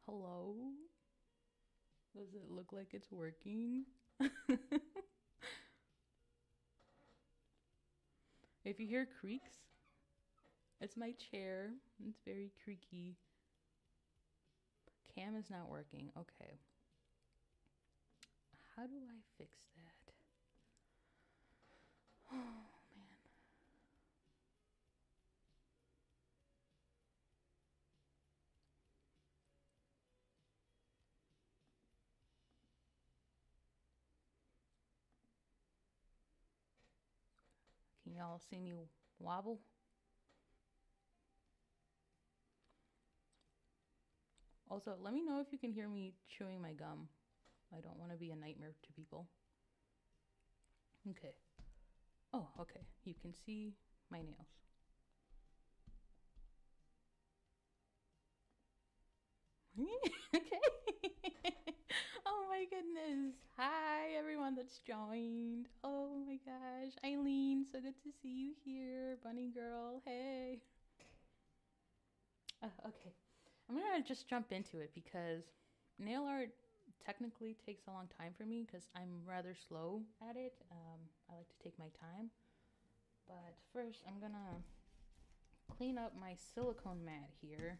Hello? Does it look like it's working? If you hear creaks, it's my chair. It's very creaky. Cam is not working. Okay. How do I fix that? Oh, man. Can y'all see me wobble? Also, let me know if you can hear me chewing my gum. I don't want to be a nightmare to people. Okay. Oh, okay. You can see my nails. Okay. Oh my goodness. Hi, everyone that's joined. Oh my gosh. Eileen, so good to see you here. Bunny girl, hey. Okay. I'm gonna just jump into it because nail art technically takes a long time for me because I'm rather slow at it. I like to take my time. But first, I'm gonna clean up my silicone mat here.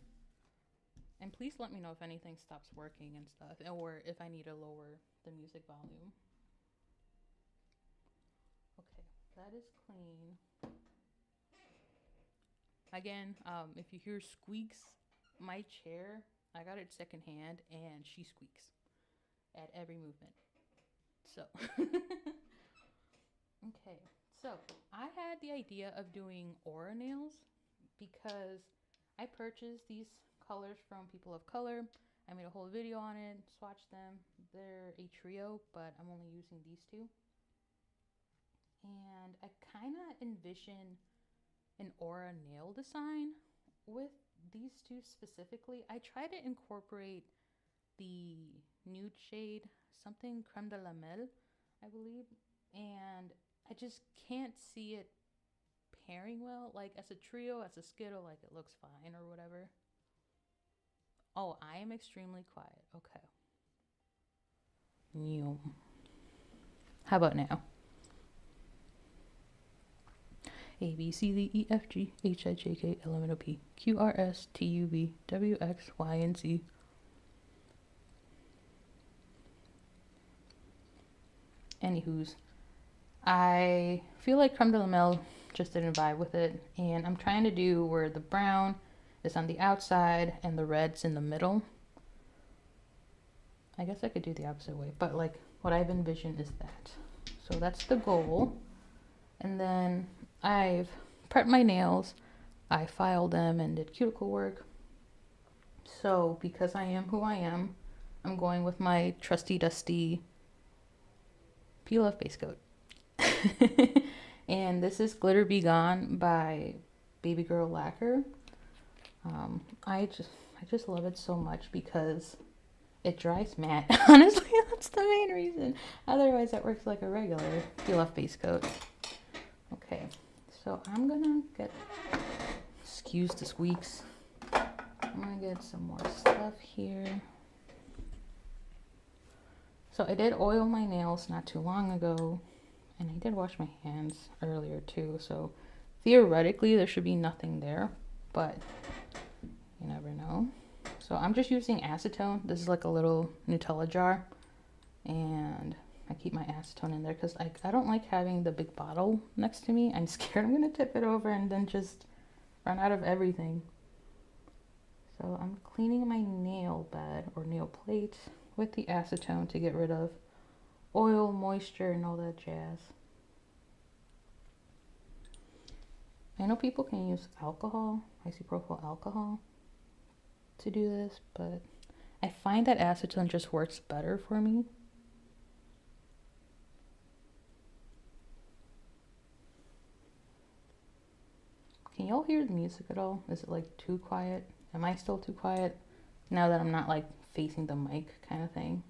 And please let me know if anything stops working and stuff, or if I need to lower the music volume. Okay, that is clean. Again, if you hear squeaks, my chair, I got it secondhand, and she squeaks at every movement. So, okay, so I had the idea of doing aura nails because I purchased these colors from People of Color. I made a whole video on it, swatched them. They're a trio, but I'm only using these two. And I kind of envision an aura nail design with these two specifically. I try to incorporate the nude shade, something creme de la mel, I believe, and I just can't see it pairing well. Like as a trio, as a skittle, like it looks fine or whatever. Oh, I am extremely quiet. Okay. New. How about now? A B C D E F G H I J K L M N O P Q R S T U V W X Y and Z. Anywho's, I feel like creme de la mel just didn't vibe with it, and I'm trying to do where the brown is on the outside and the red's in the middle. I guess I could do the opposite way, but like what I've envisioned is that. So that's the goal. And then I've prepped my nails. I filed them and did cuticle work. So because I am who I am, I'm going with my trusty dusty peel off base coat. And this is Glitter Be Gone by Baby Girl Lacquer. I just love it so much because it dries matte. Honestly, that's the main reason. Otherwise, that works like a regular peel off base coat. Okay, so I'm gonna get, excuse the squeaks. I'm gonna get some more stuff here. So I did oil my nails not too long ago, and I did wash my hands earlier too. So theoretically, there should be nothing there, but you never know. So I'm just using acetone. This is like a little Nutella jar, and I keep my acetone in there because I don't like having the big bottle next to me. I'm scared I'm gonna tip it over and then just run out of everything. So I'm cleaning my nail bed or nail plate with the acetone to get rid of oil, moisture, and all that jazz. I know people can use alcohol, isopropyl alcohol, to do this, but I find that acetone just works better for me. Can y'all hear the music at all? Is it like too quiet? Am I still too quiet now that I'm not like facing the mic kind of thing?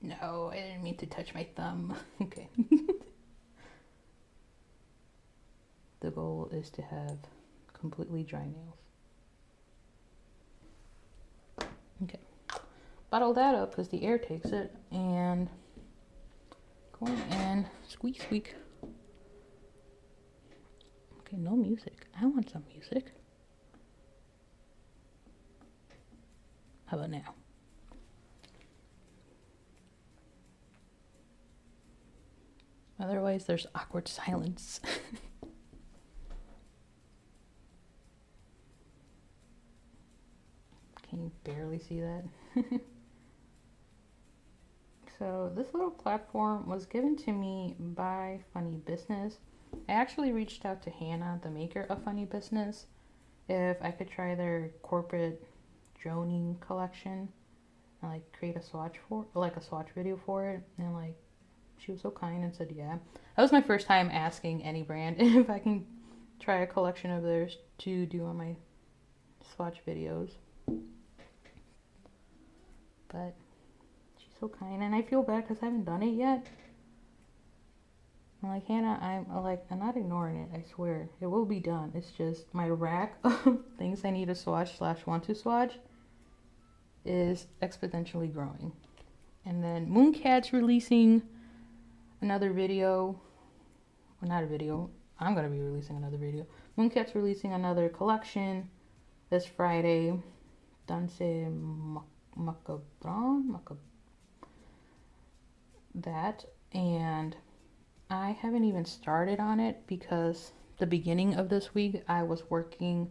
No, I didn't mean to touch my thumb. Okay. The goal is to have completely dry nails. Okay. Bottle that up because the air takes it, and going in, squeak, squeak. Okay, no music. I want some music. How about now? Otherwise, there's awkward silence. Can you barely see that? So this little platform was given to me by Funny Business. I actually reached out to Hannah, the maker of Funny Business, if I could try their corporate droning collection and like create a swatch for, like a swatch video for it, and like she was so kind and said yeah. That was my first time asking any brand if I can try a collection of theirs to do on my swatch videos. But she's so kind, and I feel bad because I haven't done it yet. I'm like, Hannah, I'm not ignoring it, I swear. It will be done. It's just my rack of things I need to swatch / want to swatch is exponentially growing. And then Mooncat's releasing another video. Well, not a video. I'm going to be releasing another video. Mooncat's releasing another collection this Friday. Danse Macabron. That. And I haven't even started on it because the beginning of this week I was working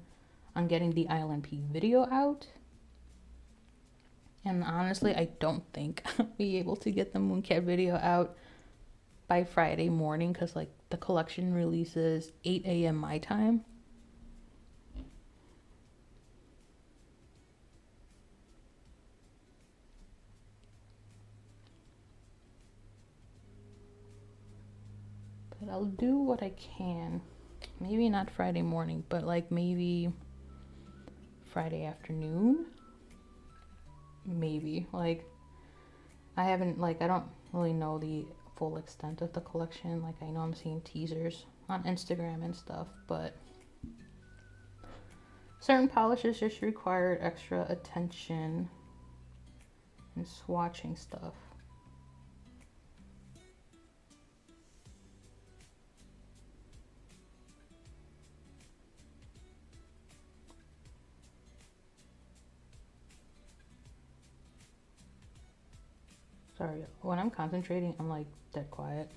on getting the Island P video out. And honestly, I don't think I'll be able to get the Mooncat video out by Friday morning because like the collection releases 8 a.m. my time. But I'll do what I can. Maybe not Friday morning, but like maybe Friday afternoon. Maybe. Like I don't really know the full extent of the collection. Like I know I'm seeing teasers on Instagram and stuff, but certain polishes just require extra attention and swatching stuff. Sorry, when I'm concentrating, I'm like dead quiet.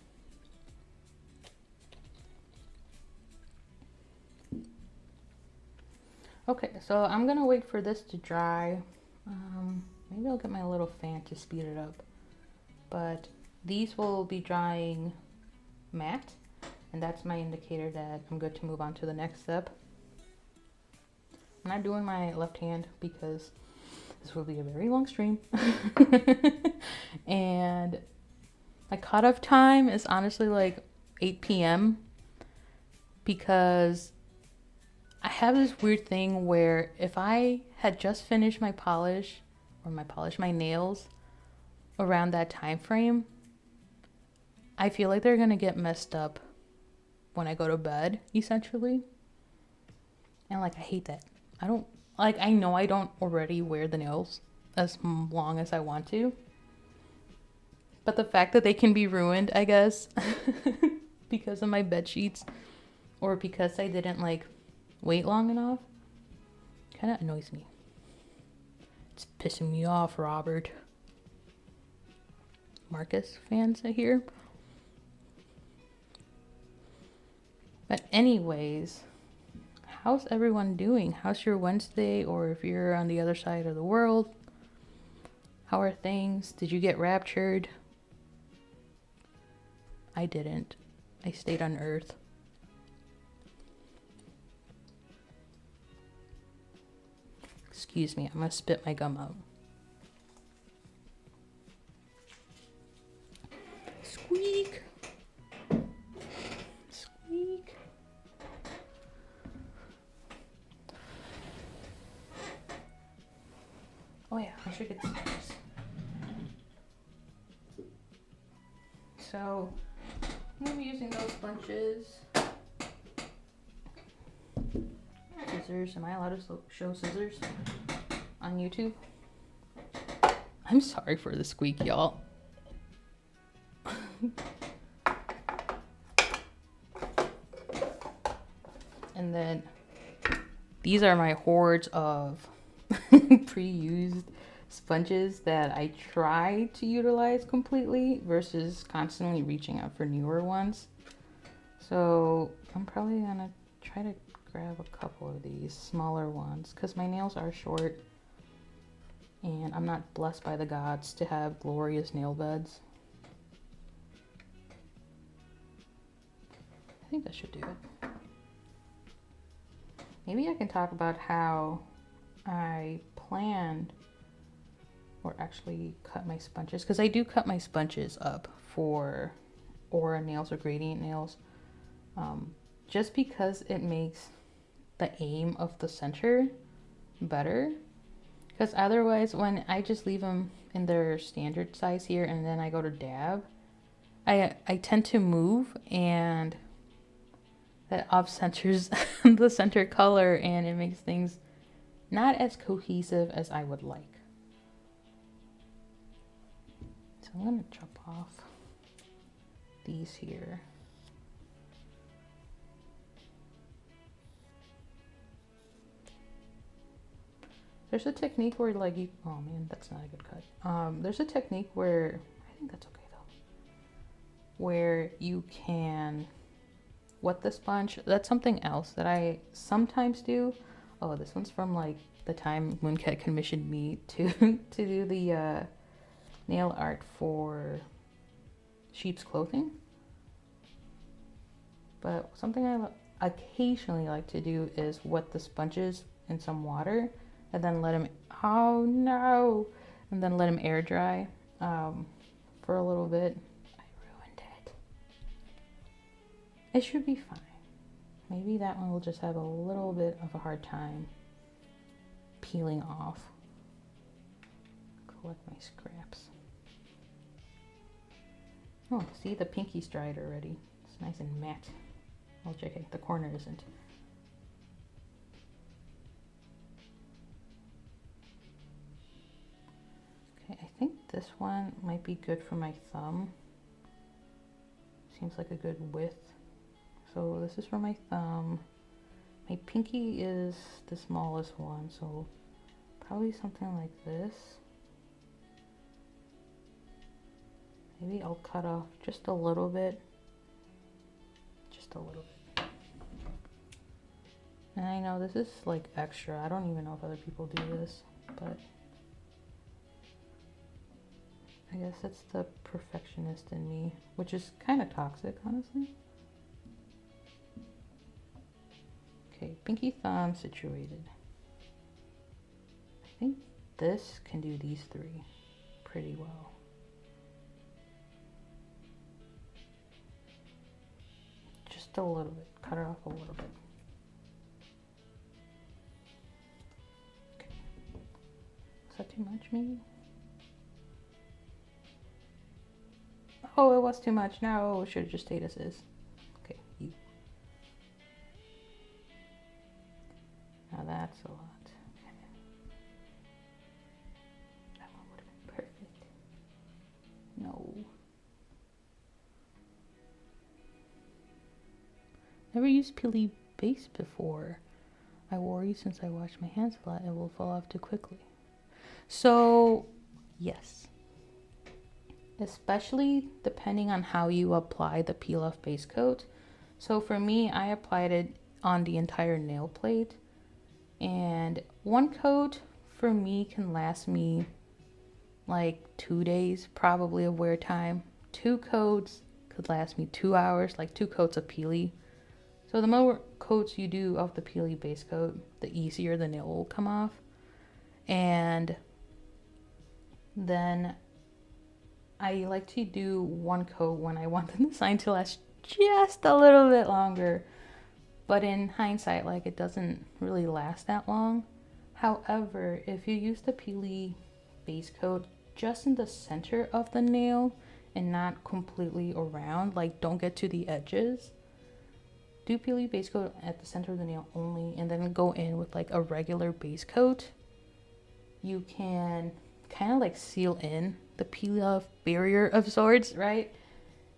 Okay, so I'm gonna wait for this to dry. Maybe I'll get my little fan to speed it up. But these will be drying matte, and that's my indicator that I'm good to move on to the next step. I'm not doing my left hand because this will be a very long stream. And my cutoff time is honestly like 8 p.m. because I have this weird thing where if I had just finished my my nails around that time frame, I feel like they're gonna get messed up when I go to bed, essentially. And like I hate that. I know I don't already wear the nails as long as I want to. But the fact that they can be ruined, I guess, because of my bed sheets or because I didn't like wait long enough, kind of annoys me. It's pissing me off, Robert. Marcus fans, I hear. But anyways, how's everyone doing? How's your Wednesday? Or if you're on the other side of the world, how are things? Did you get raptured? I didn't. I stayed on Earth. Excuse me, I'm gonna spit my gum out. Squeak! Squeak! Oh yeah, I should get scissors. so I'm gonna be using those sponges. Scissors. Am I allowed to show scissors on YouTube? I'm sorry for the squeak, y'all. And then these are my hordes of pre-used sponges that I try to utilize completely versus constantly reaching out for newer ones. So I'm probably gonna try to grab a couple of these smaller ones because my nails are short and I'm not blessed by the gods to have glorious nail beds. I think that should do it. Maybe I can talk about how I planned or actually cut my sponges, because I do cut my sponges up for aura nails or gradient nails, just because it makes the aim of the center better. Because otherwise, when I just leave them in their standard size here and then I go to dab, I tend to move and that off-centers the center color and it makes things not as cohesive as I would like. So I'm gonna chop off these here. There's a technique where like you, oh man, that's not a good cut. There's a technique where, I think that's okay though, where you can wet the sponge. That's something else that I sometimes do. Oh, this one's from like the time Mooncat commissioned me to to do the nail art for sheep's clothing. But something I occasionally like to do is wet the sponges in some water and then let them, oh no, and then let them air dry for a little bit. I ruined it. It should be fine. Maybe that one will just have a little bit of a hard time peeling off. Collect my scraps. Oh, see, the pinky's dried already. It's nice and matte. Well, JK, the corner isn't. Okay, I think this one might be good for my thumb. Seems like a good width. So this is for my thumb. My pinky is the smallest one, so probably something like this. Maybe I'll cut off just a little bit. Just a little bit. And I know this is like extra. I don't even know if other people do this, but I guess that's the perfectionist in me, which is kind of toxic, honestly. Okay, pinky thumb situated. I think this can do these three pretty well. Just a little bit, cut it off a little bit. Okay. Is that too much maybe? Oh, it was too much. No, should have just stayed as is. Okay, you. Now that's a lot. Okay. That one would have been perfect. No. Never used peely base before. I worry since I wash my hands a lot, it will fall off too quickly. So, yes. Especially depending on how you apply the peel off base coat. So for me, I applied it on the entire nail plate. And one coat for me can last me like 2 days probably of wear time. 2 coats could last me 2 hours, like 2 coats of peely. So the more coats you do of the peely base coat, the easier the nail will come off. And then I like to do 1 coat when I want the design to last just a little bit longer. But in hindsight, like, it doesn't really last that long. However, if you use the peely base coat just in the center of the nail and not completely around. Like, don't get to the edges. Do peel base coat at the center of the nail only, and then go in with like a regular base coat. You can kind of like seal in the peel off barrier of sorts, right?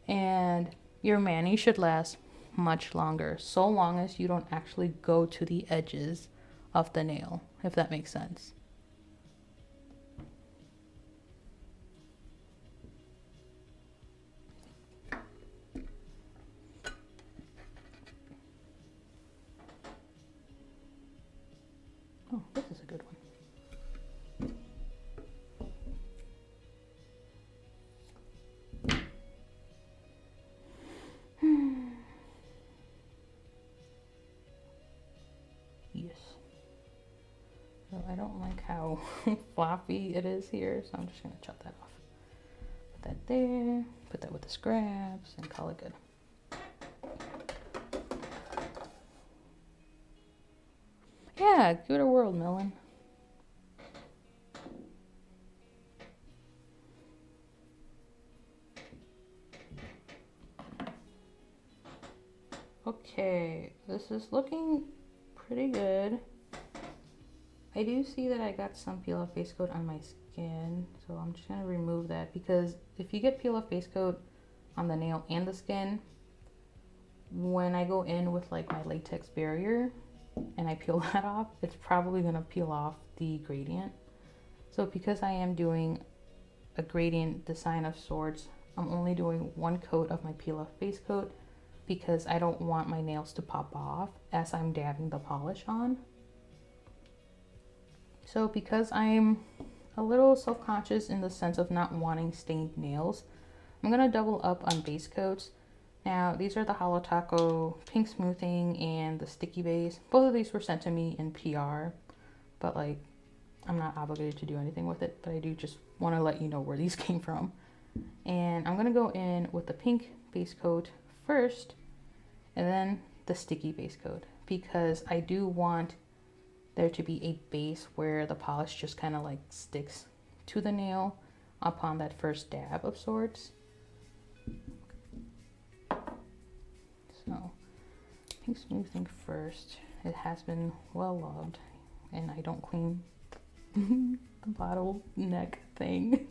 And your mani should last much longer, so long as you don't actually go to the edges of the nail, if that makes sense. Oh, this is a good one. Yes. So I don't like how floppy it is here, so I'm just gonna chop that off. Put that there, put that with the scraps, and call it good. Yeah, give it a whirl, Millen. Okay, this is looking pretty good. I do see that I got some peel off base coat on my skin, so I'm just gonna remove that, because if you get peel off base coat on the nail and the skin, when I go in with like my latex barrier and I peel that off, it's probably gonna peel off the gradient. So because I am doing a gradient design of sorts, I'm only doing one coat of my peel off base coat, because I don't want my nails to pop off as I'm dabbing the polish on. So because I'm a little self-conscious in the sense of not wanting stained nails, I'm gonna double up on base coats. Now these are the Holo Taco Pink Smoothing and the Sticky Base. Both of these were sent to me in PR, but like I'm not obligated to do anything with it, but I do just want to let you know where these came from. And I'm gonna go in with the pink base coat first, and then the sticky base coat, because I do want there to be a base where the polish just kind of like sticks to the nail upon that first dab of sorts. So pink smoothing first. It has been well loved, and I don't clean the bottle neck thing.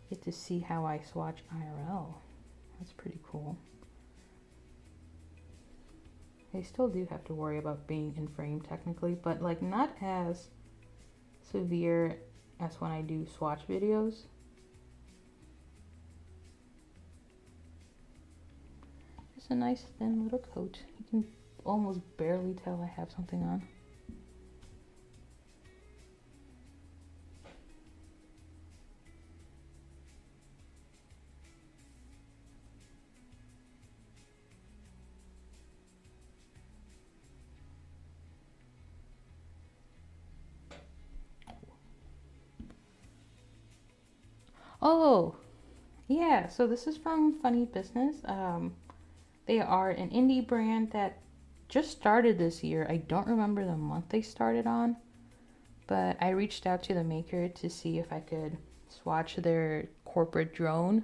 Get to see how I swatch IRL. That's pretty cool. I still do have to worry about being in frame technically, but like not as severe as when I do swatch videos. Just a nice thin little coat. You can almost barely tell I have something on. Oh, yeah, so this is from Funny Business. They are an indie brand that just started this year. I don't remember the month they started on, but I reached out to the maker to see if I could swatch their corporate drone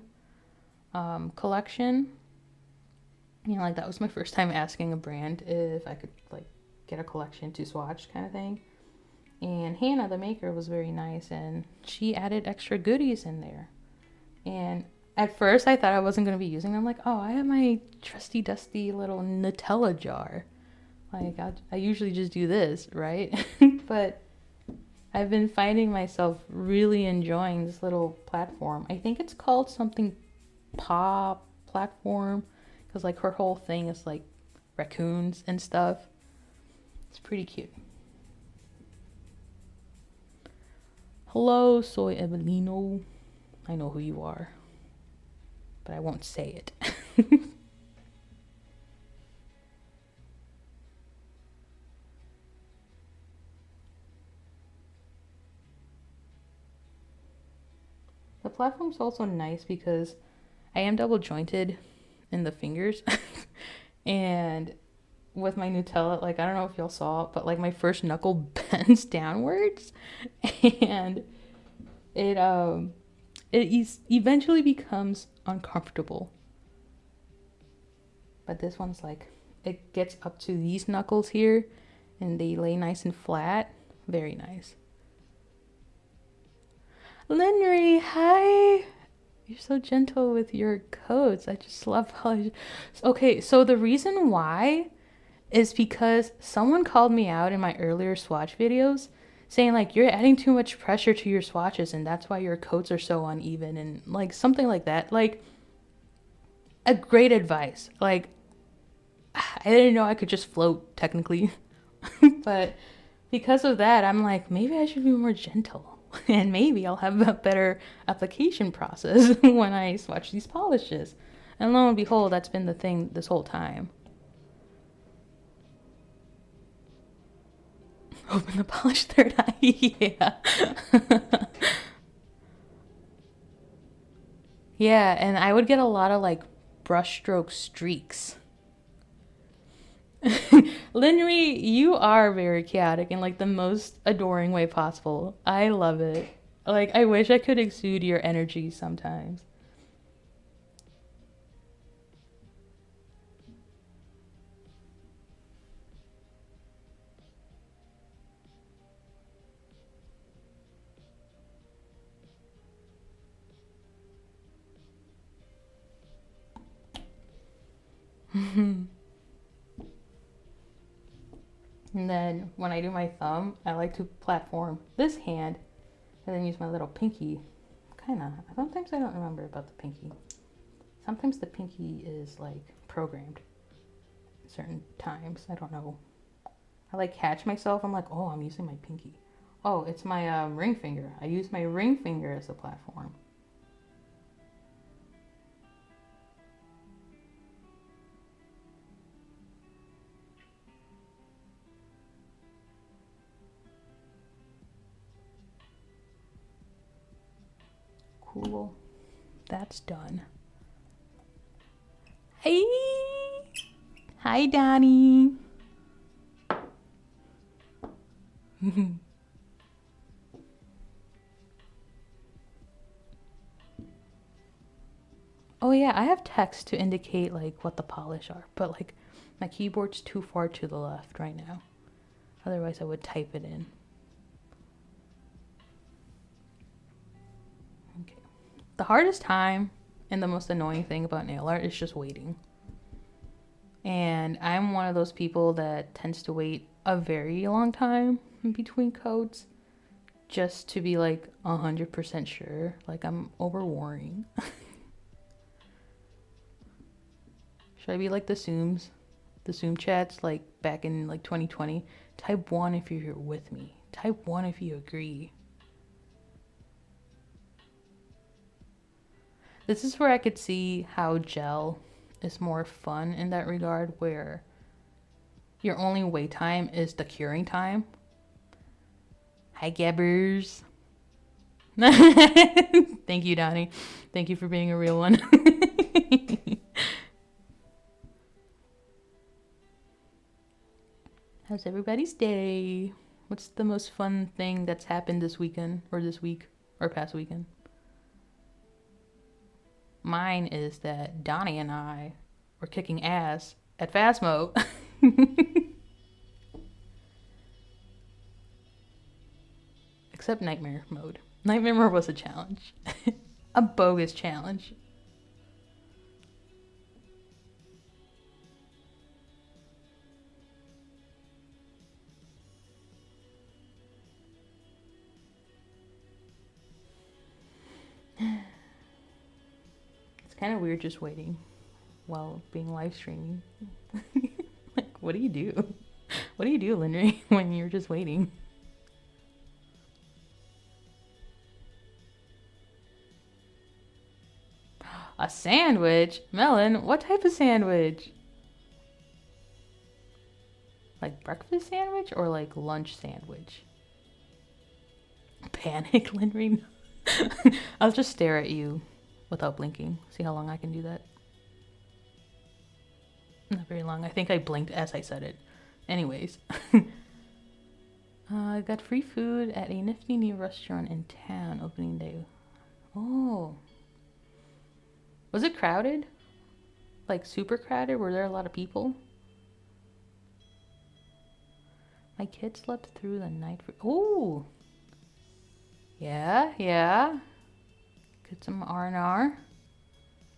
collection. You know, like that was my first time asking a brand if I could like get a collection to swatch kind of thing. And Hannah, the maker, was very nice, and she added extra goodies in there. And at first I thought I wasn't going to be using them. Like, oh, I have my trusty dusty little Nutella jar. Like, I usually just do this, right? But I've been finding myself really enjoying this little platform. I think it's called something Pop platform, because like her whole thing is like raccoons and stuff. It's pretty cute. Hello, Soy Evelino. I know who you are, but I won't say it. The platform's also nice because I am double jointed in the fingers and with my Nutella. Like, I don't know if y'all saw it, but like my first knuckle bends downwards, and it eventually becomes uncomfortable. But this one's like, it gets up to these knuckles here, and they lay nice and flat. Very nice. Linry, hi. You're so gentle with your coats. I just love how. Okay, so the reason why is because someone called me out in my earlier swatch videos saying like you're adding too much pressure to your swatches and that's why your coats are so uneven and like something like that. Like a great advice. Like I didn't know I could just float technically. But because of that, I'm like maybe I should be more gentle. And maybe I'll have a better application process when I swatch these polishes. And lo and behold, that's been the thing this whole time. Open the polished third eye. Yeah. Yeah, and I would get a lot of like brushstroke streaks. Linry, you are very chaotic in like the most adoring way possible. I love it. Like, I wish I could exude your energy sometimes. And then when I do my thumb, I like to platform this hand and then use my little pinky. Kinda. Sometimes I don't remember about the pinky. Sometimes the pinky is like programmed at certain times. I don't know. I like catch myself. I'm like, oh, I'm using my pinky. Oh, it's my ring finger. I use my ring finger as a platform. Cool. That's done. Hey! Hi, Donnie. Oh yeah, I have text to indicate like what the polish are, but like my keyboard's too far to the left right now. Otherwise I would type it in. Okay. The hardest time and the most annoying thing about nail art is just waiting. And I'm one of those people that tends to wait a very long time in between coats just to be like 100% sure. Like I'm over worrying. Should I be like the Zoom chats like back in like 2020? Type 1 if you're here with me. Type 1 if you agree. This is where I could see how gel is more fun in that regard, where your only wait time is the curing time. Hi, Gabbers. Thank you, Donnie. Thank you for being a real one. How's everybody's day? What's the most fun thing that's happened this weekend or this week or past weekend? Mine is that Donnie and I were kicking ass at fast mode. Except nightmare mode. Nightmare mode was a challenge. A bogus challenge. It's kind of weird just waiting while being live streaming. Like, what do you do? What do you do, Linry, when you're just waiting? A sandwich? Melon, what type of sandwich? Like breakfast sandwich or like lunch sandwich? Panic, Linry? I'll just stare at you without blinking. See how long I can do that. Not very long. I think I blinked as I said it. Anyways. I got free food at a nifty new restaurant in town opening day. Oh. Was it crowded? Like super crowded? Were there a lot of people? My kid slept through the night for... Oh! Yeah, yeah. Get some R&R.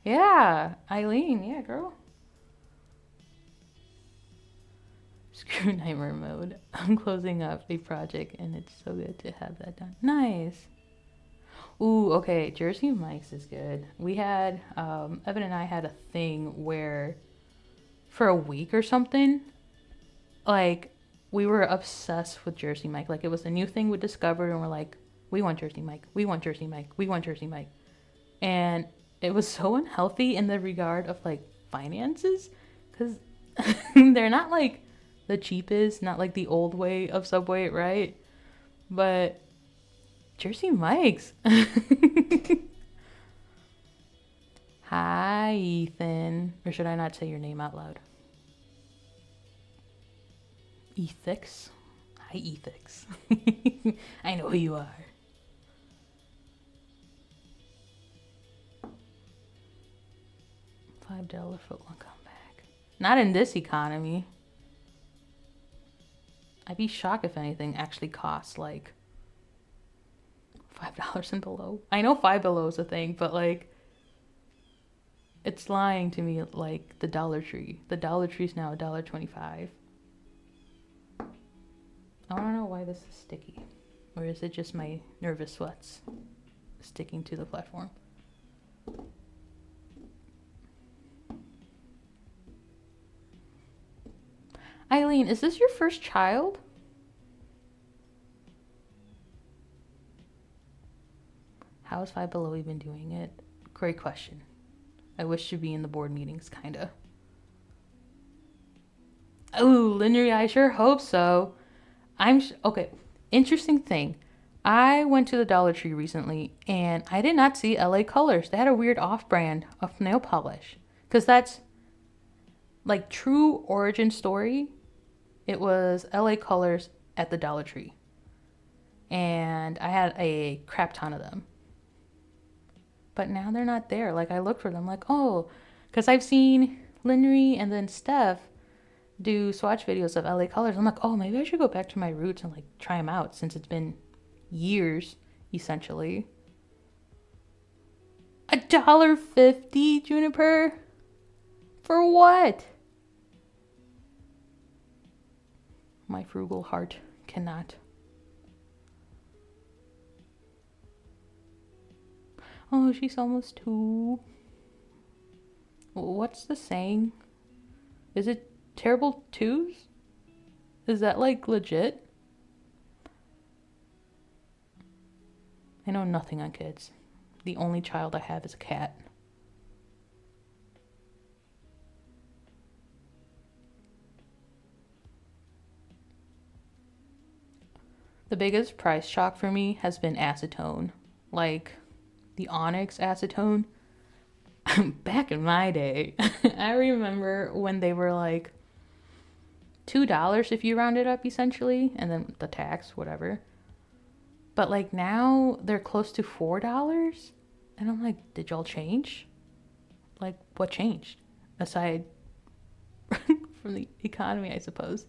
Yeah, Eileen. Yeah, girl. Screw nightmare mode. I'm closing up a project and it's so good to have that done. Nice. Ooh, okay. Jersey Mike's is good. We had, Evan and I had a thing where for a week or something, like, we were obsessed with Jersey Mike. Like, it was a new thing we discovered and we're like, we want Jersey Mike. We want Jersey Mike. We want Jersey Mike. And it was so unhealthy in the regard of, like, finances. Because they're not, like, the cheapest, not like the old way of Subway, right? But Jersey Mike's. Hi, Ethan. Or should I not say your name out loud? Ethix. Hi, Ethix. I know who you are. $5 footlong comeback. Not in this economy. I'd be shocked if anything actually costs like $5 and below. I know $5 below is a thing, but like it's lying to me like the Dollar Tree. The Dollar Tree's now $1.25. I don't know why this is sticky. Or is it just my nervous sweats sticking to the platform? Eileen, is this your first child? How has Five Below even doing it? Great question. I wish to be in the board meetings, kinda. Oh, Linnery, I sure hope so. Okay, interesting thing. I went to the Dollar Tree recently and I did not see LA Colors. They had a weird off-brand of nail polish. Because that's like true origin story. It was LA Colors at the Dollar Tree. And I had a crap ton of them. But now they're not there. Like I looked for them like, oh, because I've seen Linnery and then Steph do swatch videos of LA Colors. I'm like, oh, maybe I should go back to my roots and like try them out since it's been years, essentially. $1.50, Juniper? For what? My frugal heart cannot. Oh, she's almost 2. What's the saying? Is it terrible 2s? Is that like legit? I know nothing on kids. The only child I have is a cat. The biggest price shock for me has been acetone. Like the Onyx acetone. Back in my day, I remember when they were like $2 if you round it up essentially, and then the tax, whatever. But like now they're close to $4. And I'm like, did y'all change? Like what changed? Aside from the economy, I suppose.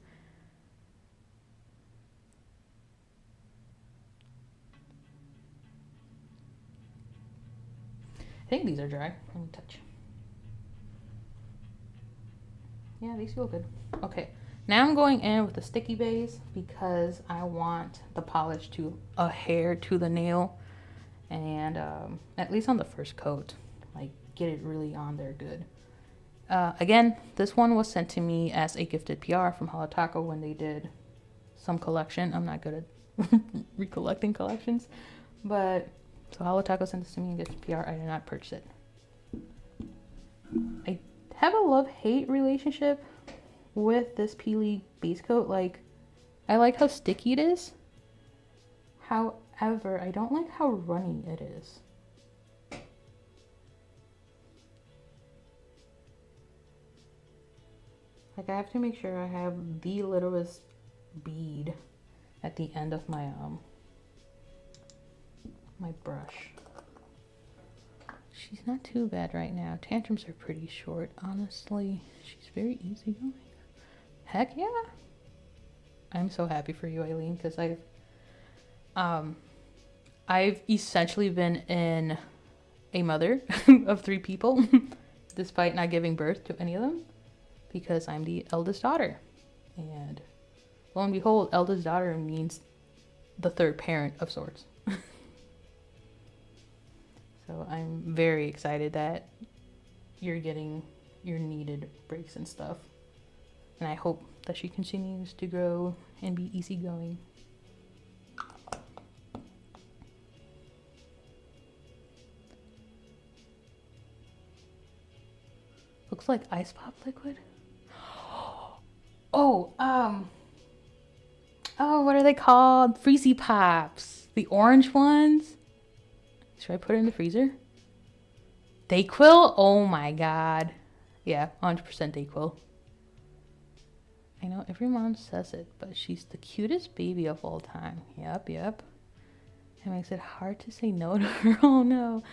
I think these are dry. Let me touch. Yeah, these feel good. Okay, now I'm going in with the sticky base because I want the polish to adhere to the nail. And at least on the first coat, like get it really on there good. Again, this one was sent to me as a gifted PR from Holo Taco when they did some collection. I'm not good at recollecting collections, but so Holo Taco sent this to me and gifted PR. I did not purchase it. I have a love-hate relationship with this Peely base coat. Like, I like how sticky it is. However, I don't like how runny it is. Like, I have to make sure I have the littlest bead at the end of my brush. She's not too bad right now. Tantrums are pretty short, honestly. She's very easygoing. Heck yeah. I'm so happy for you, Eileen, because I've essentially been in a mother of 3 people, despite not giving birth to any of them, because I'm the eldest daughter. And lo and behold, eldest daughter means the third parent of sorts. So I'm very excited that you're getting your needed breaks and stuff. And I hope that she continues to grow and be easygoing. Looks like ice pop liquid. Oh, what are they called? Freezy Pops. The orange ones. Should I put it in the freezer? Dayquil? Oh my god. Yeah, 100% Dayquil. I know every mom says it, but she's the cutest baby of all time. Yep. It makes it hard to say no to her. Oh no.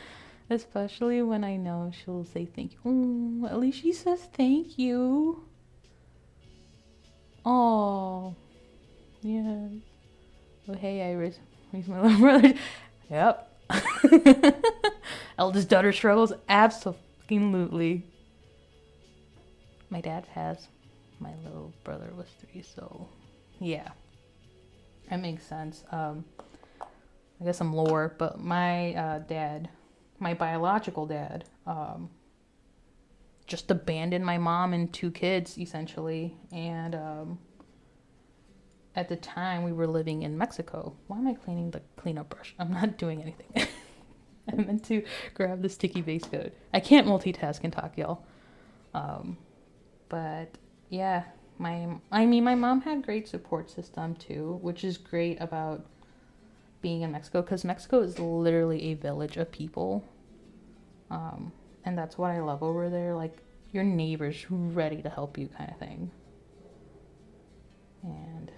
Especially when I know she'll say thank you. Oh, at least she says thank you. Oh. Yes. Oh, hey, Iris. He's my little brother. Yep. Eldest daughter struggles? Absolutely. My dad has. My little brother was 3, so yeah. That makes sense. I guess I'm lower, but my dad, my biological dad, just abandoned my mom and 2 kids, essentially. And at the time, we were living in Mexico. Why am I cleaning the cleanup brush? I'm not doing anything. I meant to grab the sticky base coat. I can't multitask and talk, y'all. But yeah, my mom had great support system too, which is great about being in Mexico, because Mexico is literally a village of people. And that's what I love over there. Like, your neighbor's ready to help you kind of thing. And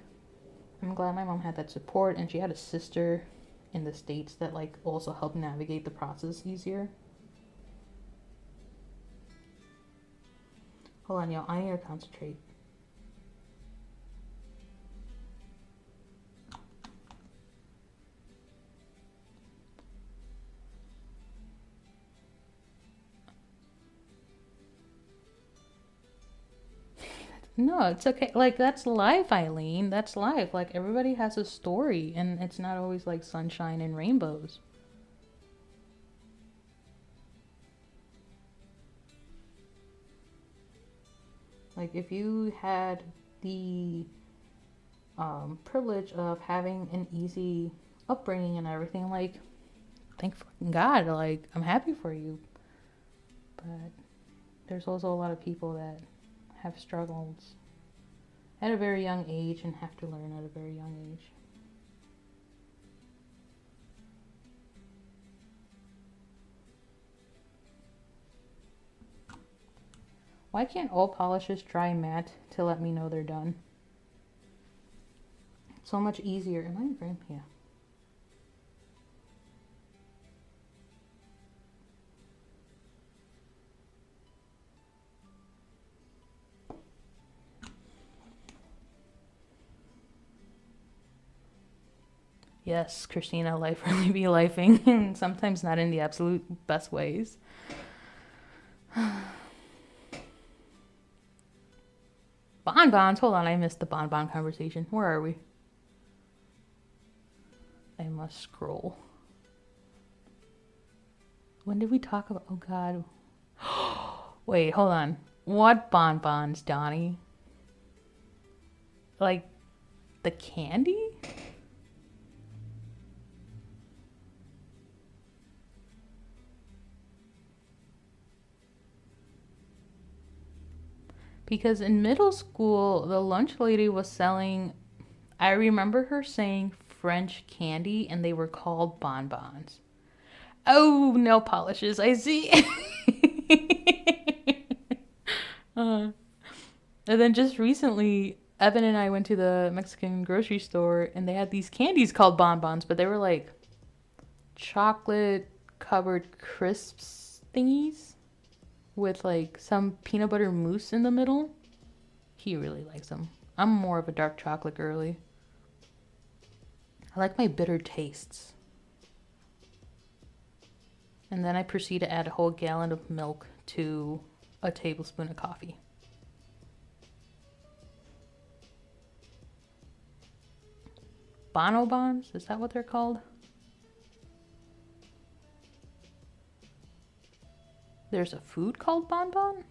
I'm glad my mom had that support, and she had a sister in the States that like also helped navigate the process easier. Hold on, y'all. I need to concentrate. No, it's okay. Like, that's life, Eileen. That's life. Like, everybody has a story, and it's not always like sunshine and rainbows. Like, if you had the privilege of having an easy upbringing and everything, like, thank fucking God. Like, I'm happy for you. But there's also a lot of people that have struggles at a very young age and have to learn at a very young age. Why can't all polishes dry matte to let me know they're done? So much easier. Am I in frame? Yeah. Yes, Christina, life really be lifing, and sometimes not in the absolute best ways. Bonbons. Hold on, I missed the bonbon conversation. Where are we? I must scroll. When did we talk about? Oh God. Wait, hold on. What bonbons, Donnie? Like the candy? Because in middle school, the lunch lady was selling, I remember her saying French candy, and they were called bonbons. Oh, nail polishes, I see. And then just recently, Evan and I went to the Mexican grocery store and they had these candies called bonbons, but they were like chocolate covered crisps thingies with like some peanut butter mousse in the middle. He really likes them. I'm more of a dark chocolate girly. I like my bitter tastes. And then I proceed to add a whole gallon of milk to a tablespoon of coffee. Bonobons? Is that what they're called? There's a food called bonbon?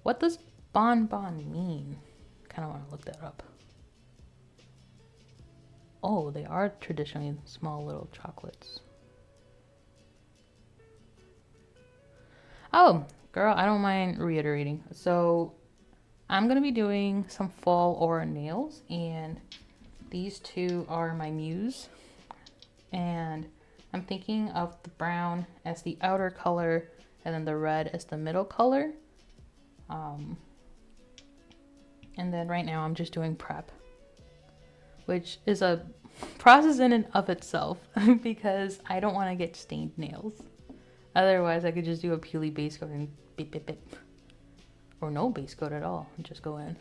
What does bonbon mean? Kind of want to look that up. Oh, they are traditionally small little chocolates. Oh, girl, I don't mind reiterating. So I'm going to be doing some fall aura nails, and these two are my muse. And I'm thinking of the brown as the outer color and then the red as the middle color. And then right now I'm just doing prep, which is a process in and of itself because I don't want to get stained nails. Otherwise, I could just do a peely base coat and beep, beep, beep. Or no base coat at all and just go in.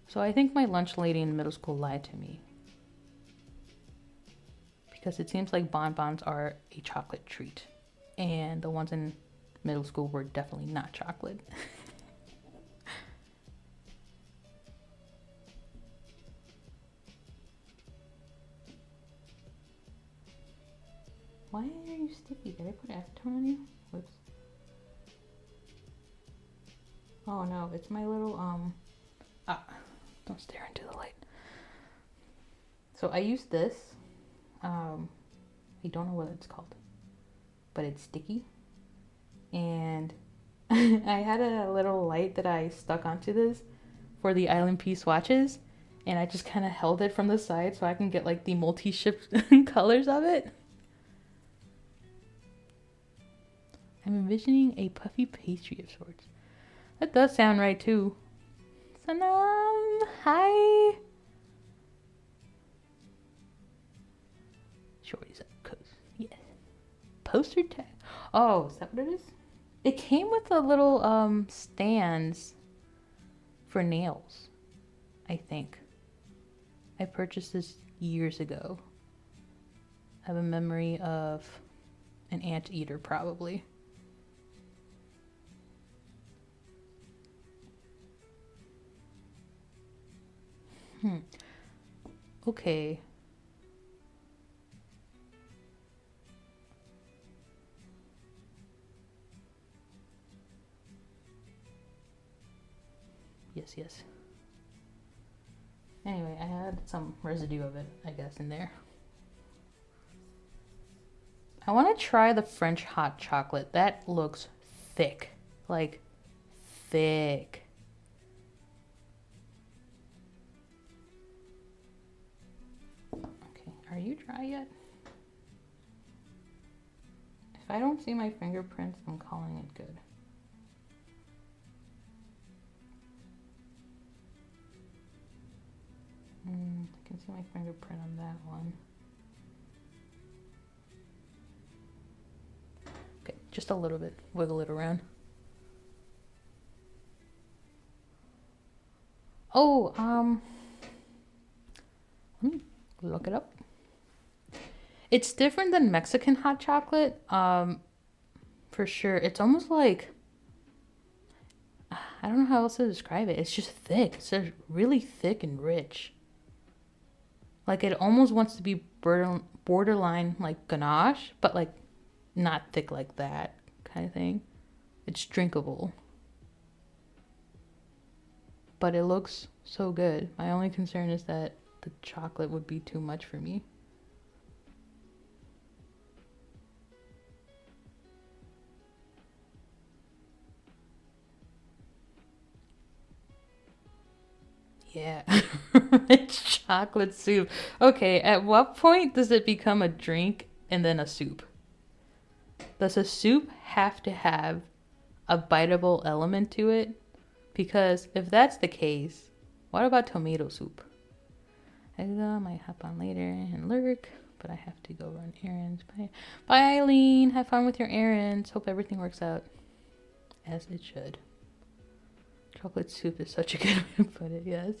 So I think my lunch lady in middle school lied to me. Because it seems like bonbons are a chocolate treat. And the ones in middle school were definitely not chocolate. Why are you sticky? Did I put acetone on you? Whoops. Oh no, it's my little, don't stare into the light. So I use this. I don't know what it's called, but it's sticky. And I had a little light that I stuck onto this for the Island Pea swatches. And I just kind of held it from the side so I can get like the multi-shift colors of it. I'm envisioning a puffy pastry of sorts. That does sound right too. Sanam, hi. Shorty's up close. Yes. Poster tag. Oh, is that what it is? It came with the little stands for nails, I think. I purchased this years ago. I have a memory of an anteater probably. Okay. Yes. Anyway, I had some residue of it, I guess, in there. I want to try the French hot chocolate. That looks thick. Like, thick. Okay, are you dry yet? If I don't see my fingerprints, I'm calling it good. I can see my fingerprint on that one. Okay, just a little bit. Wiggle it around. Oh, let me look it up. It's different than Mexican hot chocolate, for sure. It's almost like, I don't know how else to describe it. It's just thick. It's just really thick and rich. Like it almost wants to be borderline like ganache, but like not thick like that kind of thing. It's drinkable. But it looks so good. My only concern is that the chocolate would be too much for me. Yeah, rich chocolate soup. Okay, at what point does it become a drink and then a soup. Does a soup have to have a biteable element to it? Because if that's the case, what about tomato soup? I might hop on later and lurk, but I have to go run errands. Bye, Eileen. Have fun with your errands. Hope everything works out as it should. Chocolate soup is such a good way to put it, yes.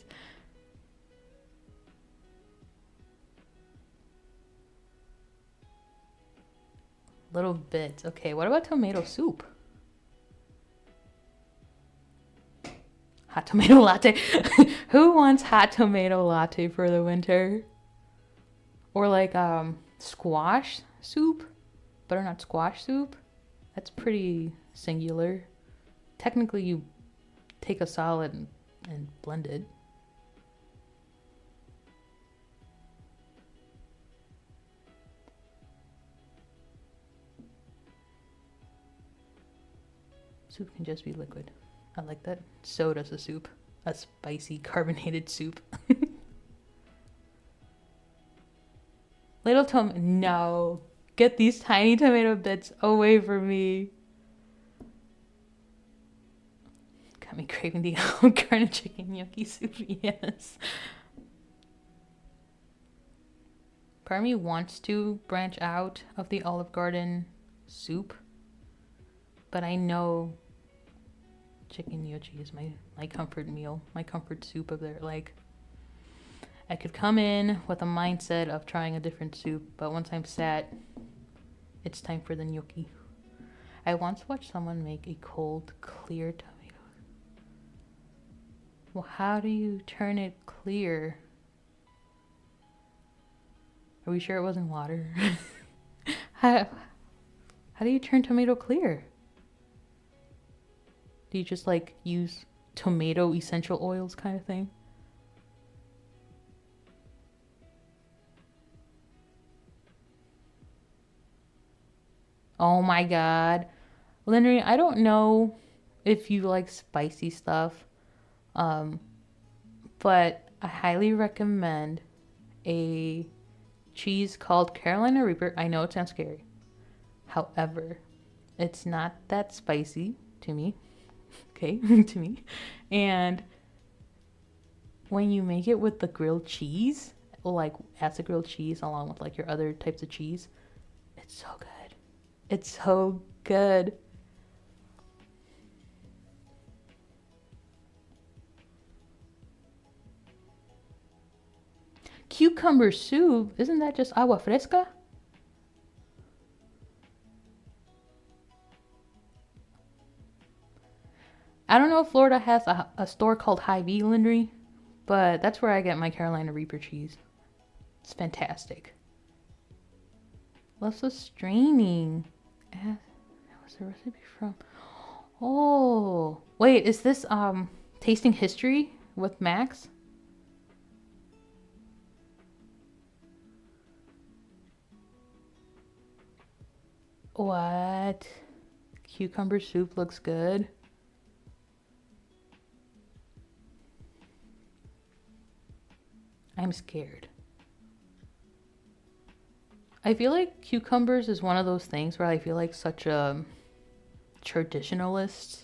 Little bits. Okay, what about tomato soup? Hot tomato latte. Who wants hot tomato latte for the winter? Or like squash soup? Butternut squash soup? That's pretty singular. Technically, you take a solid and blend it. Soup can just be liquid. I like that. So does a soup. A spicy carbonated soup. Little no. Get these tiny tomato bits away from me. Got me craving the Olive Garden chicken gnocchi soup. Yes. Part of me wants to branch out of the Olive Garden soup, but I know chicken gnocchi is my comfort meal, my comfort soup of there. Like, I could come in with a mindset of trying a different soup, but once I'm sat, it's time for the gnocchi. I once watched someone make a cold, clear tomato. Well, how do you turn it clear? Are we sure it wasn't water? How do you turn tomato clear? Do you just like use tomato essential oils kind of thing? Oh my god. Linnery, I don't know if you like spicy stuff, but I highly recommend a cheese called Carolina Reaper. I know it sounds scary. However, it's not that spicy to me. Okay, to me. And when you make it with the grilled cheese, like as a grilled cheese along with like your other types of cheese, it's so good. It's so good. Cucumber soup, isn't that just agua fresca? I don't know if Florida has a store called Hy-Vee, Lindry, but that's where I get my Carolina Reaper cheese. It's fantastic. Lots of straining. What was the recipe from? Oh, wait, is this tasting history with Max? What? Cucumber soup looks good. I'm scared. I feel like cucumbers is one of those things where I feel like such a traditionalist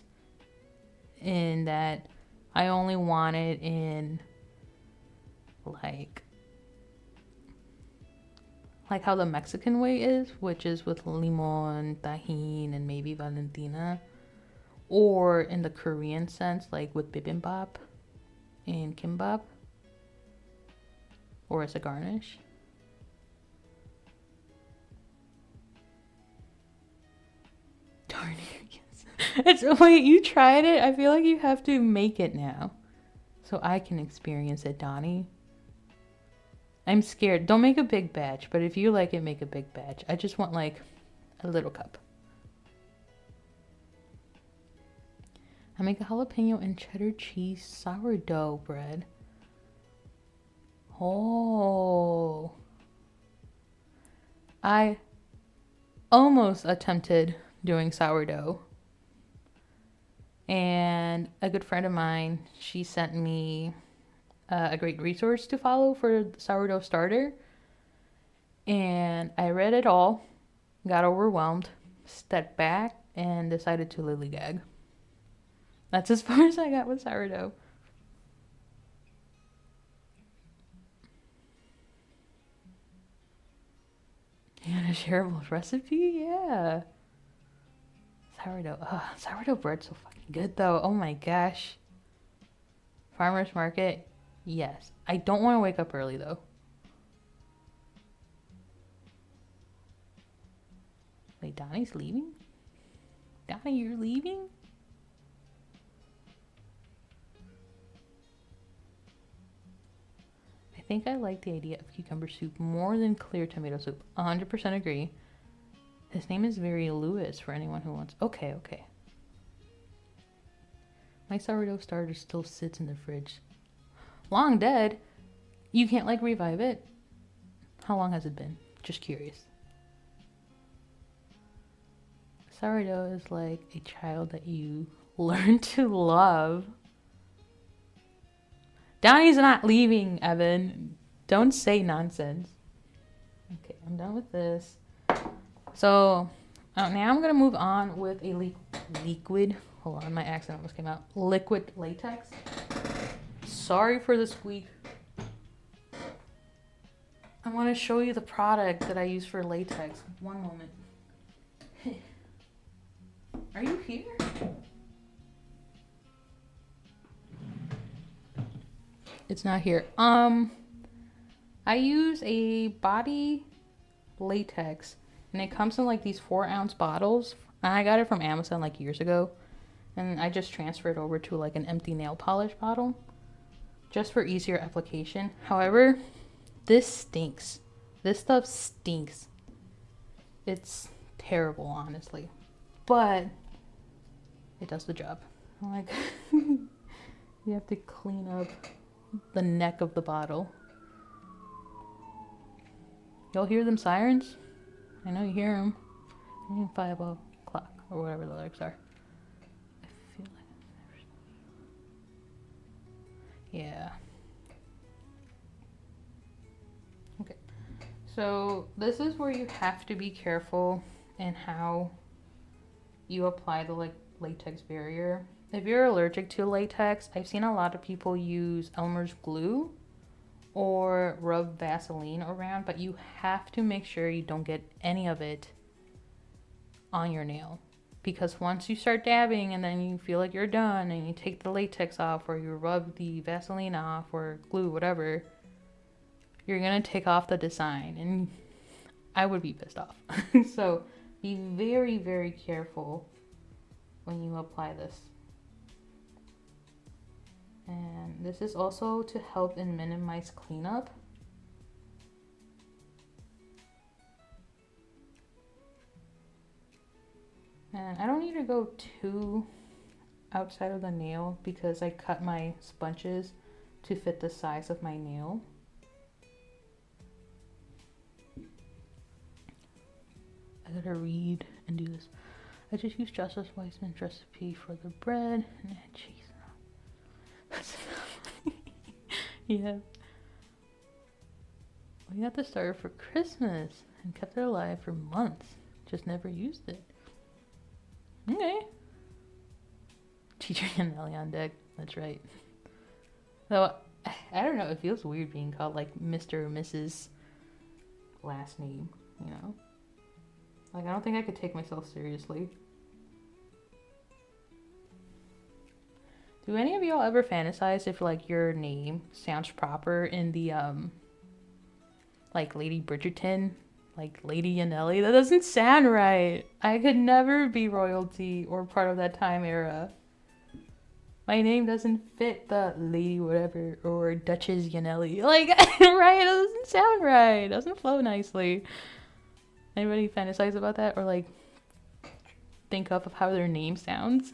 in that I only want it in like how the Mexican way is, which is with limon, tajin, and maybe Valentina. Or in the Korean sense, like with bibimbap and kimbap. Or as a garnish. Darn it, yes. Wait, you tried it? I feel like you have to make it now. So I can experience it, Donnie. I'm scared. Don't make a big batch, but if you like it, make a big batch. I just want like a little cup. I make a jalapeno and cheddar cheese sourdough bread. Oh. I almost attempted doing sourdough. And a good friend of mine, she sent me a great resource to follow for sourdough starter. And I read it all, got overwhelmed, stepped back, and decided to lillygag. That's as far as I got with sourdough. And a shareable recipe? Yeah. Sourdough. Sourdough bread's so fucking good though. Oh my gosh. Farmer's market? Yes. I don't want to wake up early though. Wait, Donnie's leaving? Donnie, you're leaving? I think I like the idea of cucumber soup more than clear tomato soup. 100% agree. His name is very Lewis for anyone who wants. Okay, okay. My sourdough starter still sits in the fridge. Long dead? You can't like revive it? How long has it been? Just curious. Sourdough is like a child that you learn to love. Donnie's not leaving, Evan. Don't say nonsense. Okay, I'm done with this. So now I'm gonna move on with a liquid. Hold on, my accent almost came out. Liquid latex. Sorry for the squeak. I want to show you the product that I use for latex. One moment. Are you here? It's not here. I use a body latex, and it comes in like these 4-ounce bottles. I got it from Amazon like years ago, and I just transferred over to like an empty nail polish bottle just for easier application. However, this stinks. This stuff stinks. It's terrible, honestly, but it does the job. Like, you have to clean up the neck of the bottle. Y'all hear them sirens? I know you hear them. 5 o'clock or whatever the lyrics are. I feel like I've never... Yeah. Okay. So this is where you have to be careful in how you apply the latex barrier. If you're allergic to latex, I've seen a lot of people use Elmer's glue or rub Vaseline around, but you have to make sure you don't get any of it on your nail, because once you start dabbing and then you feel like you're done and you take the latex off or you rub the Vaseline off or glue, whatever, you're gonna take off the design, and I would be pissed off. So be very, very careful when you apply this. And this is also to help and minimize cleanup. And I don't need to go too outside of the nail because I cut my sponges to fit the size of my nail. I gotta read and do this. I just used Justice Weissman's recipe for the bread and add cheese. Yeah. We got the starter for Christmas and kept it alive for months. Just never used it. Okay. Teacher Yanelli on deck. That's right. Though, I don't know. It feels weird being called like Mr. or Mrs. last name, you know? Like, I don't think I could take myself seriously. Do any of y'all ever fantasize if like your name sounds proper in the like Lady Bridgerton, like Lady Yanelli? That doesn't sound right. I could never be royalty or part of that time era. My name doesn't fit the Lady whatever or Duchess Yanelli. Like, right? It doesn't sound right. It doesn't flow nicely. Anybody fantasize about that or like think of how their name sounds?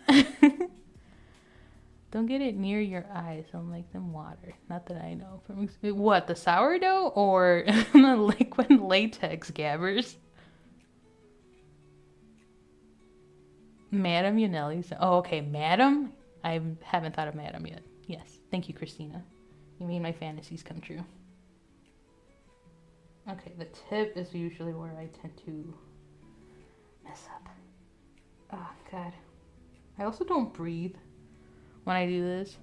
Don't get it near your eyes. Don't make them water. Not that I know. What, the sourdough or the liquid latex gabbers? Madam Yanelli. Oh, okay. Madam? I haven't thought of Madam yet. Yes. Thank you, Christina. You made my fantasies come true. Okay, the tip is usually where I tend to mess up. Oh, God. I also don't breathe when I do this.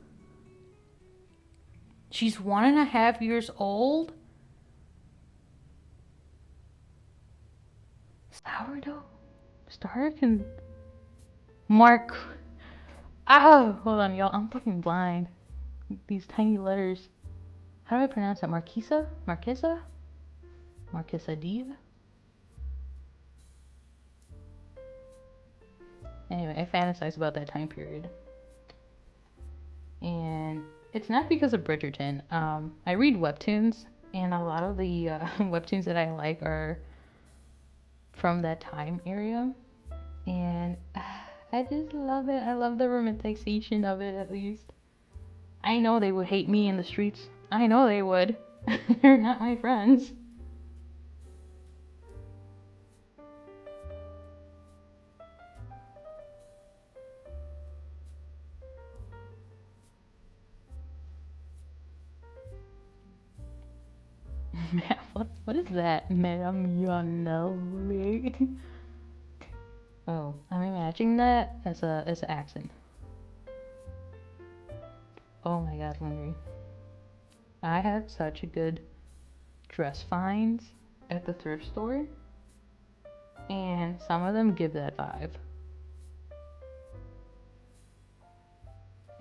She's 1.5 years old? Sourdough starter can mark. Oh, hold on, y'all. I'm fucking blind. These tiny letters. How do I pronounce that? Marquesa? Marquesa? Marquesa Diva? Anyway, I fantasize about that time period. And it's not because of Bridgerton. I read webtoons, and a lot of the webtoons that I like are from that time area. And I just love it. I love the romanticization of it, at least. I know they would hate me in the streets. I know they would. They're not my friends. Man, what is that? Madame Yanelli? Oh, I'm imagining that as an accent. Oh my god, Henry. I had such a good dress finds at the thrift store, and some of them give that vibe.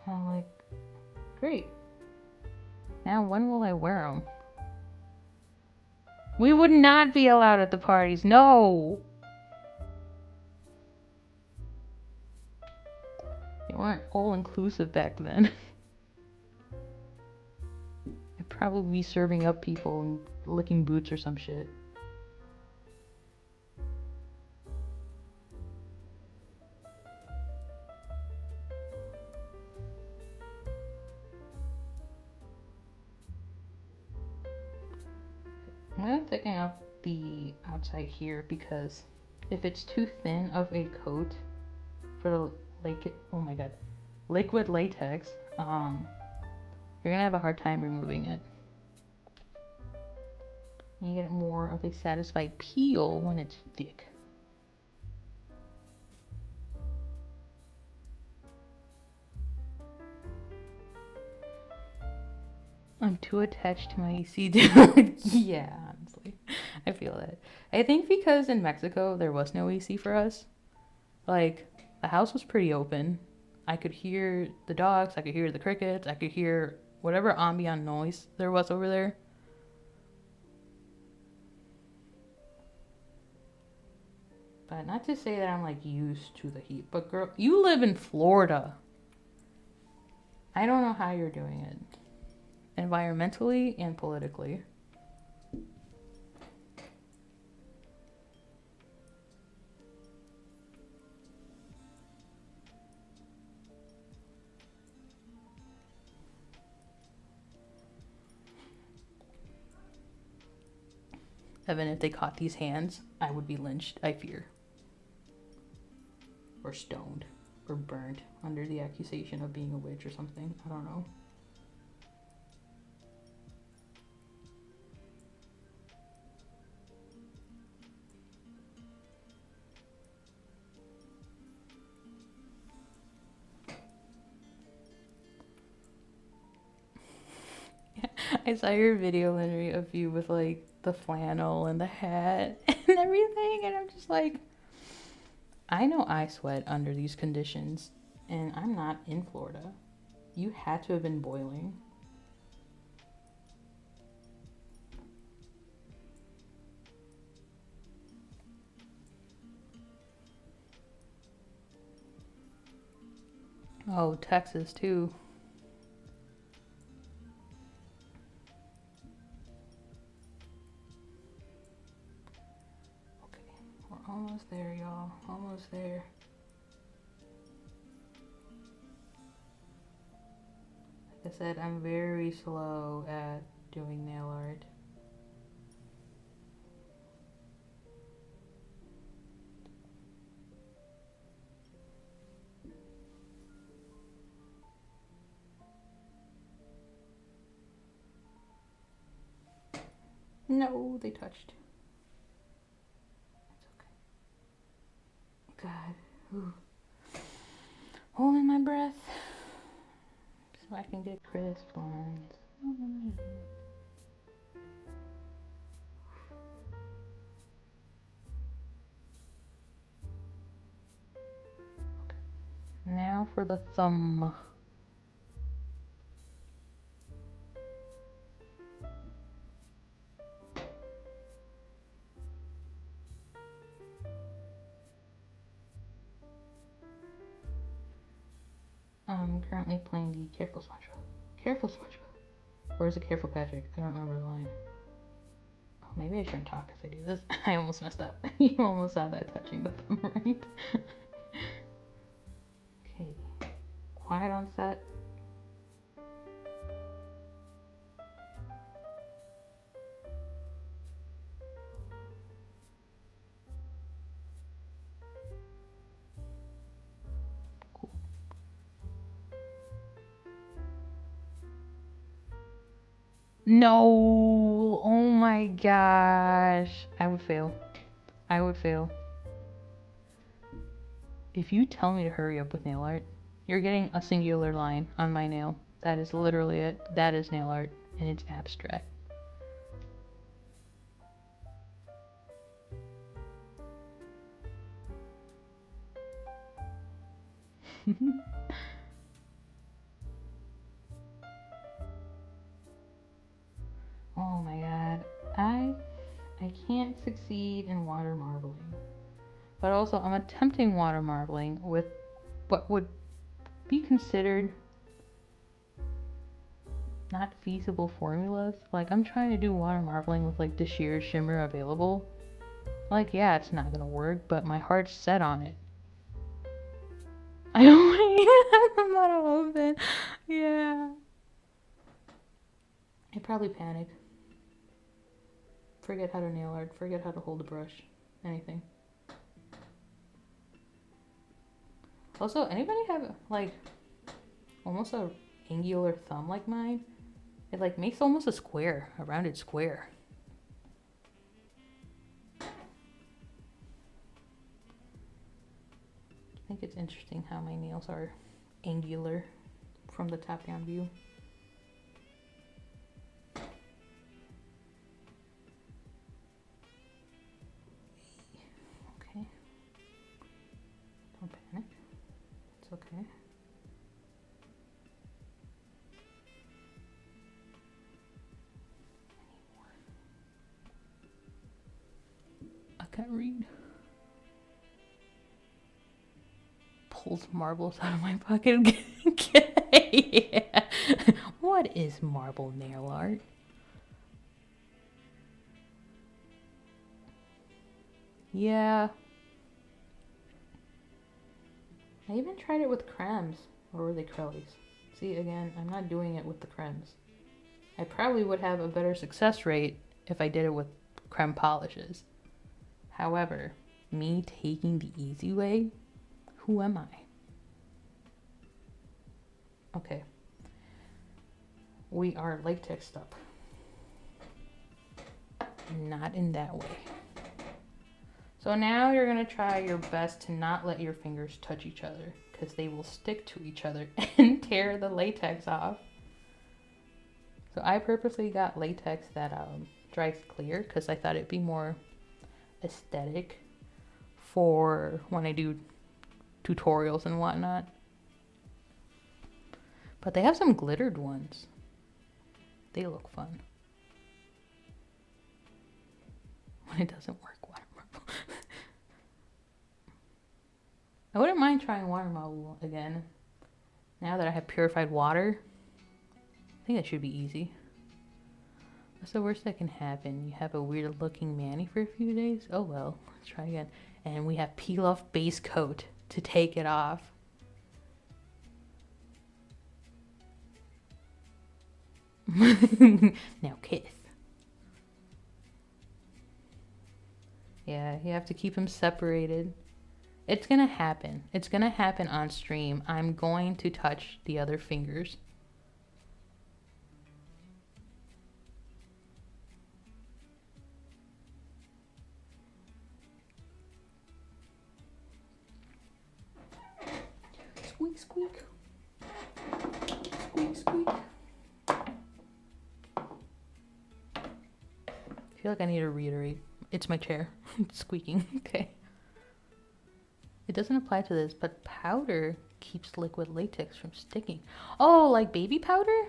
I'm like, great. Now when will I wear them? We would not be allowed at the parties. No. They weren't all inclusive back then. I'd probably be serving up people and licking boots or some shit. I'm taking off the outside here because if it's too thin of a coat for the oh my god, liquid latex, you're gonna have a hard time removing it. You get more of a satisfied peel when it's thick. I'm too attached to my AC. Yeah, honestly. I feel that. I think because in Mexico there was no AC for us. Like, the house was pretty open. I could hear the dogs, I could hear the crickets, I could hear whatever ambient noise there was over there. But not to say that I'm like used to the heat, but girl, you live in Florida. I don't know how you're doing it. Environmentally and politically. Evan, if they caught these hands, I would be lynched, I fear. Or stoned. Or burnt under the accusation of being a witch or something. I don't know. I saw your video, Henry, of you with like the flannel and the hat and everything, and I'm just like, I know I sweat under these conditions, and I'm not in Florida. You had to have been boiling. Oh, Texas too. Almost there, y'all. Almost there. Like I said, I'm very slow at doing nail art. No, they touched. It's okay. God. Ooh. Holding my breath so I can get crisp lines. Now for the thumb. I'm currently playing the Careful SpongeBob. Careful SpongeBob. Or is it Careful Patrick? I don't remember the line. Oh, maybe I shouldn't talk as I do this. I almost messed up. You almost saw that touching the thumb, right? Okay. Quiet on set. Cool. No! Oh my gosh. I would fail. I would fail. If you tell me to hurry up with nail art, you're getting a singular line on my nail. That is literally it. That is nail art, and it's abstract. Oh my god. I can't succeed in water marbling. But also I'm attempting water marbling with what would be considered not feasible formulas. Like, I'm trying to do water marbling with like the sheer shimmer available. Like, yeah, it's not gonna work, but my heart's set on it. I don't I'm not open. Yeah. I probably panic. Forget how to nail art, forget how to hold a brush. Anything. Also, anybody have like almost a angular thumb like mine? It like makes almost a square, a rounded square. I think it's interesting how my nails are angular from the top down view. Okay. Don't panic. It's okay. I can't read. Pulls marbles out of my pocket. Yeah. What is marble nail art? Yeah. I even tried it with cremes. Or were they Crellies? See, again, I'm not doing it with the cremes. I probably would have a better success rate if I did it with creme polishes. However, me taking the easy way, who am I? Okay. We are latex up. Not in that way. So now you're going to try your best to not let your fingers touch each other, because they will stick to each other and tear the latex off. So I purposely got latex that dries clear because I thought it'd be more aesthetic for when I do tutorials and whatnot. But they have some glittered ones. They look fun. When it doesn't work, water marble. I wouldn't mind trying water marble again. Now that I have purified water, I think that should be easy. What's the worst that can happen? You have a weird looking mani for a few days? Oh well, let's try again. And we have peel off base coat to take it off. Now kiss. Yeah, you have to keep them separated. It's gonna happen. It's gonna happen on stream. I'm going to touch the other fingers. Squeak. Squeak, squeak. I feel like I need to reiterate. It's my chair. It's squeaking. Okay. It doesn't apply to this, but powder keeps liquid latex from sticking. Oh, like baby powder?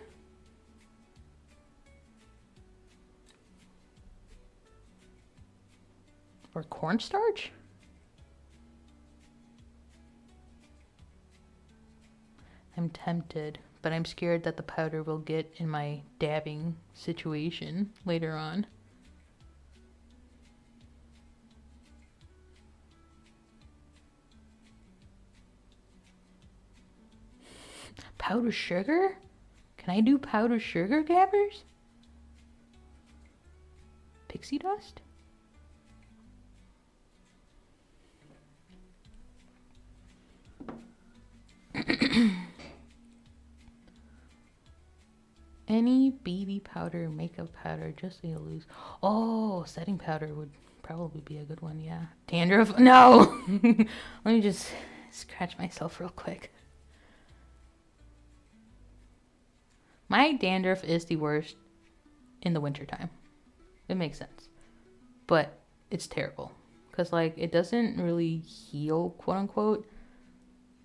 Or cornstarch? I'm tempted, but I'm scared that the powder will get in my dabbing situation later on. Powdered sugar? Can I do powdered sugar, Gabbers? Pixie dust? Any baby powder, makeup powder, just a loose. Oh, setting powder would probably be a good one, yeah. Dandruff? No! Let me just scratch myself real quick. My dandruff is the worst in the wintertime. It makes sense. But it's terrible. Because, like, it doesn't really heal, quote unquote,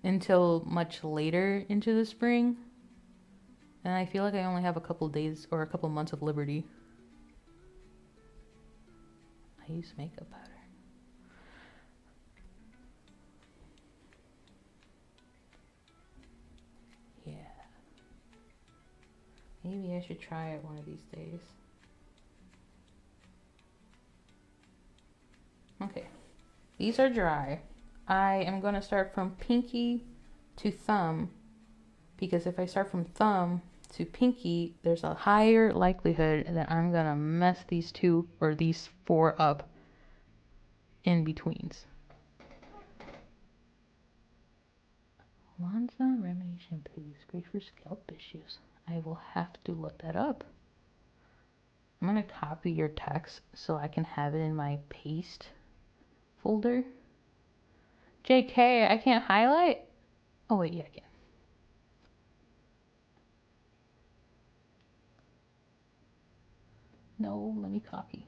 until much later into the spring. And I feel like I only have a couple days or a couple months of liberty. I use makeup powder. Yeah. Maybe I should try it one of these days. Okay. These are dry. I am going to start from pinky to thumb. Because if I start from thumb to pinky, there's a higher likelihood that I'm gonna mess these two or these four up in betweens. Lonza Remedy Shampoo is great for scalp issues. I will have to look that up. I'm gonna copy your text so I can have it in my paste folder. JK, I can't highlight? Oh wait, yeah, I can. No, let me copy.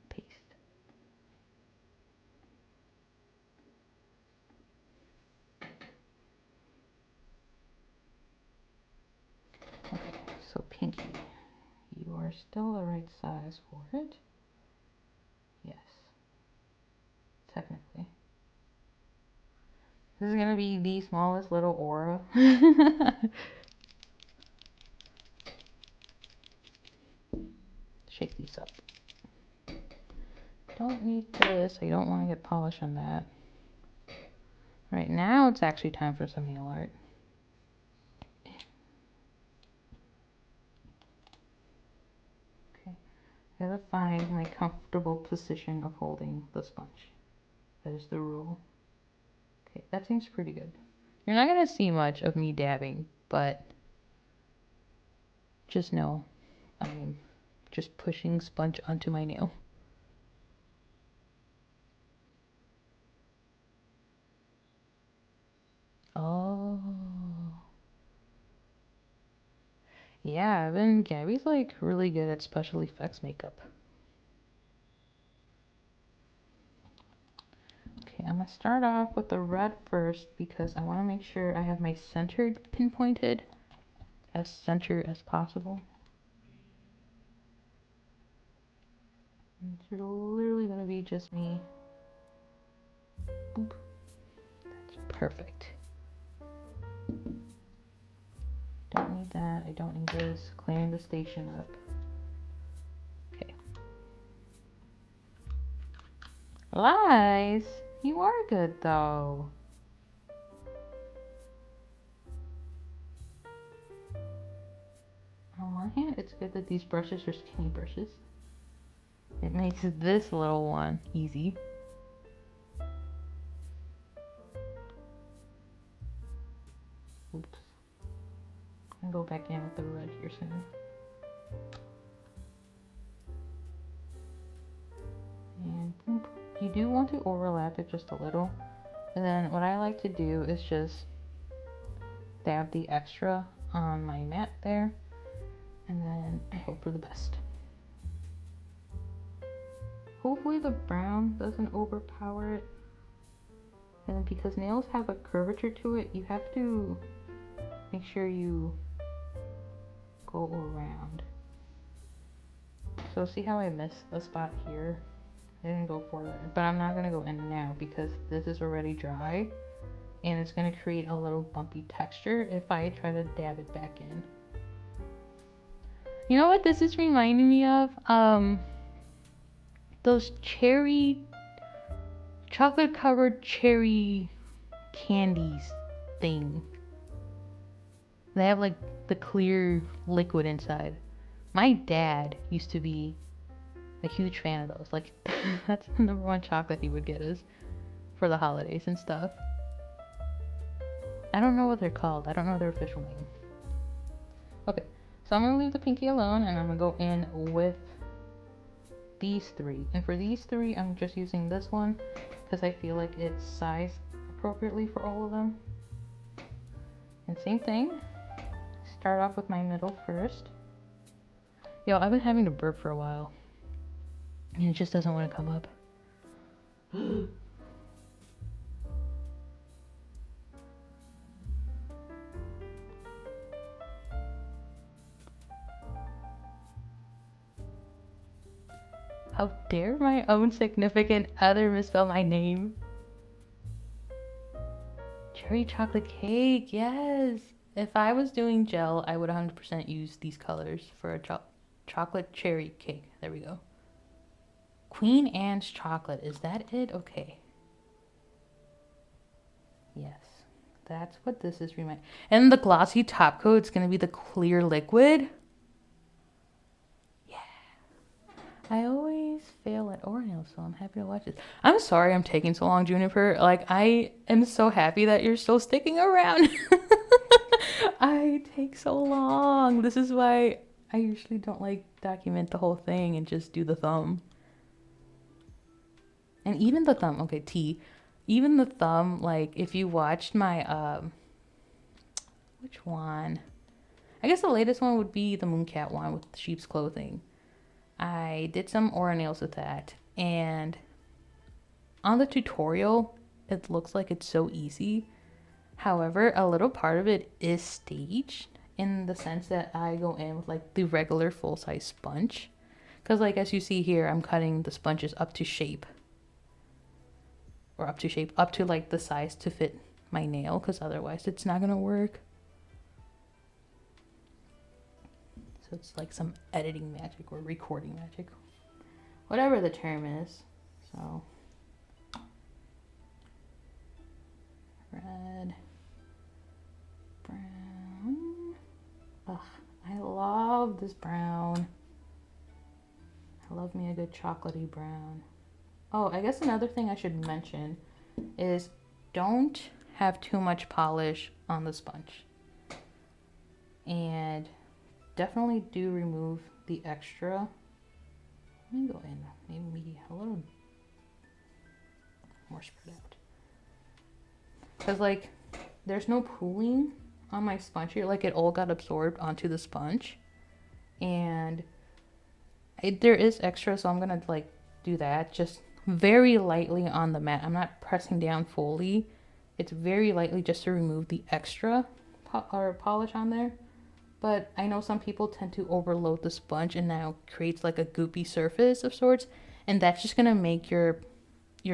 Paste. Okay, so pinky. You are still the right size for it. Yes. Technically. This is gonna be the smallest little aura. Shake these up. Don't need this. I don't want to get polish on that. Right now, it's actually time for some nail art. Okay. I gotta find my comfortable position of holding the sponge. That is the rule. Okay, that seems pretty good. You're not gonna see much of me dabbing, but just know I'm just pushing sponge onto my nail. Oh. Yeah, Gabby's like really good at special effects makeup. Okay, I'm gonna start off with the red first because I want to make sure I have my center pinpointed as center as possible. It's literally gonna be just me. Boop. That's perfect. Don't need that. I don't need this. Clearing the station up. Okay. Lies! You are good though. On one hand, it's good that these brushes are skinny brushes. It makes this little one easy. Oops. I'll go back in with the red here soon. you do want to overlap it just a little. And then what I like to do is just dab the extra on my mat there. And then I hope for the best. Hopefully the brown doesn't overpower it. And then because nails have a curvature to it, you have to make sure you go around. So see how I missed a spot here? I didn't go for it, but I'm not gonna go in now because this is already dry and it's gonna create a little bumpy texture if I try to dab it back in. You know what this is reminding me of? Those chocolate covered cherry candies thing. They have like the clear liquid inside. My dad used to be a huge fan of those. Like that's the #1 chocolate he would get us for the holidays and stuff. I don't know what they're called. I don't know their official name. Okay, so I'm gonna leave the pinky alone and I'm gonna go in with these three. And for these three, I'm just using this one because I feel like it's sized appropriately for all of them. And same thing. Start off with my middle first. Yo, I've been having to burp for a while. And it just doesn't want to come up. How dare my own significant other misspell my name? Cherry chocolate cake, yes! If I was doing gel, I would 100% use these colors for a chocolate cherry cake. There we go. Queen Anne's chocolate, is that it? Okay. Yes, that's what this is remind. And the glossy top coat is going to be the clear liquid. Yeah. I always fail at Oreo, so I'm happy to watch this. I'm sorry I'm taking so long, Juniper. Like, I am so happy that you're still sticking around. I take so long. This is why I usually don't like document the whole thing and just do the thumb. And even the thumb, okay, T. Even the thumb, like, if you watched my, which one? I guess the latest one would be the Mooncat one with sheep's clothing. I did some aura nails with that. And on the tutorial, it looks like it's so easy. However, a little part of it is staged in the sense that I go in with, like, the regular full-size sponge. Because, like, as you see here, I'm cutting the sponges up to shape. Or up to like the size to fit my nail, because otherwise it's not gonna work. So it's like some editing magic or recording magic, whatever the term is. So red, brown. Ugh, I love this brown. I love me a good chocolatey brown. Oh, I guess another thing I should mention is don't have too much polish on the sponge. And definitely do remove the extra. Let me go in maybe a little more spread out. Because, like, there's no pooling on my sponge here. Like, it all got absorbed onto the sponge. And there is extra, so I'm going to, like, do that. Just very lightly on the mat. I'm not pressing down fully. It's very lightly just to remove the extra polish on there. But I know some people tend to overload the sponge and now creates like a goopy surface of sorts. And that's just going to make your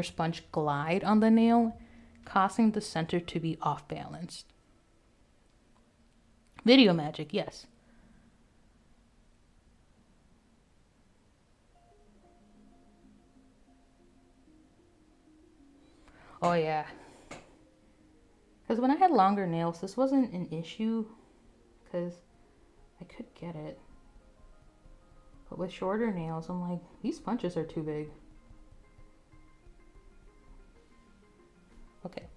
sponge glide on the nail, causing the center to be off balanced. Video magic, yes. Oh yeah. Because when I had longer nails, this wasn't an issue because I could get it. But with shorter nails, I'm like, these sponges are too big. Okay.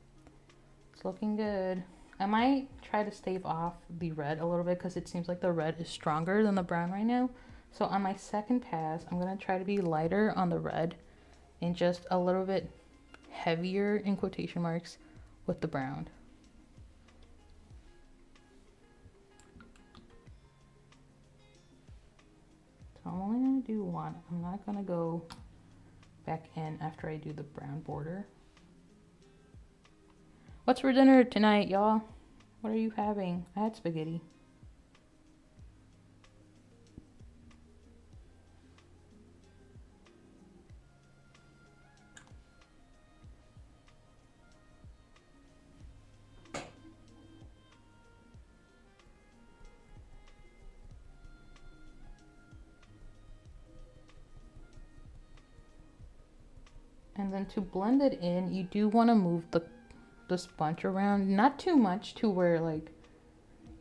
It's looking good. I might try to stave off the red a little bit because it seems like the red is stronger than the brown right now. So on my second pass, I'm going to try to be lighter on the red and just a little bit heavier in quotation marks with the brown. So I'm only going to do one. I'm not going to go back in after I do the brown border. What's for dinner tonight, y'all? What are you having? I had spaghetti. And then to blend it in, you do want to move the sponge around, not too much to where like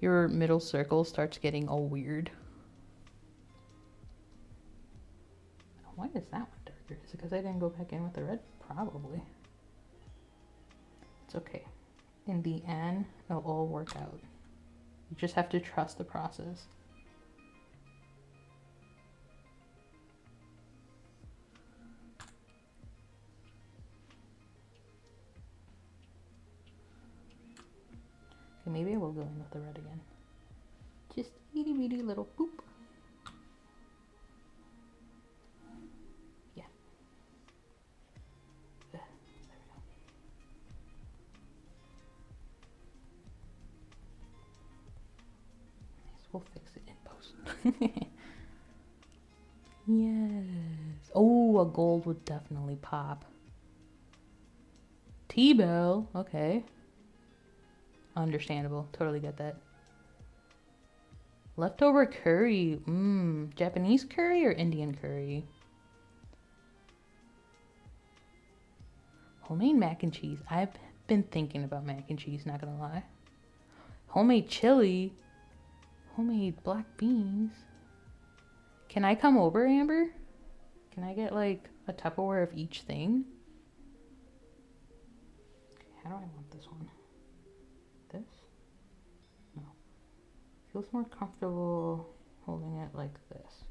your middle circle starts getting all weird. Why is that one darker? Is it because I didn't go back in with the red? Probably. It's okay. In the end, it'll all work out. You just have to trust the process. Okay, maybe I will go in with the red again. Just itty bitty little boop. Yeah. There we go. Nice, we'll fix it in post. Yes. Oh, a gold would definitely pop. T-bell, okay. Understandable, totally get that. Leftover curry, Japanese curry or Indian curry? Homemade mac and cheese. I've been thinking about mac and cheese, not gonna lie. Homemade chili. Homemade black beans. Can I come over, Amber? Can I get like a Tupperware of each thing? Okay, how do I want this one? This? No. Feels more comfortable holding it like this.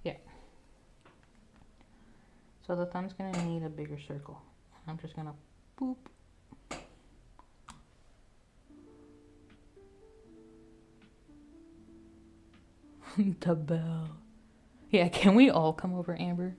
Yeah. So the thumb's gonna need a bigger circle. I'm just gonna boop. The bell. Yeah, can we all come over, Amber?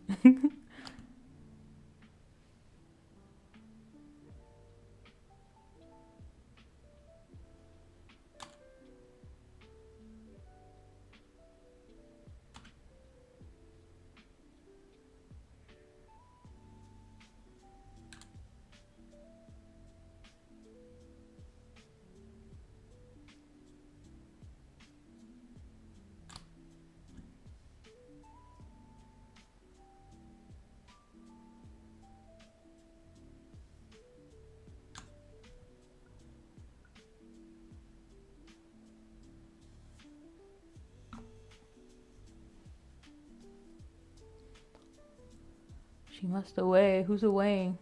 She must away. Who's away?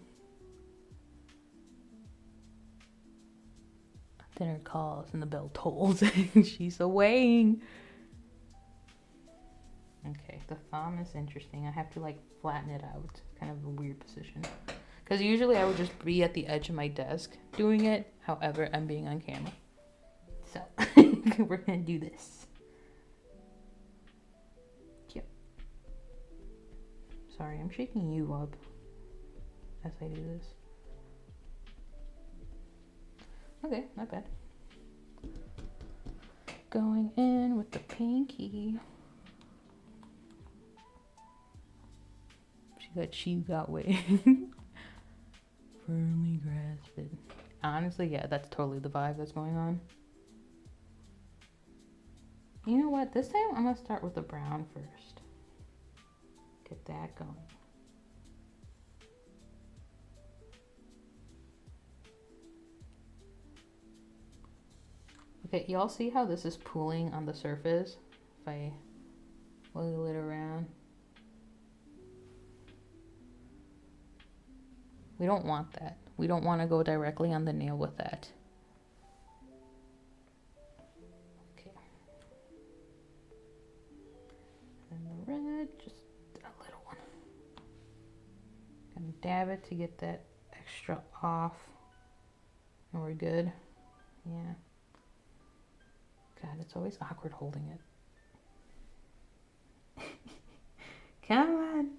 Dinner calls and the bell tolls. She's away. Okay, the thumb is interesting. I have to like flatten it out. It's kind of a weird position. Because usually I would just be at the edge of my desk doing it. However, I'm being on camera. So, we're gonna do this. Yep. Sorry, I'm shaking you up as I do this. Okay, not bad. Going in with the pinky. She got way. Firmly grasp it. Honestly, yeah, that's totally the vibe that's going on. You know what? This time I'm gonna start with the brown first. Get that going. Okay, y'all see how this is pooling on the surface? If I wiggle it around. We don't want that. We don't want to go directly on the nail with that. Okay. And the red, just a little one. dab it to get that extra off. And we're good. Yeah. God, it's always awkward holding it. Come on.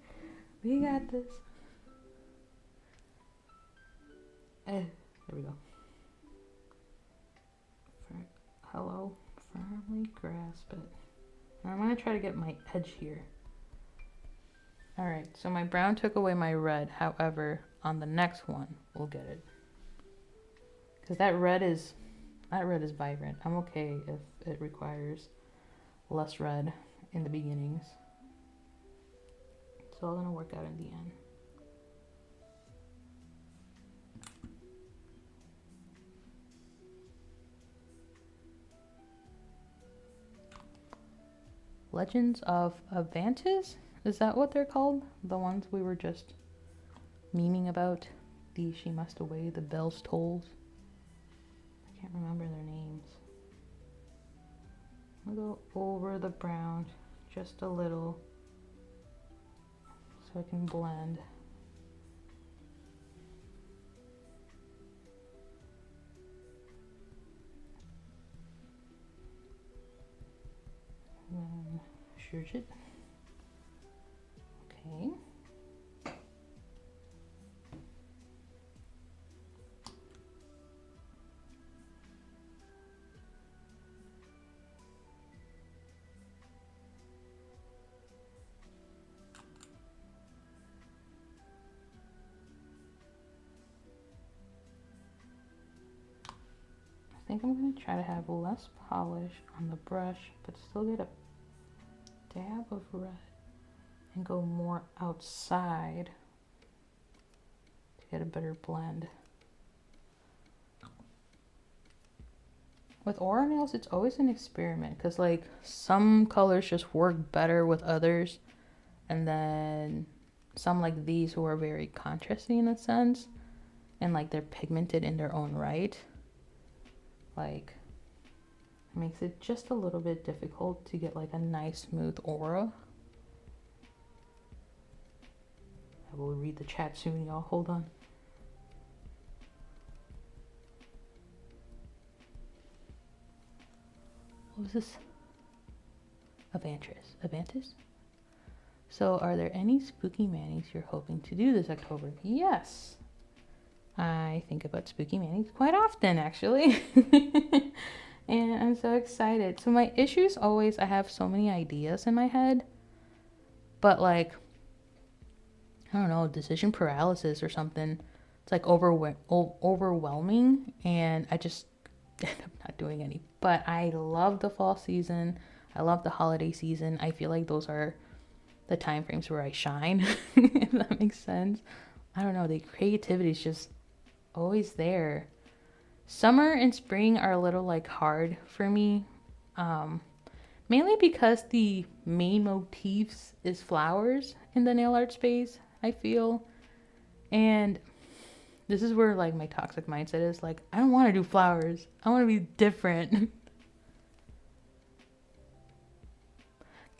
We got this. There we go. Hello. Firmly grasp it. And I'm going to try to get my edge here. Alright, so my brown took away my red. However, on the next one, we'll get it. Because that red is vibrant. I'm okay if it requires less red in the beginnings. It's all going to work out in the end. Legends of Avantis? Is that what they're called? The ones we were just memeing about? The She Must Away, the Bells Tolls. I can't remember their names. I'll go over the brown just a little so I can blend. And then shush it. Okay. I think I'm going to try to have less polish on the brush, but still get a dab of red and go more outside to get a better blend. With aura nails, it's always an experiment because like some colors just work better with others, and then some like these who are very contrasty in a sense and like they're pigmented in their own right, like it makes it just a little bit difficult to get like a nice smooth aura. I will read the chat soon, y'all. Hold on. What was this? Avantis? So are there any spooky manis you're hoping to do this October? Yes. I think about spooky manis quite often, actually. And I'm so excited. So my issue is always I have so many ideas in my head, but like, I don't know, decision paralysis or something. It's like overwhelming, and I just end up not doing any. But I love the fall season. I love the holiday season. I feel like those are the time frames where I shine, if that makes sense. I don't know, the creativity is just always there. Summer and spring are a little like hard for me, mainly because the main motifs is flowers in the nail art space, I feel. And this is where like my toxic mindset is like, I don't want to do flowers. I want to be different.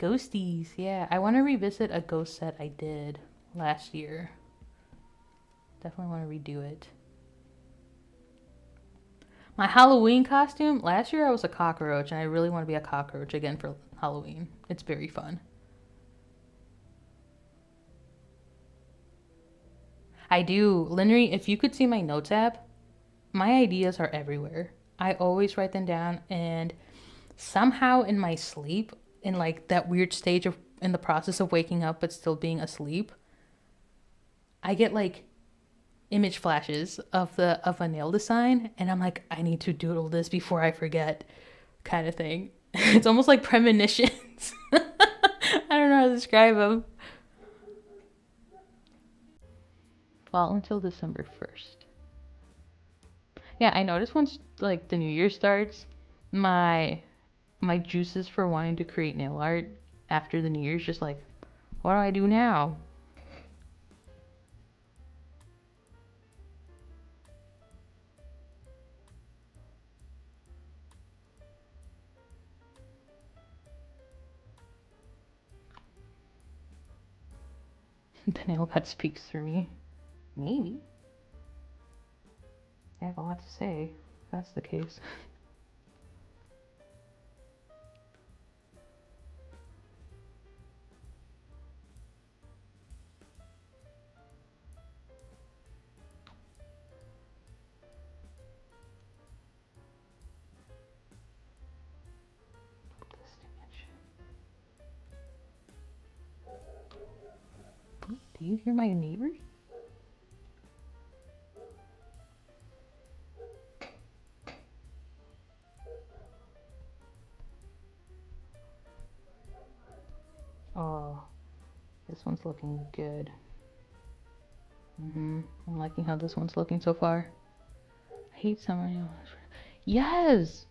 Ghosties, yeah. I want to revisit a ghost set I did last year. Definitely want to redo it. My Halloween costume, last year I was a cockroach, and I really want to be a cockroach again for Halloween. It's very fun. I do. Linnery, if you could see my notes app, my ideas are everywhere. I always write them down, and somehow in my sleep, in like that weird stage of in the process of waking up but still being asleep, I get like image flashes of a nail design, and I'm like, I need to doodle this before I forget, kind of thing. It's almost like premonitions. I don't know how to describe them. Fall until December 1st. Yeah, I noticed once like the new year starts, my juices for wanting to create nail art after the new year's just like, what do I do now? The nail cut speaks through me. Maybe. I have a lot to say, if that's the case. Do you hear my neighbors? Oh, this one's looking good. I'm liking how this one's looking so far. I hate summer nails. Yes!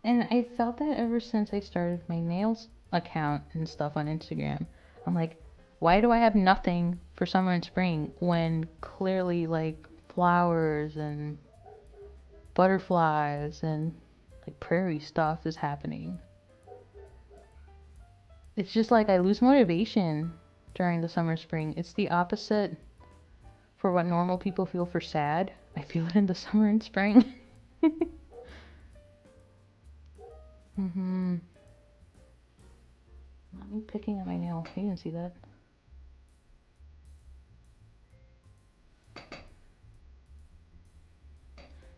And I felt that ever since I started my nails account and stuff on Instagram. I'm like, why do I have nothing for summer and spring when clearly like flowers and butterflies and like prairie stuff is happening? It's just like I lose motivation during the summer spring. It's the opposite for what normal people feel for sad. I feel it in the summer and spring. Not me picking at my nail. You didn't see that.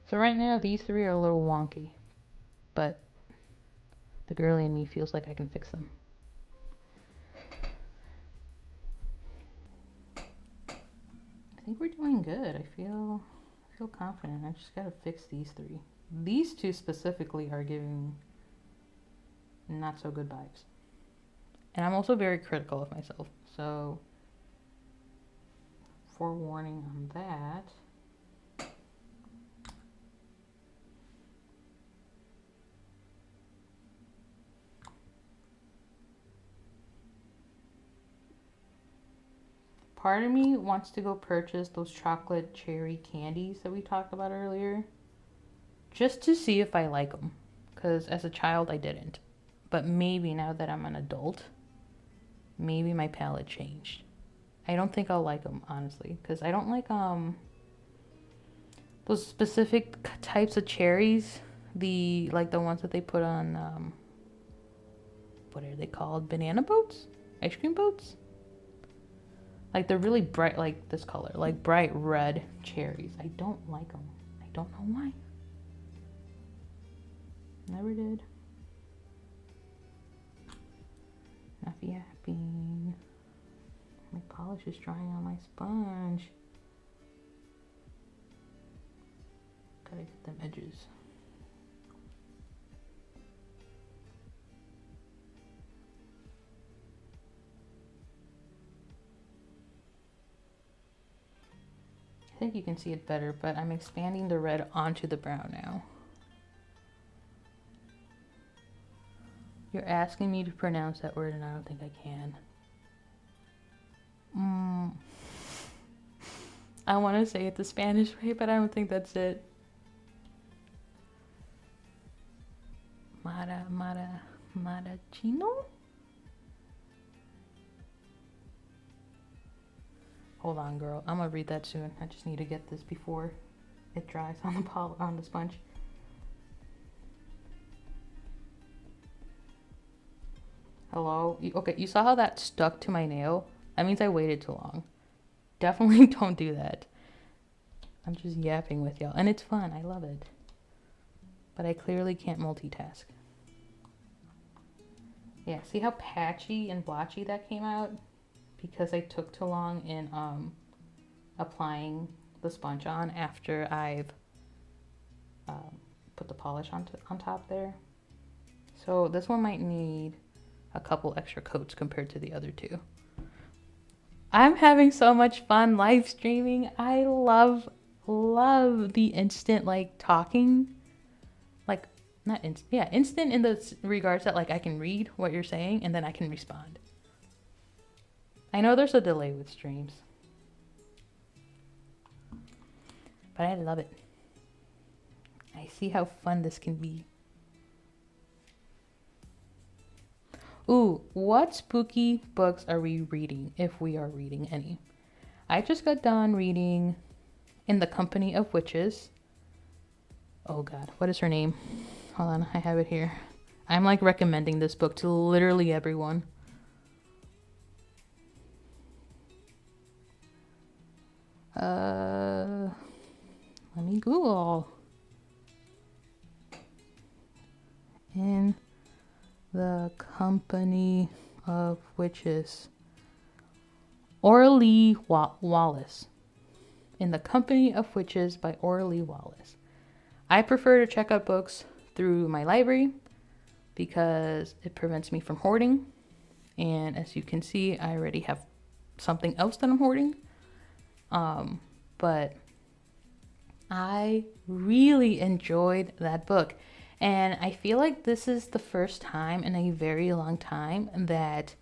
So right now these three are a little wonky, but the girly in me feels like I can fix them. I think we're doing good. I feel confident. I just gotta fix these three. These two specifically are giving not so good vibes. And I'm also very critical of myself. So forewarning on that. Part of me wants to go purchase those chocolate cherry candies that we talked about earlier, just to see if I like them. Because as a child, I didn't. But maybe now that I'm an adult, maybe my palate changed. I don't think I'll like them, honestly. Because I don't like those specific types of cherries. The ones that they put on, what are they called? Banana boats? Ice cream boats? Like they're really bright, like this color, like bright red cherries. I don't like them. I don't know why. Never did. Not yapping. My polish is drying on my sponge. Gotta get them edges. I think you can see it better, but I'm expanding the red onto the brown now. You're asking me to pronounce that word and I don't think I can. I want to say it the Spanish way, but I don't think that's it. Marachino? Hold on, girl. I'm gonna read that soon. I just need to get this before it dries on the sponge. Hello? Okay, you saw how that stuck to my nail? That means I waited too long. Definitely don't do that. I'm just yapping with y'all. And it's fun. I love it. But I clearly can't multitask. Yeah, see how patchy and blotchy that came out? Because I took too long in applying the sponge on after I've put the polish on top there. So this one might need a couple extra coats compared to the other two. I'm having so much fun live streaming. I love the instant like talking. Like not instant, yeah, instant in the regards that like I can read what you're saying and then I can respond. I know there's a delay with streams, but I love it. I see how fun this can be. Ooh, what spooky books are we reading, if we are reading any? I just got done reading In the Company of Witches. Oh God, what is her name? Hold on, I have it here. I'm like recommending this book to literally everyone. Let me Google. In the Company of Witches. Orly Wallace. In the Company of Witches by Orly Wallace. I prefer to check out books through my library because it prevents me from hoarding. And as you can see, I already have something else that I'm hoarding. But I really enjoyed that book. And I feel like this is the first time in a very long time that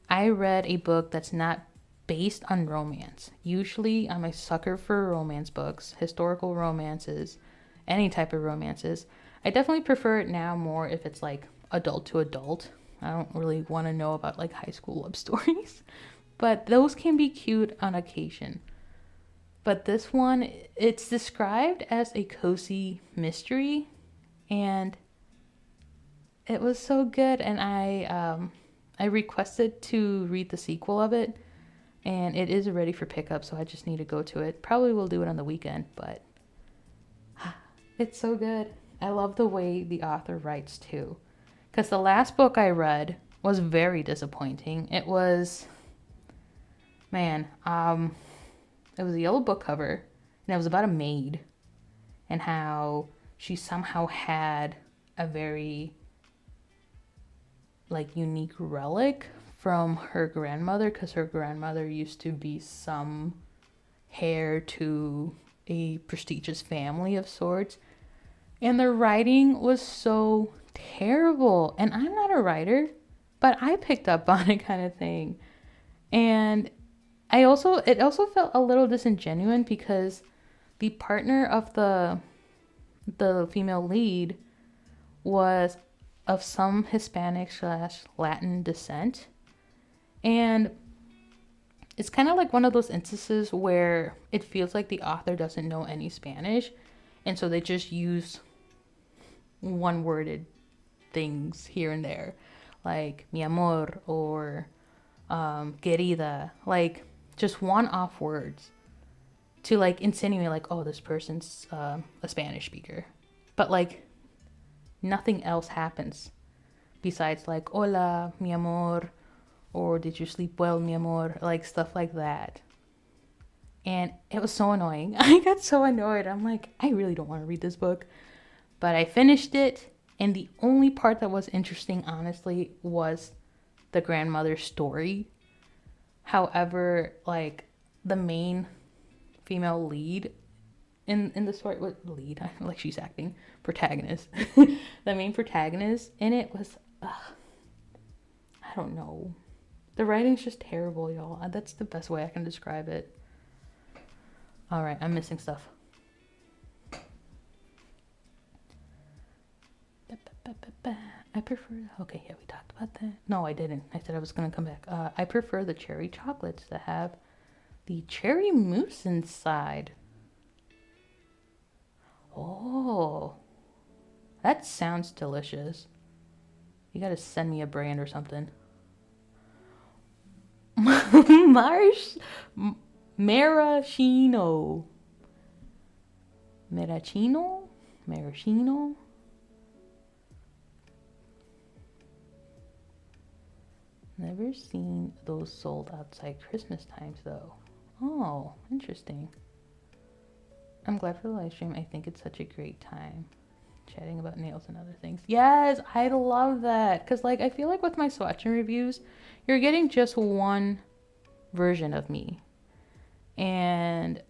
I read a book that's not based on romance. Usually I'm a sucker for romance books, historical romances, any type of romances. I definitely prefer it now more if it's like adult to adult. I don't really want to know about like high school love stories, but those can be cute on occasion. But this one, it's described as a cozy mystery, and it was so good. And I requested to read the sequel of it, and it is ready for pickup, so I just need to go to it. Probably will do it on the weekend, but it's so good. I love the way the author writes too, because the last book I read was very disappointing. It was, man, it was a yellow book cover, and it was about a maid and how she somehow had a very like unique relic from her grandmother, because her grandmother used to be some heir to a prestigious family of sorts. And the writing was so terrible. And I'm not a writer, but I picked up on it, kind of thing. And it also felt a little disingenuous because the partner of the female lead was of some Hispanic / Latin descent. And it's kind of like one of those instances where it feels like the author doesn't know any Spanish, and so they just use one-worded things here and there, like mi amor or querida, like just one-off words to like insinuate like, oh, this person's a Spanish speaker, but like nothing else happens besides like hola mi amor, or did you sleep well mi amor, like stuff like that. And it was so annoying. I got so annoyed. I'm like, I really don't want to read this book. But I finished it, and the only part that was interesting, honestly, was the grandmother's story. However, like the main female lead in the story, what lead? Like she's acting protagonist. The main protagonist in it was, I don't know. The writing's just terrible, y'all. That's the best way I can describe it. All right, I'm missing stuff. I prefer, okay, yeah, we talked about that. No, I didn't. I said I was going to come back. I prefer the cherry chocolates that have the cherry mousse inside. Oh, that sounds delicious. You got to send me a brand or something. Maraschino. Maraschino. Never seen those sold outside Christmas times though. Oh, interesting. I'm glad for the live stream. I think it's such a great time chatting about nails and other things. Yes, I love that. Because like I feel like with my swatching reviews, you're getting just one version of me. And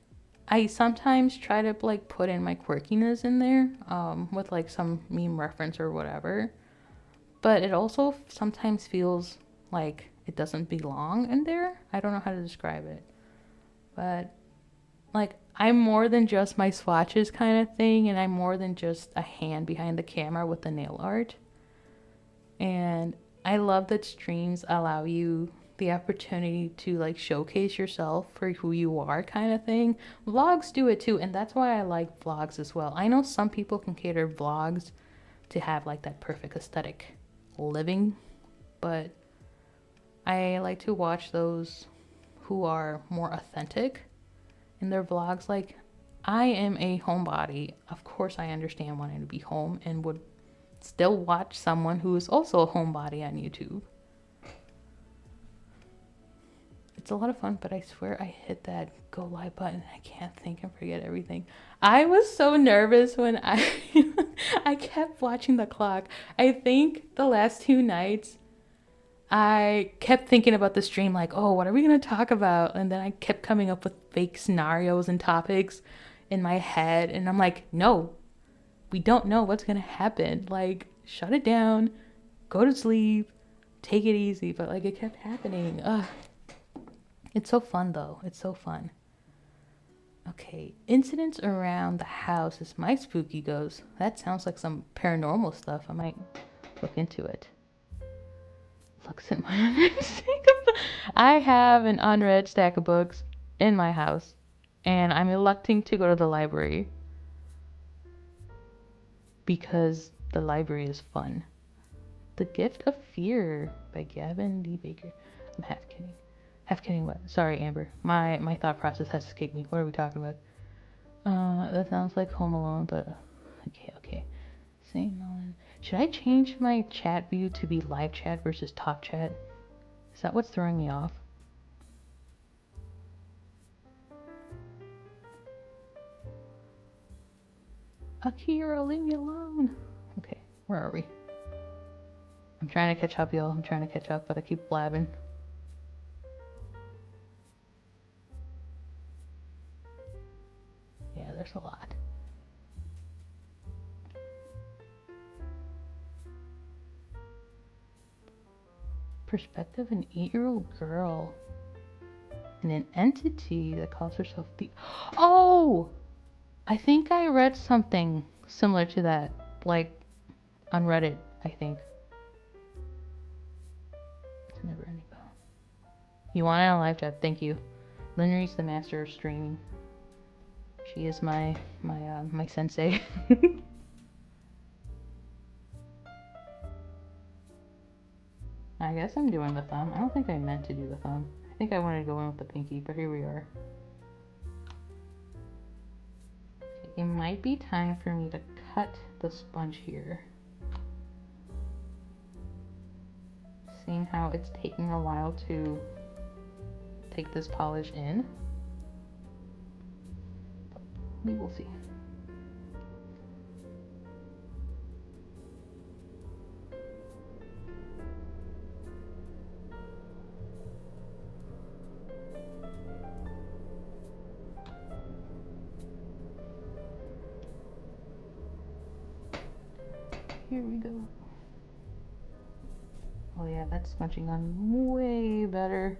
I sometimes try to like put in my quirkiness in there with like some meme reference or whatever. But it also sometimes feels like it doesn't belong in there. I don't know how to describe it. But like I'm more than just my swatches kind of thing, and I'm more than just a hand behind the camera with the nail art. And I love that streams allow you the opportunity to like showcase yourself for who you are kind of thing. Vlogs do it too, and that's why I like vlogs as well. I know some people can cater vlogs to have like that perfect aesthetic living, but I like to watch those who are more authentic in their vlogs. Like, I am a homebody. Of course, I understand wanting to be home and would still watch someone who is also a homebody on YouTube. It's a lot of fun, but I swear I hit that go live button. I can't think and forget everything. I was so nervous when I kept watching the clock. I think the last 2 nights I kept thinking about the stream like, oh, what are we going to talk about? And then I kept coming up with fake scenarios and topics in my head. And I'm like, no, we don't know what's going to happen. Like, shut it down, go to sleep, take it easy. But like, it kept happening. Ugh. It's so fun though. It's so fun. Okay, incidents around the house as my spooky goes. That sounds like some paranormal stuff. I might look into it. Looks at my unread stack of I have an unread stack of books in my house, and I'm electing to go to the library because the library is fun. The Gift of Fear by Gavin D. Baker. I'm half kidding. Half kidding what? Sorry, Amber. My thought process has escaped me. What are we talking about? That sounds like Home Alone, but okay. St. Nolan. Should I change my chat view to be live chat versus top chat? Is that what's throwing me off? Akira, leave me alone. Okay, where are we? I'm trying to catch up, y'all. I'm trying to catch up, but I keep blabbing. Yeah, there's a lot. Perspective, an 8-year-old girl and an entity that calls herself the... Oh! I think I read something similar to that, like on Reddit, I think. It's never ending. You want it on live chat? Thank you. Linry's the master of streaming. She is my sensei. I guess I'm doing the thumb. I don't think I meant to do the thumb. I think I wanted to go in with the pinky, but here we are. It might be time for me to cut the sponge here. Seeing how it's taking a while to take this polish in. We will see. Here we go. Oh yeah, that's smudging on way better.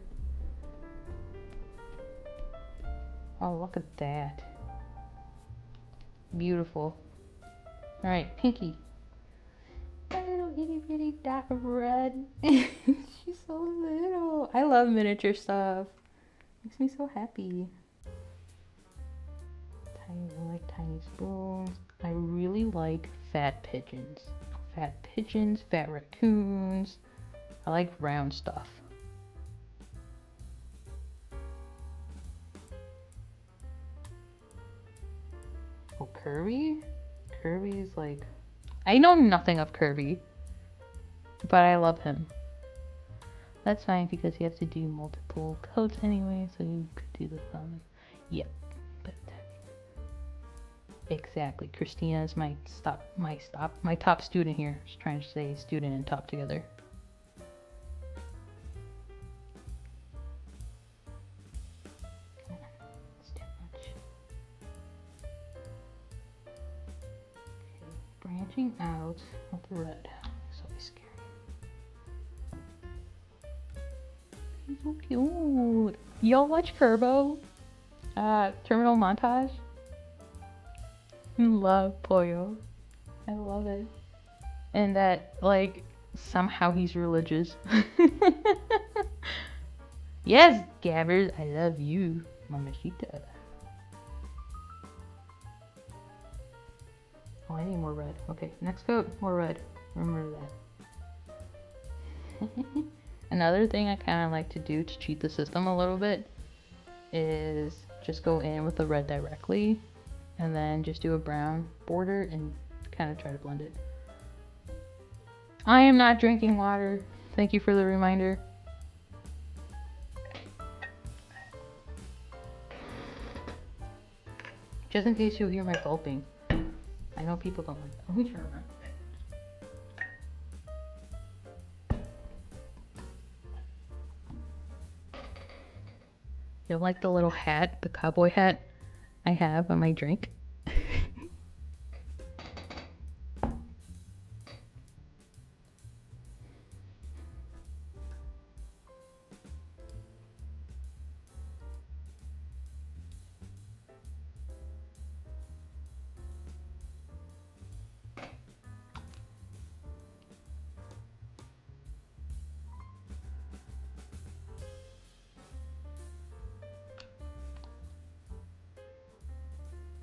Oh, look at that. Beautiful. Alright, pinky. A little itty bitty dot of red. She's so little. I love miniature stuff. Makes me so happy. I like tiny spoons. I really like fat pigeons. Fat pigeons, fat raccoons. I like round stuff. Oh, Kirby? Kirby is like... I know nothing of Kirby, but I love him. That's fine because you have to do multiple coats anyway, so you could do the thumb. Yep. But exactly. Christina is my top student here. Just trying to say student and top together. It's too much. Okay, branching out with the red. It's always scary. He's so cute. Y'all watch Kerbo? Terminal Montage? Love Pollo. I love it. And that, like, somehow he's religious. Yes, Gabbers, I love you, Mamacita. Oh, I need more red. Okay, next coat, more red. Remember that. Another thing I kind of like to do to cheat the system a little bit is just go in with the red directly and then just do a brown border and kind of try to blend it. I am not drinking water. Thank you for the reminder. Just in case you hear my gulping. I know people don't like that. Let me turn around. You like the little hat, the cowboy hat I have on my drink?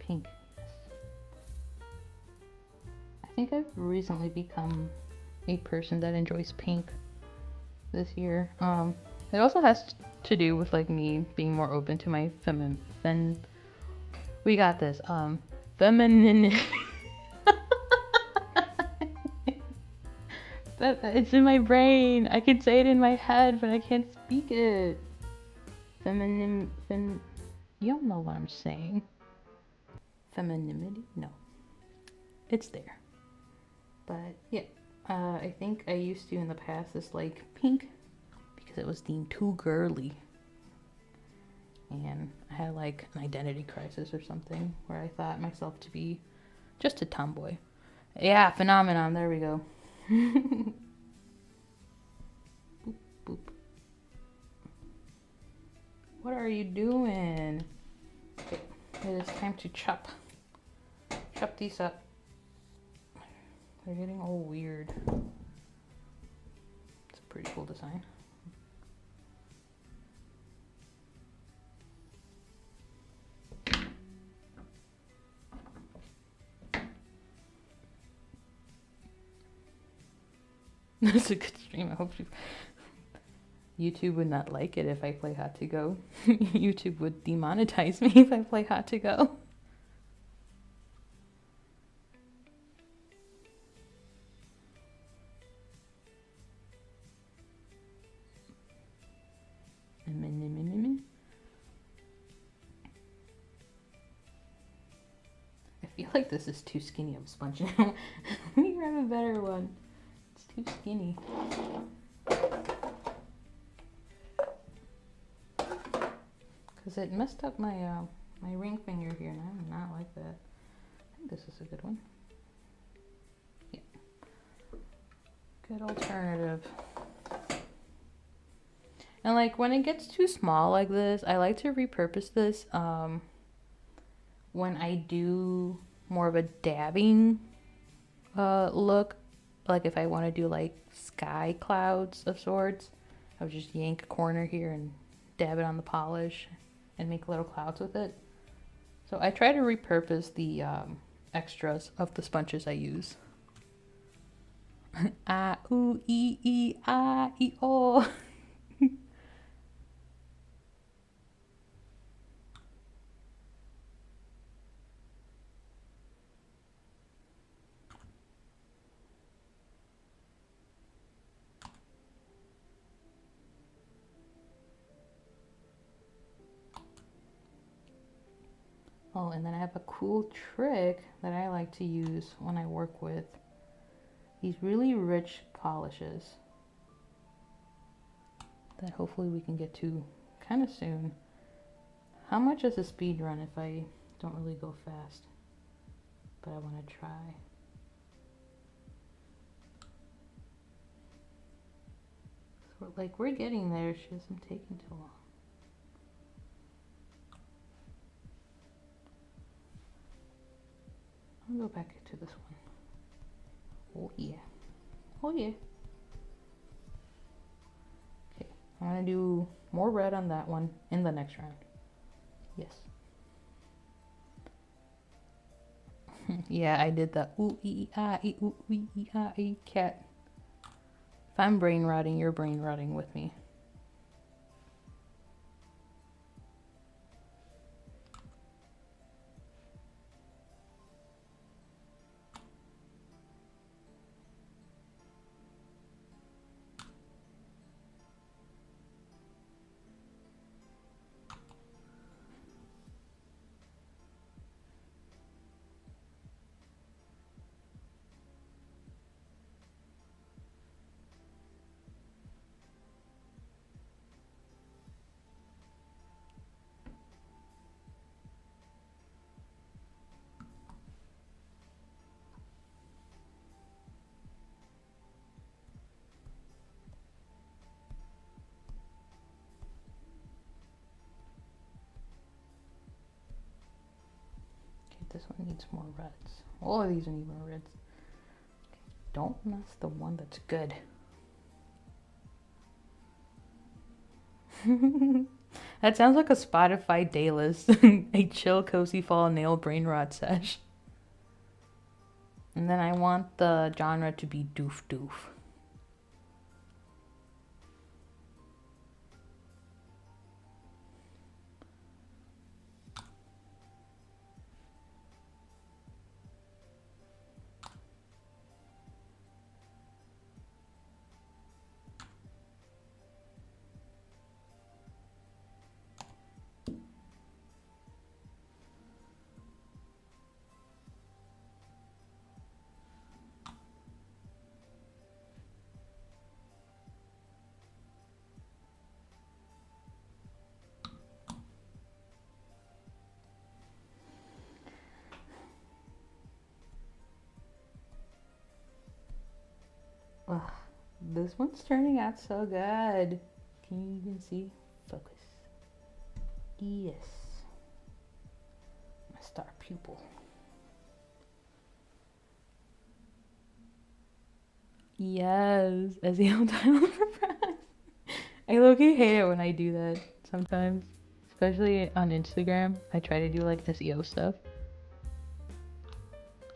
Pink. I think I've recently become a person that enjoys pink this year. It also has to do with like me being more open to my we got this. Feminine. It's in my brain. I can say it in my head, but I can't speak it. You don't know what I'm saying. Femininity? No. It's there. But yeah, I think I used to in the past dislike pink because it was deemed too girly. And I had like an identity crisis or something where I thought myself to be just a tomboy. Yeah, phenomenon. There we go. Boop, boop. What are you doing? Okay, it is time to chop these up. They're getting all weird. It's a pretty cool design. That's a good stream. I hope YouTube would not like it if I play Hot to Go. YouTube would demonetize me if I play Hot to Go. I feel like this is too skinny of a sponge now. Let me grab a better one. It's too skinny. Because it messed up my my ring finger here, and I do not like that. I think this is a good one. Yeah. Good alternative. And like when it gets too small like this, I like to repurpose this when I do more of a dabbing look. Like if I want to do like sky clouds of sorts, I would just yank a corner here and dab it on the polish and make little clouds with it. So I try to repurpose the extras of the sponges I use. Ah, ooh, ee, ah, oh. Oh, and then I have a cool trick that I like to use when I work with these really rich polishes that hopefully we can get to kind of soon. How much is a speed run if I don't really go fast? But I want to try. So we're getting there, she isn't taking too long. I'll go back to this one. Oh yeah. Oh yeah. Okay, I'm gonna do More red on that one in the next round. Yes. Yeah, I did the ooh ee ah ee ooh ee ah ee cat. If I'm brain rotting, you're brain rotting with me. This one needs more reds. All of these need more reds. Don't mess the one that's good. That sounds like a Spotify day list. A chill, cozy fall nail brain rot sesh. And then I want the genre to be doof doof. Ugh, this one's turning out so good. Can you even see? Focus. Yes. My star pupil. Yes, SEO title for prize. I low-key hate it when I do that sometimes. Especially on Instagram. I try to do like SEO stuff.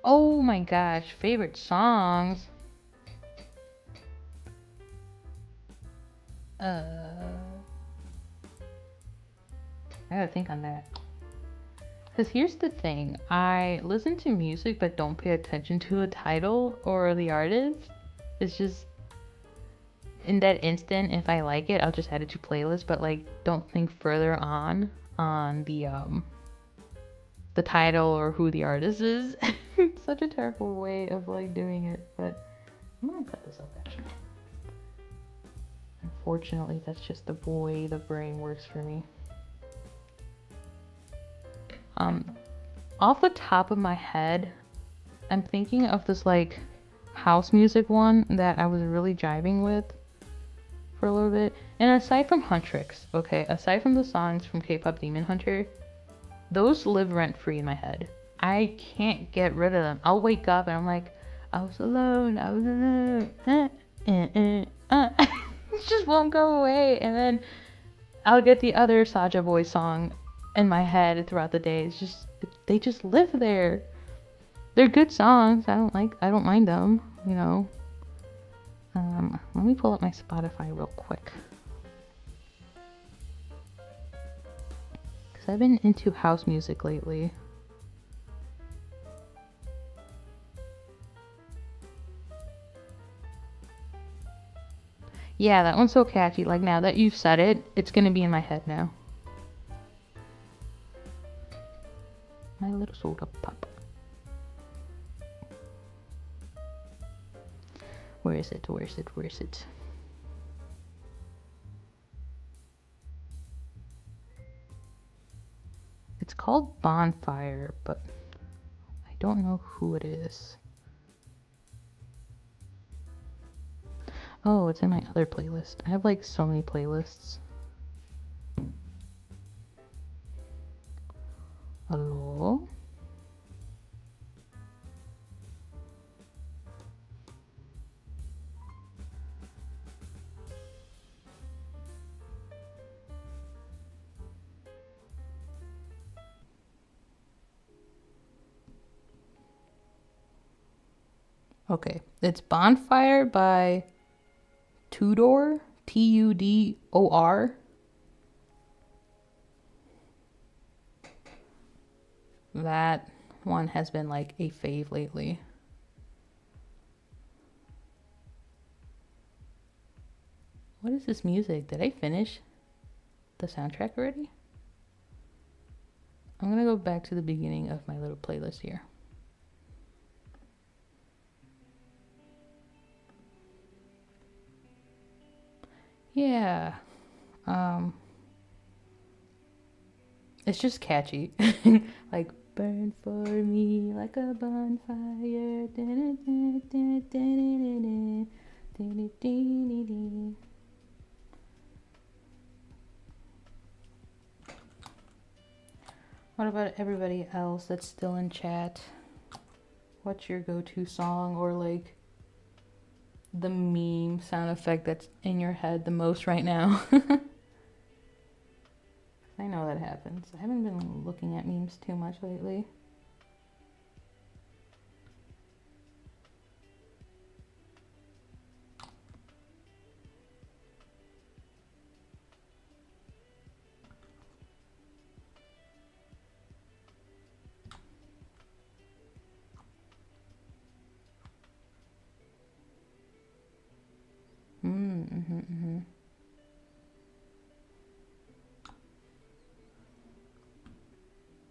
Oh my gosh, favorite songs. I gotta think on that. Because here's the thing, I listen to music but don't pay attention to the title or the artist. It's just, in that instant, if I like it, I'll just add it to playlist, but like, don't think further on the title or who the artist is. It's such a terrible way of like doing it, but I'm gonna cut this up actually. Unfortunately, that's just the way the brain works for me. Off the top of my head, I'm thinking of this like house music one that I was really jiving with for a little bit. And aside from Huntrix, okay, aside from the songs from K-pop Demon Hunter, those live rent free in my head. I can't get rid of them. I'll wake up and I'm like, I was alone, I was alone. It just won't go away. And then I'll get the other Saja Boy song in my head throughout the day. It's just, they just live there. They're good songs. I don't mind them, you know. Let me pull up my Spotify real quick. Because I've been into house music lately. Yeah, that one's so catchy. Like, now that you've said it, it's gonna be in my head now. My little soda pop. Where is it? Where is it? Where is it? It's called Bonfire, but I don't know who it is. Oh, it's in my other playlist. I have like so many playlists. Hello? Okay, it's Bonfire by Tudor, Tudor. That one has been like a fave lately. What is this music? Did I finish the soundtrack already? I'm gonna go back to the beginning of my little playlist here. Yeah. Um it's just catchy. Like burn for me like a bonfire. What about everybody else that's still in chat? What's your go-to song or like the meme sound effect that's in your head the most right now? I know that happens. I haven't been looking at memes too much lately.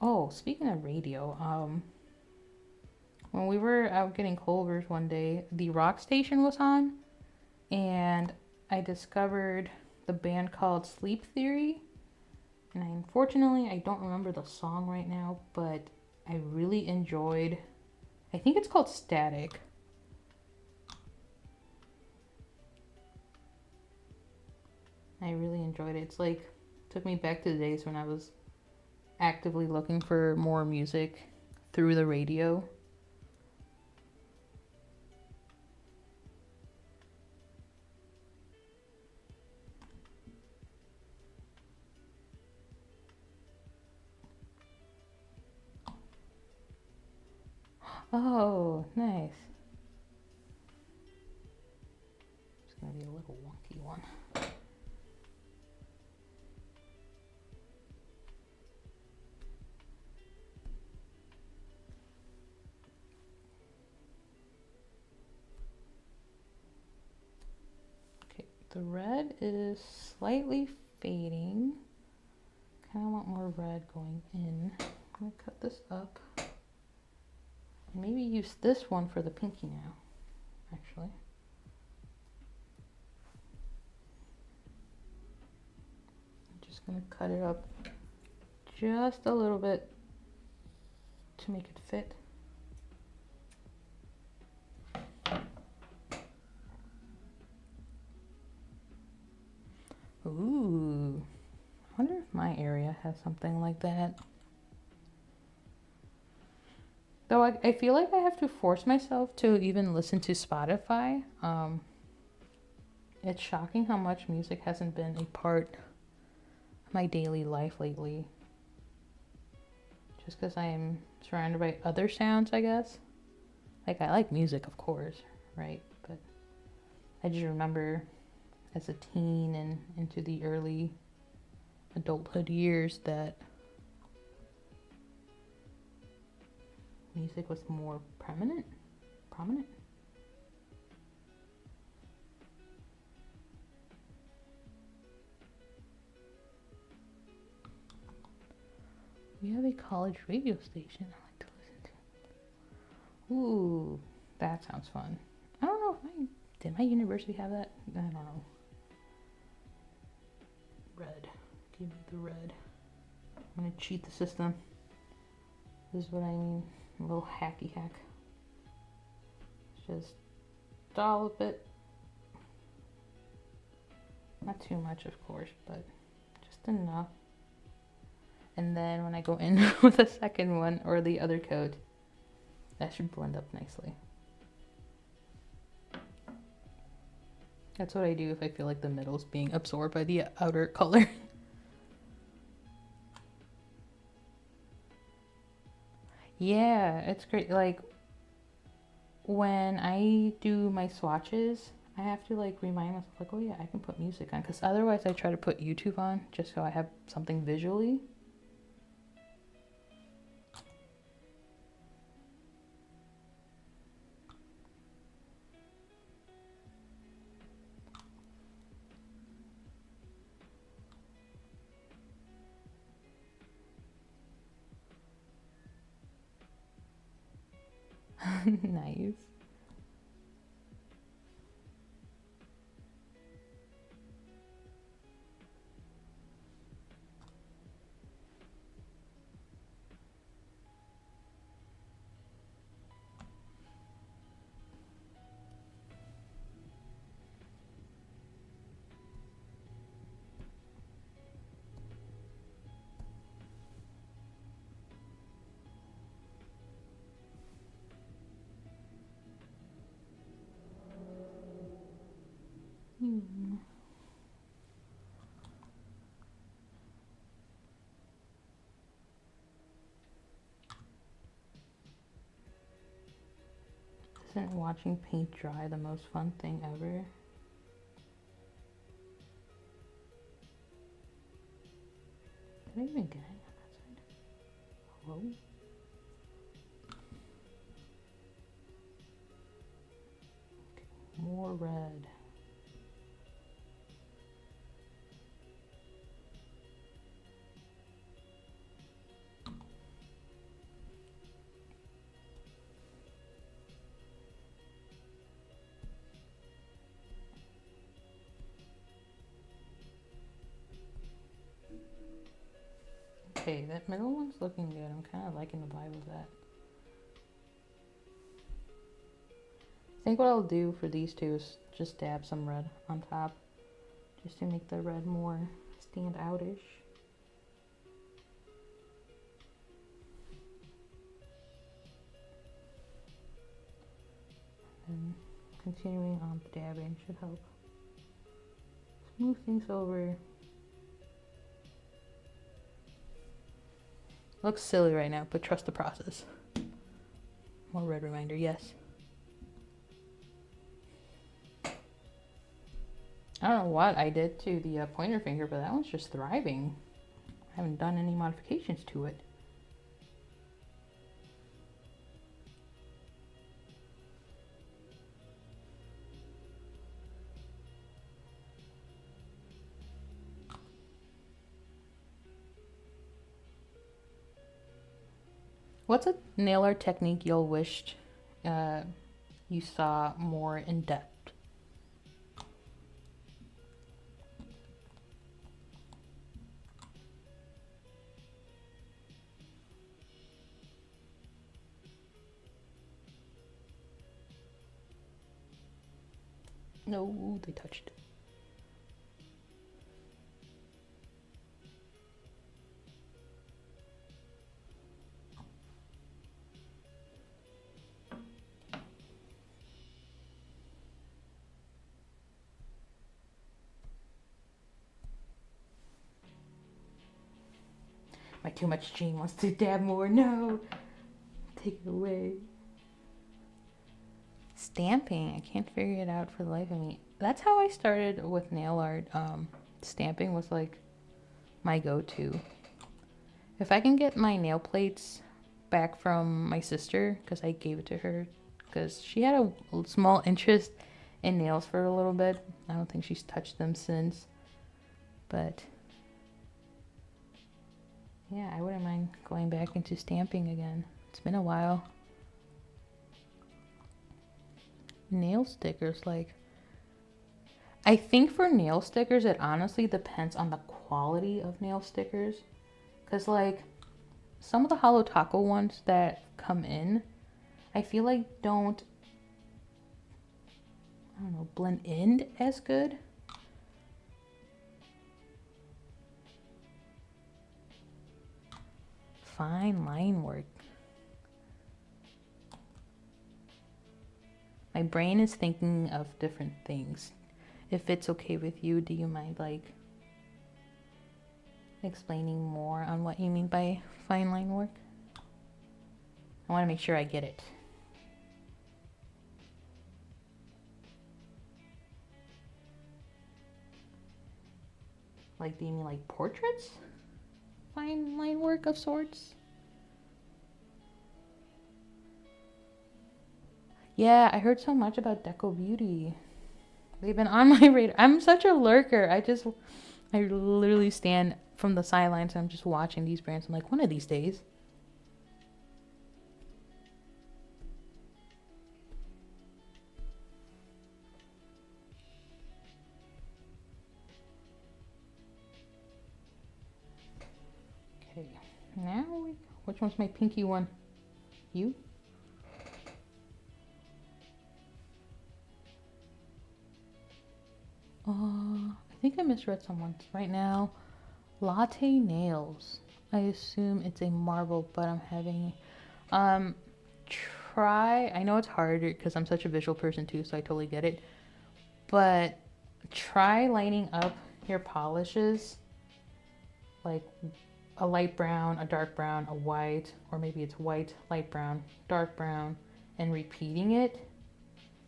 Oh, speaking of radio, when we were out getting Culver's one day, the rock station was on, and I discovered the band called Sleep Theory. And unfortunately, I don't remember the song right now, but I really enjoyed. I think it's called Static. I really enjoyed it. It's like took me back to the days when I was actively looking for more music through the radio. Oh, nice. It's gonna be a little wonky one. Okay, the red is slightly fading. Kind of want more red going in. I'm gonna cut this up. And maybe use this one for the pinky now, actually. I'm just gonna cut it up just a little bit to make it fit. Ooh, I wonder if my area has something like that. Though I feel like I have to force myself to even listen to Spotify. It's shocking how much music hasn't been a part of my daily life lately. Just because I am surrounded by other sounds, I guess. Like, I like music, of course, right? But I just remember as a teen and into the early adulthood years that music was more prominent. We have a college radio station I like to listen to. Ooh, that sounds fun. I don't know if did my university have that? I don't know. Red. Give me the red. I'm gonna cheat the system. This is what I mean. A little hacky hack. Just dollop it. Not too much, of course, but just enough. And then when I go in with the second one or the other coat, that should blend up nicely. That's what I do if I feel like the middle's being absorbed by the outer color. Yeah, it's great. Like, when I do my swatches, I have to like remind myself like, oh yeah, I can put music on, because otherwise I try to put YouTube on just so I have something visually. Nice. Hmm. Isn't watching paint dry the most fun thing ever? Did I even get any on that side? Hello? Okay, more red. Okay, that middle one's looking good. I'm kind of liking the vibe of that. I think what I'll do for these two is just dab some red on top, just to make the red more stand outish. And continuing on the dabbing should help smooth things over. Looks silly right now, but trust the process. More red reminder, yes. I don't know what I did to the pointer finger, but that one's just thriving. I haven't done any modifications to it. What's a nail art technique you'll wished you saw more in depth? No, they touched. My too much gene wants to dab more. No, take it away. Stamping, I can't figure it out for the life of me. That's how I started with nail art. Stamping was like my go-to. If I can get my nail plates back from my sister, because I gave it to her, because she had a small interest in nails for a little bit. I don't think she's touched them since, but yeah, I wouldn't mind going back into stamping again. It's been a while. Nail stickers, like, I think for nail stickers it honestly depends on the quality of nail stickers, because like some of the Holo Taco ones that come in, I feel like don't, I don't know, blend in as good. Fine line work. My brain is thinking of different things. If it's okay with you, do you mind like explaining more on what you mean by fine line work? I want to make sure I get it. Like, do you mean like portraits? Fine line work of sorts? Yeah, I heard so much about Deco Beauty. They've been on my radar. I'm such a lurker. I literally stand from the sidelines and I'm just watching these brands. I'm like, one of these days. Okay, now which one's my pinky one? You? I think I misread someone. Right now, latte nails. I assume it's a marble, but I'm having try. I know it's harder because I'm such a visual person too, so I totally get it. But try lining up your polishes like a light brown, a dark brown, a white, or maybe it's white, light brown, dark brown, and repeating it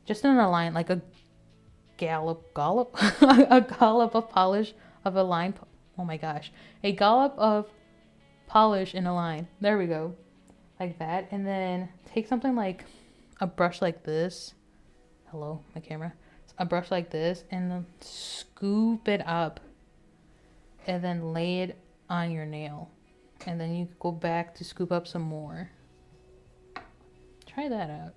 just in a line, like a gallop a gallop of polish of a line. Oh my gosh, a gallop of polish in a line. There we go, like that. And then take something like a brush like this. Hello, my camera. A brush like this, and then scoop it up, and then lay it on your nail, and then you go back to scoop up some more. Try that out.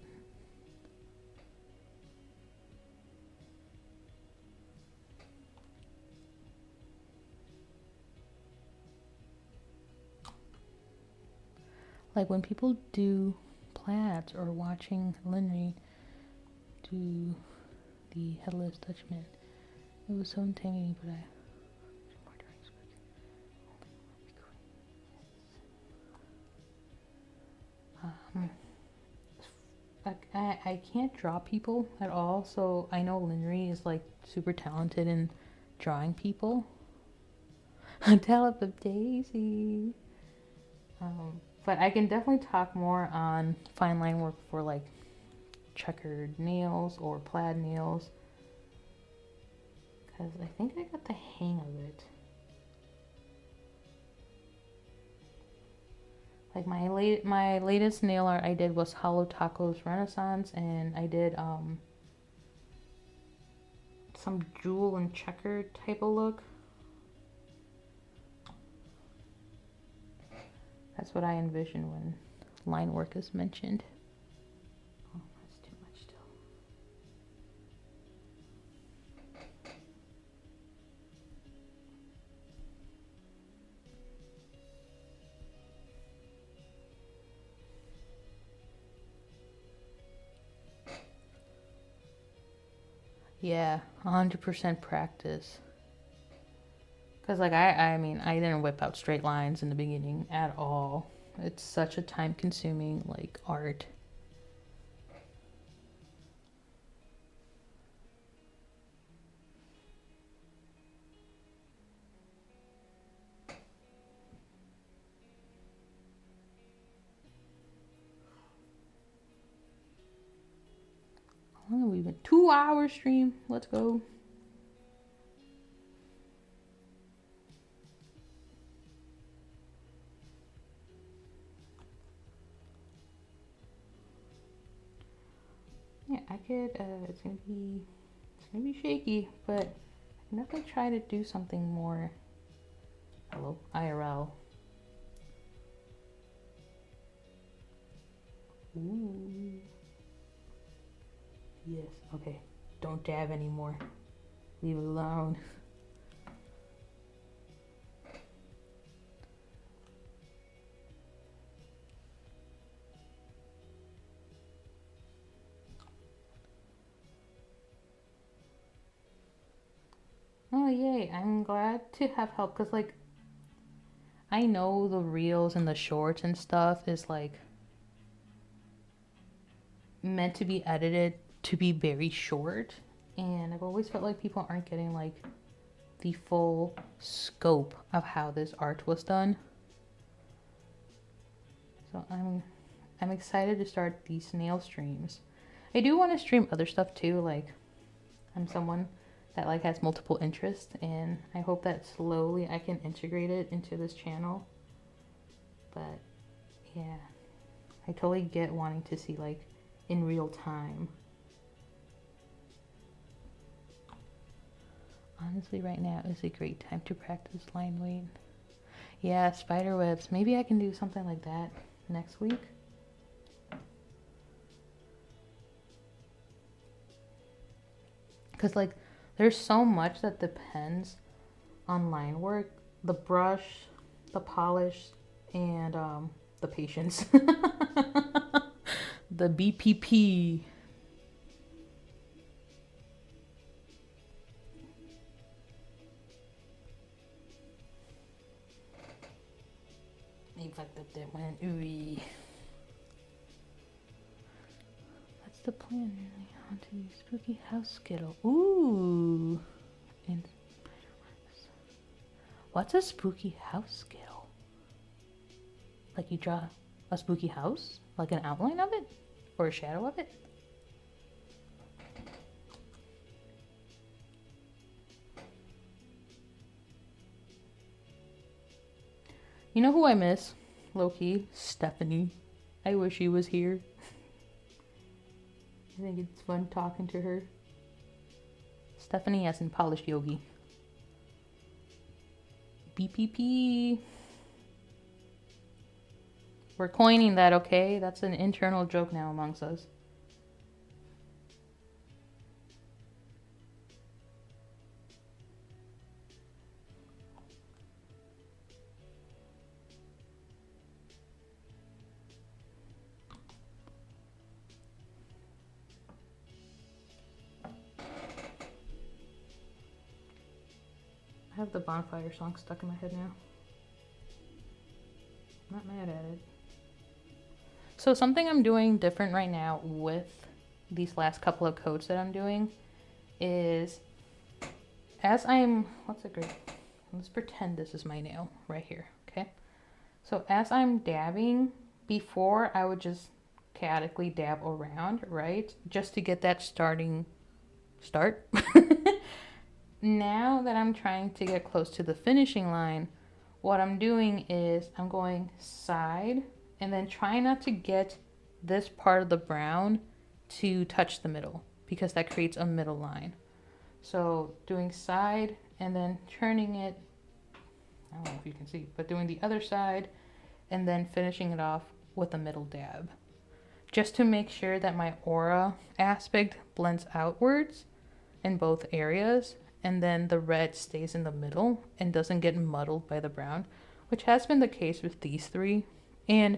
Like when people do plaids or watching Linry do the headless Dutchman, it was so intimidating, but I can't draw people at all, so I know Linry is like super talented in drawing people. Talent of Daisy. But I can definitely talk more on fine line work for like checkered nails or plaid nails, because I think I got the hang of it. Like my latest nail art I did was Holo Tacos Renaissance, and I did some jewel and checkered type of look. That's what I envision when line work is mentioned. Oh, that's too much still. Yeah, 100% practice. Because like I mean, I didn't whip out straight lines in the beginning at all. It's such a time consuming like art. How long have we been? 2 hour stream. Let's go. Yeah, I could. It's gonna be shaky, but I can definitely try to do something more. Hello, IRL. Ooh. Yes. Okay. Don't dab anymore. Leave it alone. Oh yay! I'm glad to have help, because like I know the reels and the shorts and stuff is like meant to be edited to be very short, and I've always felt like people aren't getting like the full scope of how this art was done. So I'm excited to start these nail streams. I do want to stream other stuff too, like I'm someone that like has multiple interests, and I hope that slowly I can integrate it into this channel. But yeah, I totally get wanting to see like in real time. Honestly, right now is a great time to practice line weight. Yeah, spider webs. Maybe I can do something like that next week. Because like there's so much that depends on line work. The brush, the polish, and the patience. The BPP. I fucked up that one. Ooh. That's the plan, really. Onto the spooky house skittle. Ooh. And what's a spooky house skittle? Like you draw a spooky house? Like an outline of it? Or a shadow of it? You know who I miss? Low-key? Stephanie. I wish she was here. I think it's fun talking to her. Stephanie as in polished yogi. BPP. We're coining that, okay? That's an internal joke now amongst us. I have the bonfire song stuck in my head now. Not mad at it. So something I'm doing different right now with these last couple of coats that I'm doing is as I'm, what's a great, let's pretend this is my nail right here, okay? So as I'm dabbing, before I would just chaotically dab around, right? Just to get that start. Now that I'm trying to get close to the finishing line, what I'm doing is I'm going side and then try not to get this part of the brown to touch the middle because that creates a middle line. So doing side and then turning it, I don't know if you can see, but doing the other side and then finishing it off with a middle dab. Just to make sure that my aura aspect blends outwards in both areas, and then the red stays in the middle and doesn't get muddled by the brown, which has been the case with these three. And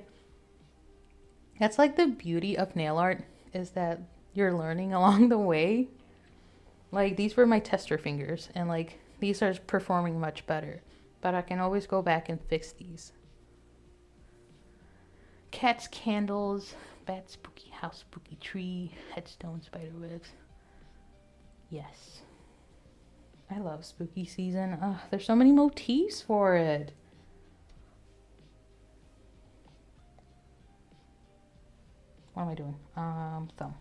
that's like the beauty of nail art, is that you're learning along the way. Like these were my tester fingers and like these are performing much better, but I can always go back and fix these. Cats, candles, bat, spooky house, spooky tree, headstone, spider webs. Yes. I love spooky season. There's so many motifs for it. What am I doing? Thumb.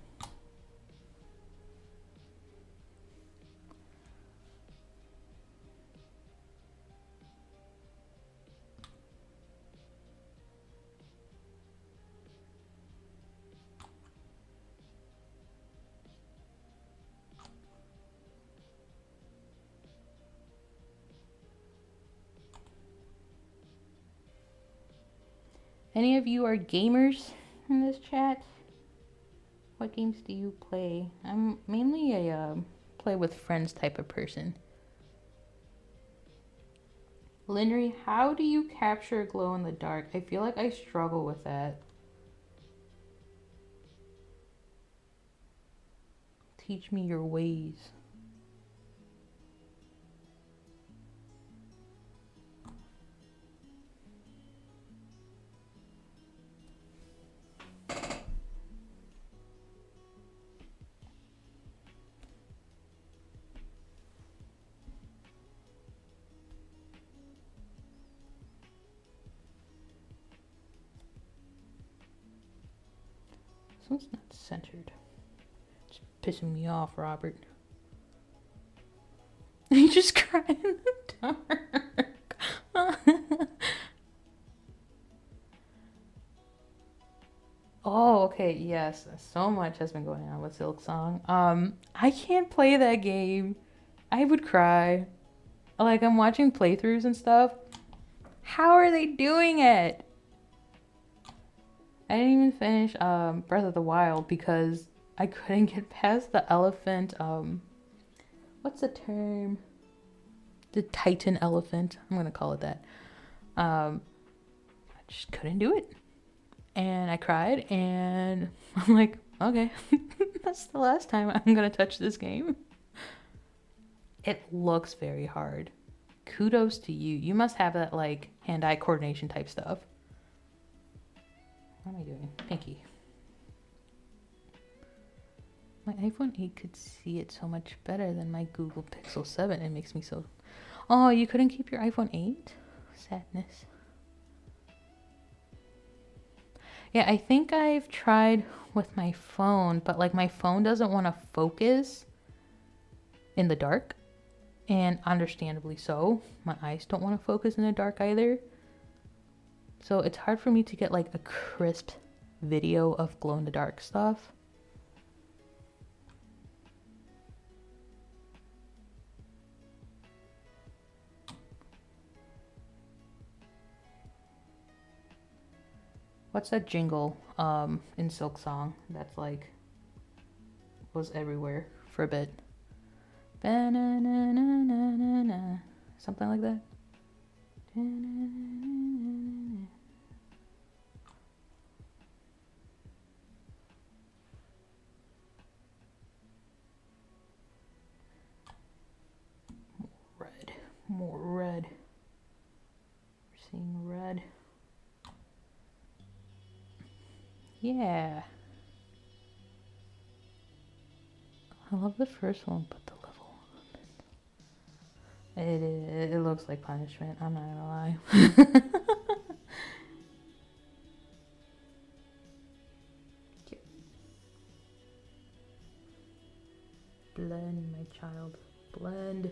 Any of you are gamers in this chat? What games do you play? I'm mainly a play with friends type of person. Linry, how do you capture glow in the dark? I feel like I struggle with that. Teach me your ways. This one's not centered. It's pissing me off, Robert. You just cry in the dark. Oh, okay, yes. So much has been going on with Silk Song. I can't play that game. I would cry. Like, I'm watching playthroughs and stuff. How are they doing it? I didn't even finish Breath of the Wild because I couldn't get past the elephant. What's the term? The Titan elephant. I'm gonna call it that. I just couldn't do it, and I cried. And I'm like, okay, that's the last time I'm gonna touch this game. It looks very hard. Kudos to you. You must have that like hand-eye coordination type stuff. What am I doing? Pinky. My iPhone 8 could see it so much better than my Google Pixel 7. It makes me so... Oh, you couldn't keep your iPhone 8? Sadness. Yeah, I think I've tried with my phone, but like my phone doesn't want to focus in the dark. And understandably so. My eyes don't want to focus in the dark either. So it's hard for me to get like a crisp video of glow in the dark stuff. What's that jingle in Silk Song that's like was everywhere for a bit? Something like that. Red. More red. We're seeing red. Yeah. I love the first one, but the level. It looks like punishment. I'm not gonna lie. Blend, my child. Blend.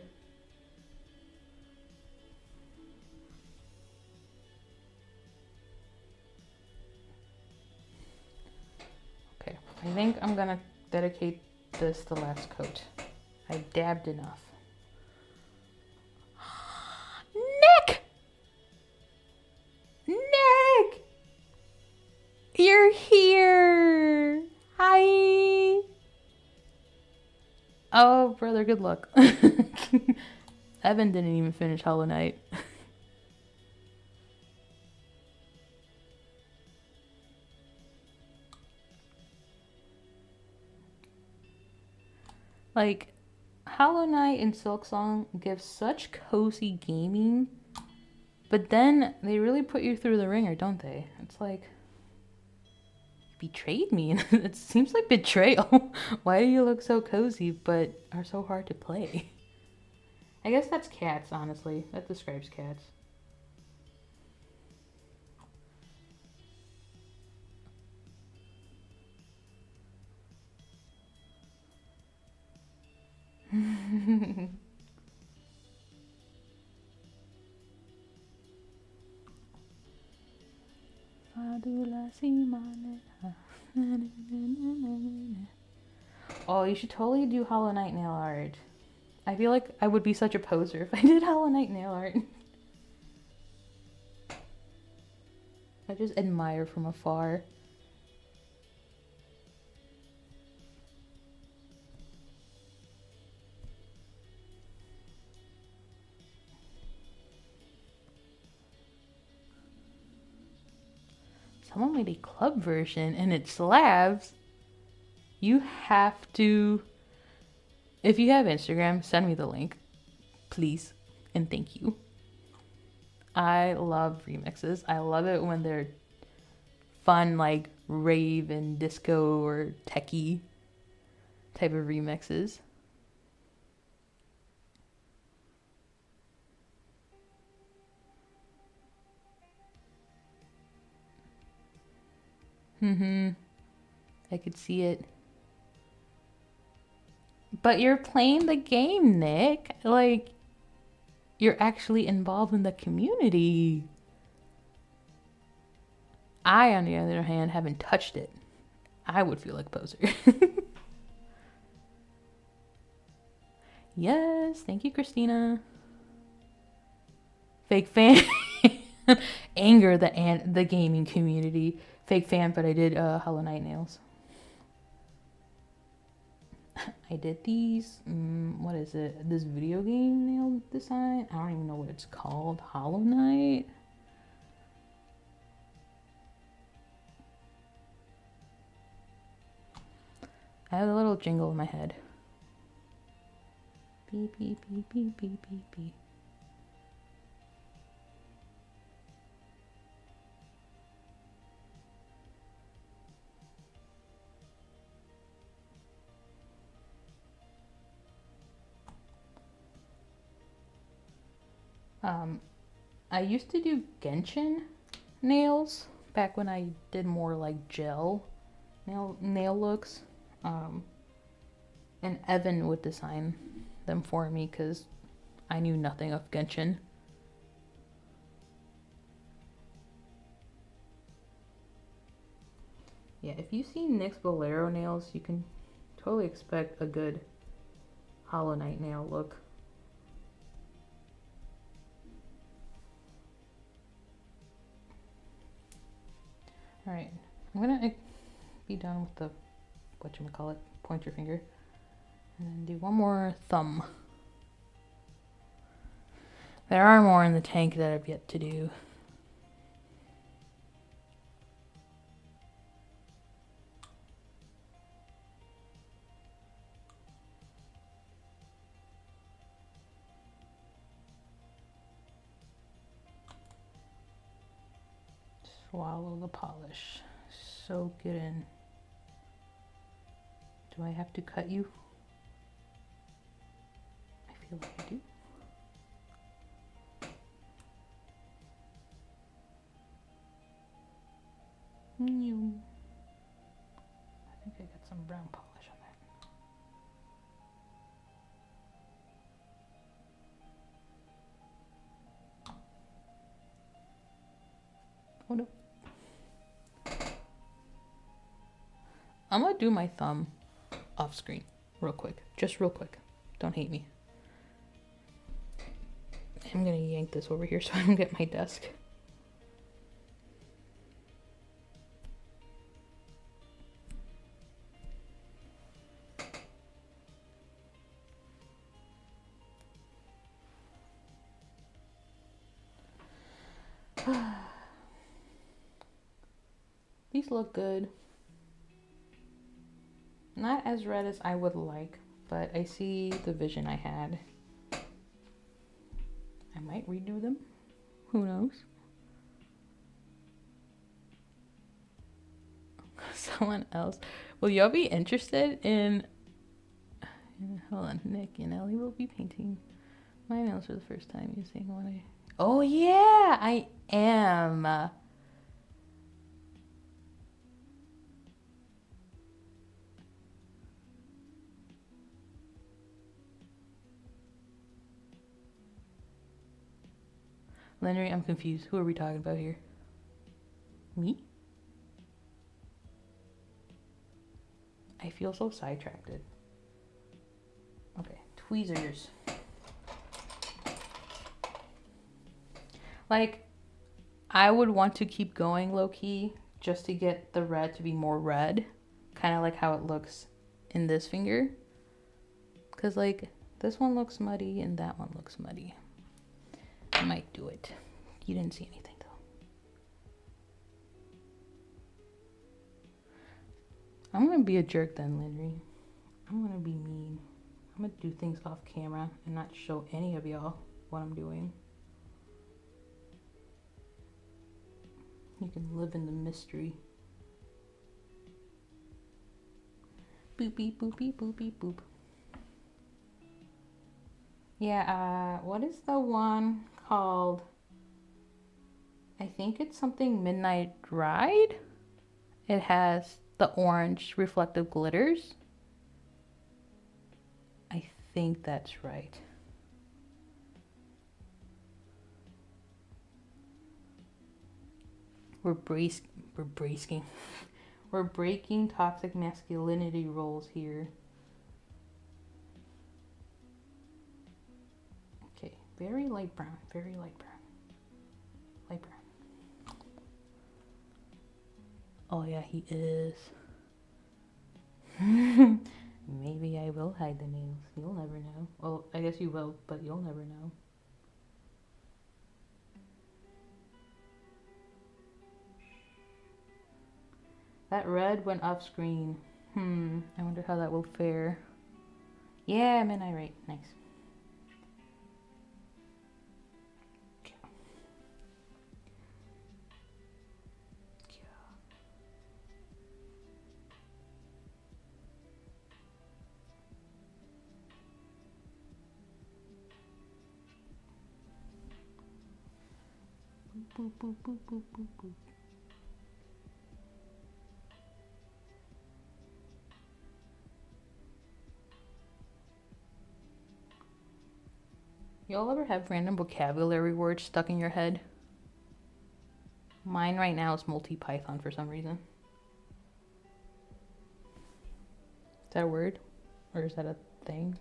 Okay, I think I'm gonna dedicate this to last coat. I dabbed enough. Nick! Nick! You're here! Hi! Oh, brother, good luck. Evan didn't even finish Hollow Knight. Like, Hollow Knight and Silksong give such cozy gaming, but then they really put you through the ringer, don't they? It's like, you betrayed me. It seems like betrayal. Why do you look so cozy but are so hard to play? I guess that's cats, honestly. That describes cats. Oh, you should totally do Hollow Knight nail art. I feel like I would be such a poser if I did Hollow Knight nail art. I just admire from afar. Someone made a club version and it slabs. You have to... If you have Instagram, send me the link. Please. And thank you. I love remixes. I love it when they're fun, like rave and disco or techie type of remixes. I could see it. But you're playing the game, Nick. Like, you're actually involved in the community. I, on the other hand, haven't touched it. I would feel like a poser. Yes, thank you, Christina. Fake fan. Anger the gaming community. Fake fan, but I did Hollow Knight nails. I did these. What is it? This video game nail design? I don't even know what it's called. Hollow Knight? I have a little jingle in my head. Beep, beep, beep, beep, beep, beep, beep. I used to do Genshin nails back when I did more like gel nail looks. And Evan would design them for me because I knew nothing of Genshin. Yeah, if you see Nick's Bolero nails, you can totally expect a good Hollow Knight nail look. Alright, I'm gonna be done with the, whatchamacallit, point your finger. And then do one more thumb. There are more in the tank that I've yet to do. Swallow the polish. Soak it in. Do I have to cut you? I feel like I do. I think I got some brown polish on that. Oh no. I'm gonna do my thumb off screen real quick. Just real quick. Don't hate me. I'm gonna yank this over here so I don't get my desk. These look good. Not as red as I would like, but I see the vision I had. I might redo them. Who knows? Someone else. Will y'all be interested in... Hold on, Nick and Ellie will be painting my nails for the first time using what I... Oh yeah, I am. Landry, I'm confused. Who are we talking about here? Me? I feel so sidetracked. Okay, tweezers. Like, I would want to keep going low-key just to get the red to be more red. Kind of like how it looks in this finger. Because, like, this one looks muddy and that one looks muddy. I might do it. You didn't see anything, though. I'm going to be a jerk then, Landry. I'm going to be mean. I'm going to do things off camera and not show any of y'all what I'm doing. You can live in the mystery. Boop, beep, boop, beep, boop, beep, boop. Yeah, what is the one called? I think it's something Midnight Ride. It has the orange reflective glitters. think that's right. We're breaking toxic masculinity roles here. Okay, very light brown, very light brown. Light brown. Oh yeah, he is. Maybe I will hide the nails. You'll never know. Well, I guess you will, but you'll never know. That red went off screen. I wonder how that will fare. Yeah, I'm in I right. Nice. Boop, boop, boop, boop, boop, boop. Y'all ever have random vocabulary words stuck in your head? Mine right now is multi-python for some reason. Is that a word? Or is that a thing?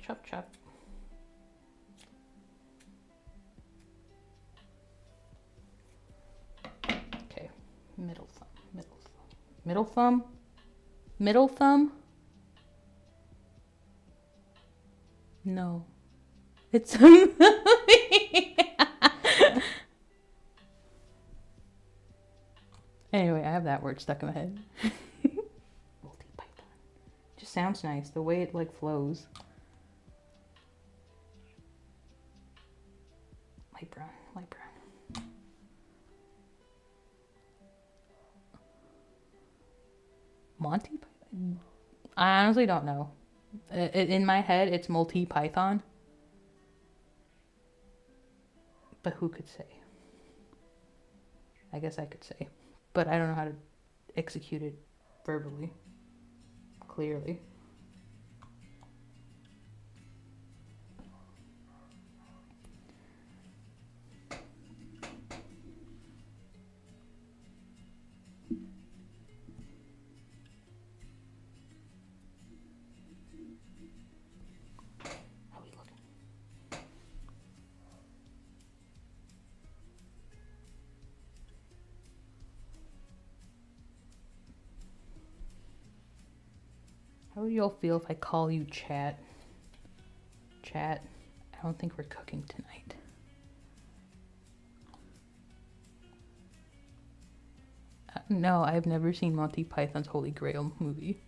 Chop, chop. Okay, middle thumb, middle thumb. Middle thumb? Middle thumb? No. It's Anyway, I have that word stuck in my head. Multi-python. Just sounds nice, the way it like flows. Light brown, light brown. Monty Python? I honestly don't know. In my head, it's multi-python. But who could say? I guess I could say. But I don't know how to execute it verbally. Clearly. How are we looking? How would y'all feel if I call you Chat? Chat, I don't think we're cooking tonight. No, I've never seen Monty Python's Holy Grail movie.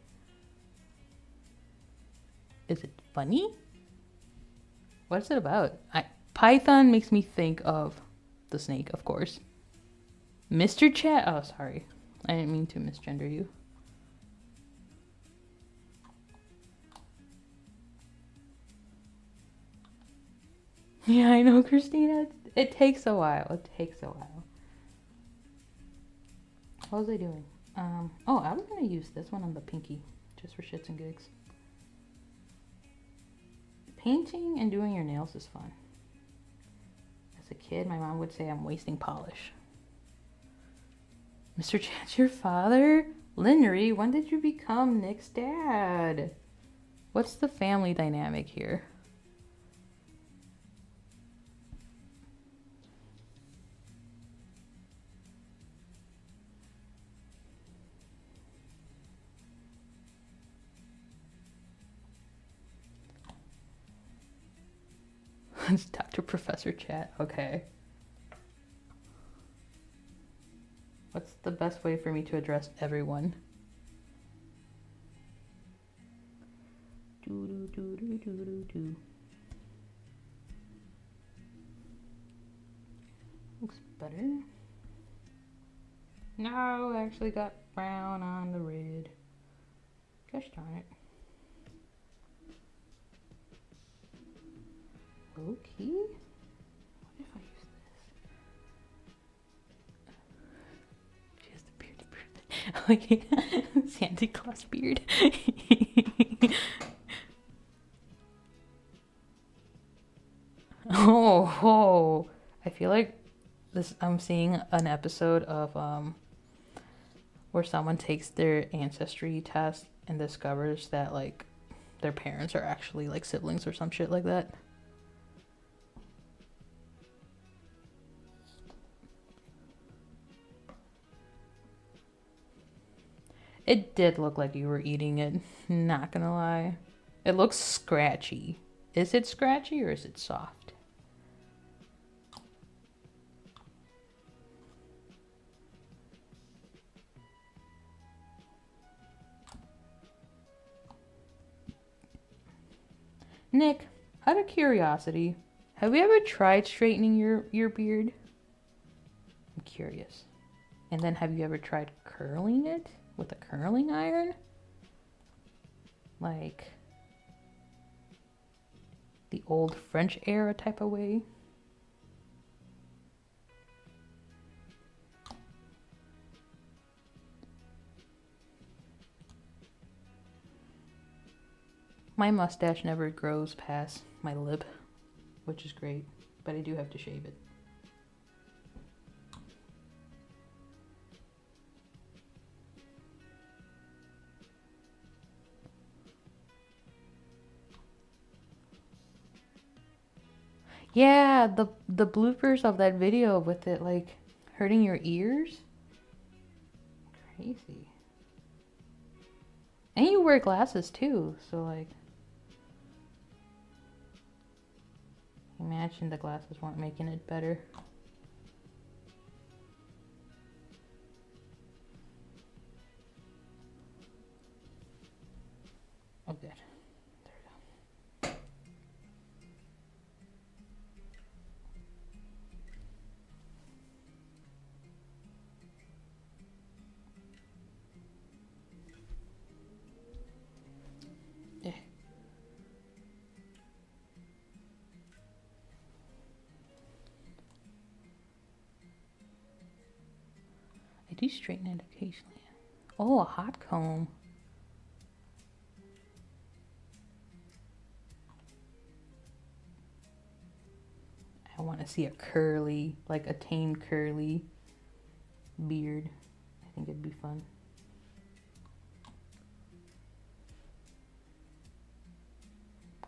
Is it funny? What's it about? Python makes me think of the snake, of course. Mr. Chat? Oh, sorry. I didn't mean to misgender you. Yeah, I know, Christina. It takes a while. It takes a while. What was I doing? Oh, I was gonna use this one on the pinky, just for shits and gigs. Painting and doing your nails is fun. As a kid, my mom would say I'm wasting polish. Mr. Chat's your father? Linnery, when did you become Nick's dad? What's the family dynamic here? It's Dr. Professor Chat. Okay. What's the best way for me to address everyone? Do do do do do do do. Looks better. No, I actually got brown on the red. Gosh darn it. Okay. What if I use this? She has the bearded person. Santa Claus beard. Oh, I feel like this. I'm seeing an episode of where someone takes their ancestry test and discovers that like their parents are actually like siblings or some shit like that. It did look like you were eating it, not gonna lie. It looks scratchy. Is it scratchy or is it soft? Nick, out of curiosity, have you ever tried straightening your beard? I'm curious. And then have you ever tried curling it with a curling iron? Like the old French era type of way? My mustache never grows past my lip, which is great, but I do have to shave it. Yeah, the bloopers of that video with it like hurting your ears. Crazy. And you wear glasses too, so like imagine the glasses weren't making it better. Oh good. There we go. Yeah. I do straighten it occasionally. Oh, a hot comb. I want to see a curly, like a tame curly beard. I think it'd be fun.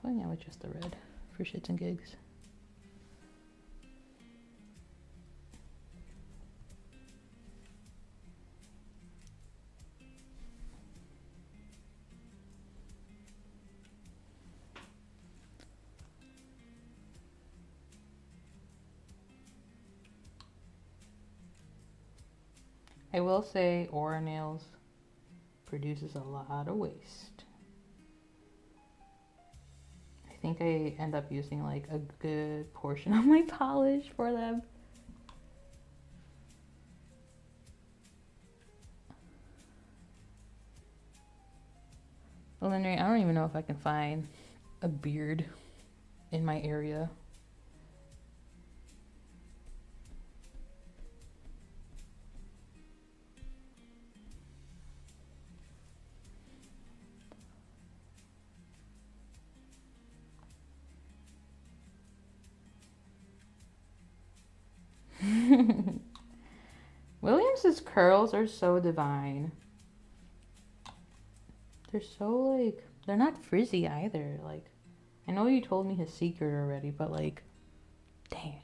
Going out with just the red for shits and gigs. I will say Aura Nails produces a lot of waste. I think I end up using like a good portion of my polish for them. Well, then I don't even know if I can find a beard in my area. Williams's curls are so divine. They're so like, they're not frizzy either. Like, I know you told me his secret already, but like, dang.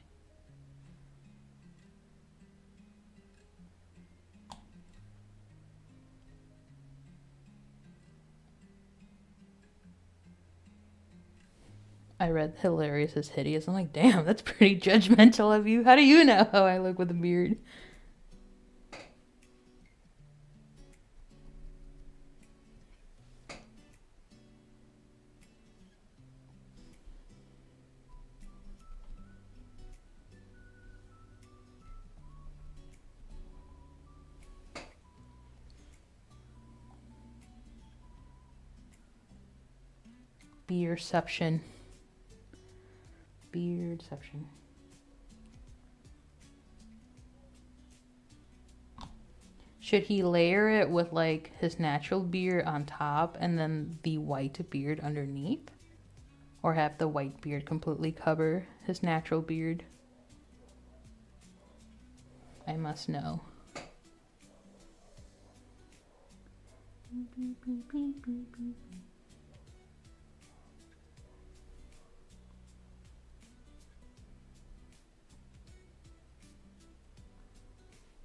I read hilarious is hideous. I'm like, damn, that's pretty judgmental of you. How do you know how I look with a beard? Beardception. Beardception. Should he layer it with like his natural beard on top and then the white beard underneath? Or have the white beard completely cover his natural beard? I must know.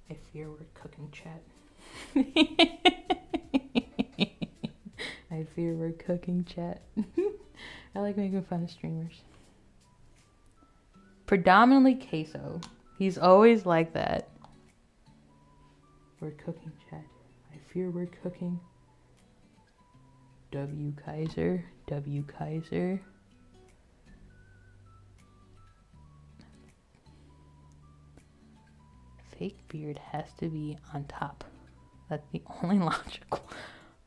I fear we're cooking, chat. I fear we're cooking, chat. I like making fun of streamers. Predominantly queso. He's always like that. We're cooking, chat. I fear we're cooking. W Kaiser. W Kaiser. Fake beard has to be on top. That's the only logical.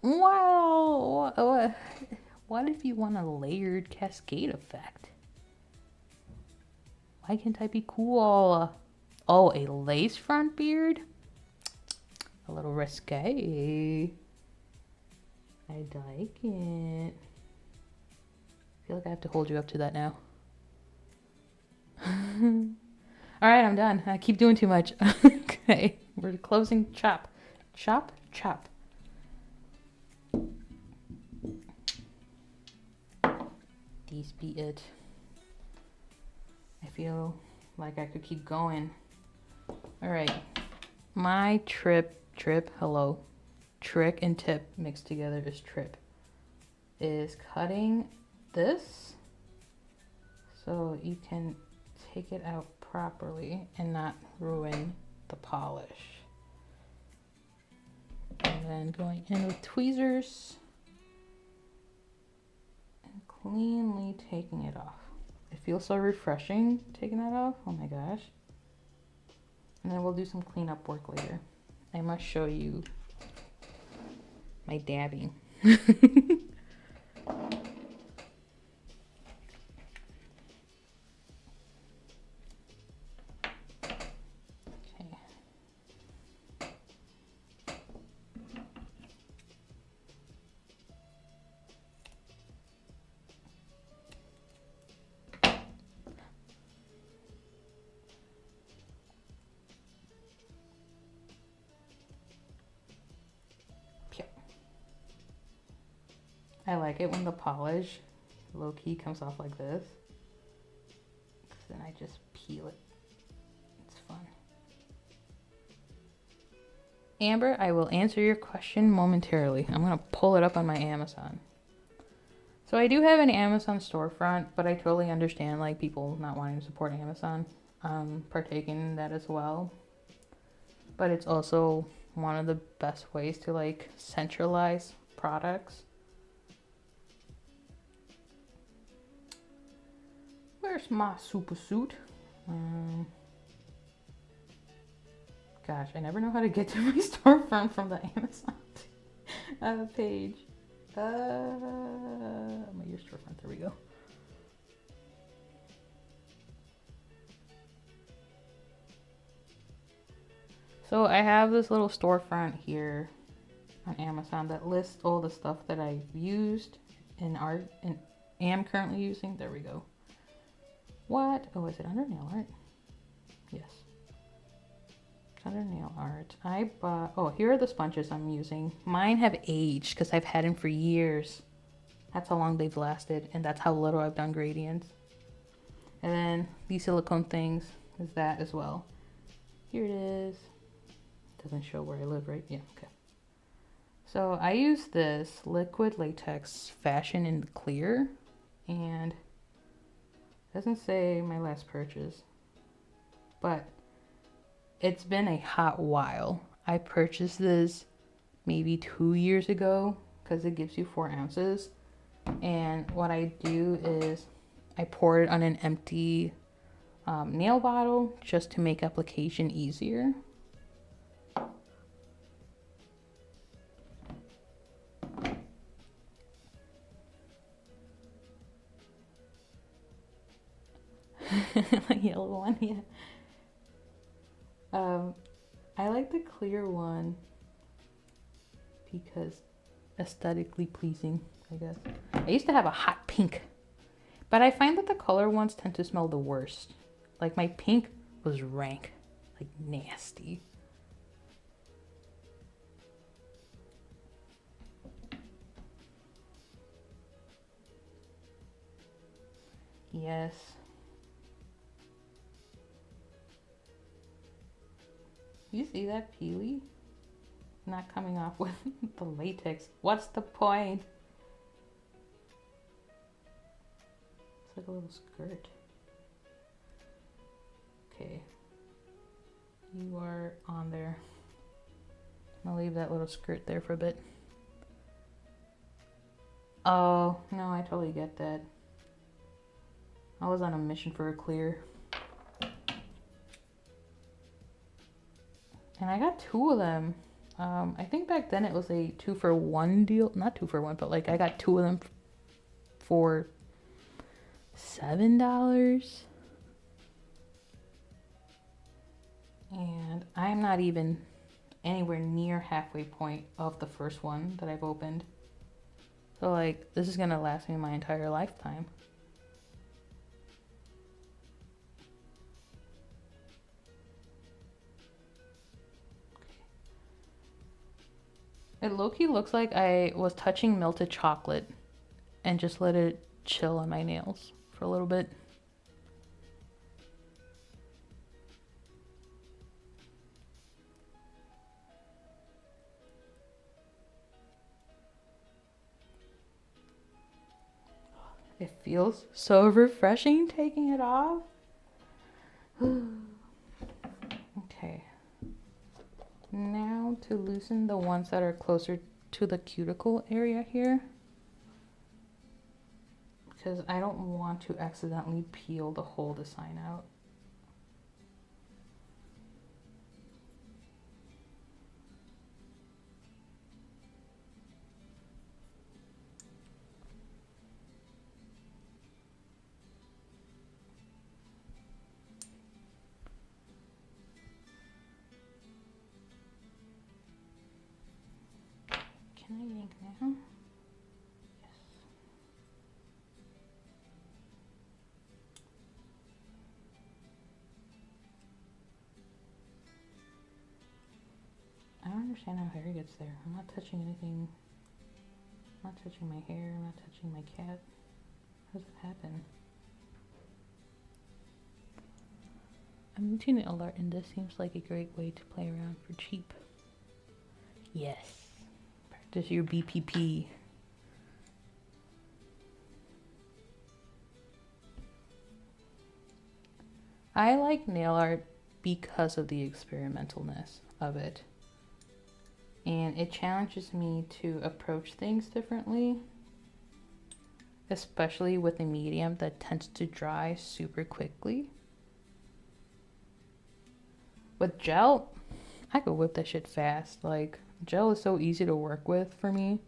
Wow. What if you want a layered cascade effect? Why can't I be cool? Oh, a lace front beard? A little risque. I like it. I feel like I have to hold you up to that now. Alright, I'm done. I keep doing too much. Okay, we're closing chop. Chop, chop. These be it. I feel like I could keep going. Alright. My trick and tip mixed together is trip. Is cutting this so you can take it out properly and not ruin the polish. And then going in with tweezers and cleanly taking it off. It feels so refreshing taking that off. Oh my gosh. And then we'll do some cleanup work later. I must show you my dabbing. I like it when the polish low-key comes off like this. Then I just peel it. It's fun. Amber, I will answer your question momentarily. I'm going to pull it up on my Amazon. So I do have an Amazon storefront, but I totally understand like people not wanting to support Amazon. Partaking in that as well. But it's also one of the best ways to like centralize products. Where's my super suit? Gosh, I never know how to get to my storefront from the Amazon page. Your storefront, there we go. So I have this little storefront here on Amazon that lists all the stuff that I've used in art and am currently using. There we go. What? Oh, is it under nail art? Yes. It's under nail art. I bought, oh, here are the sponges I'm using. Mine have aged because I've had them for years. That's how long they've lasted, and that's how little I've done gradients. And then these silicone things is that as well. Here it is. Doesn't show where I live, right? Yeah, okay. So I use this liquid latex fashion in clear, and it doesn't say my last purchase, but it's been a hot while. I purchased this maybe 2 years ago because it gives you 4 ounces. And what I do is I pour it on an empty nail bottle just to make application easier. Yellow one, yeah. I like the clear one because aesthetically pleasing, I guess. I used to have a hot pink, but I find that the color ones tend to smell the worst. Like my pink was rank, like nasty. Yes. You see that peely? Not coming off with the latex. What's the point? It's like a little skirt. Okay. You are on there. I'll leave that little skirt there for a bit. Oh, no, I totally get that. I was on a mission for a clear. And I got 2 of them. I think back then it was a 2-for-1 deal. Not 2-for-1, but like I got 2 of them for $7. And I'm not even anywhere near halfway point of the first one that I've opened. So like, this is gonna last me my entire lifetime. It low-key looks like I was touching melted chocolate and just let it chill on my nails for a little bit. It feels so refreshing taking it off. Okay. Now to loosen the ones that are closer to the cuticle area here, because I don't want to accidentally peel the whole design out. Can I yank now? Yes. I don't understand how hair gets there. I'm not touching anything. I'm not touching my hair. I'm not touching my cat. How does it happen? I'm into nail art and this seems like a great way to play around for cheap. Yes. Practice your BPP. I like nail art because of the experimentalness of it. And it challenges me to approach things differently, especially with a medium that tends to dry super quickly. With gel, I could whip that shit fast. Like, gel is so easy to work with for me.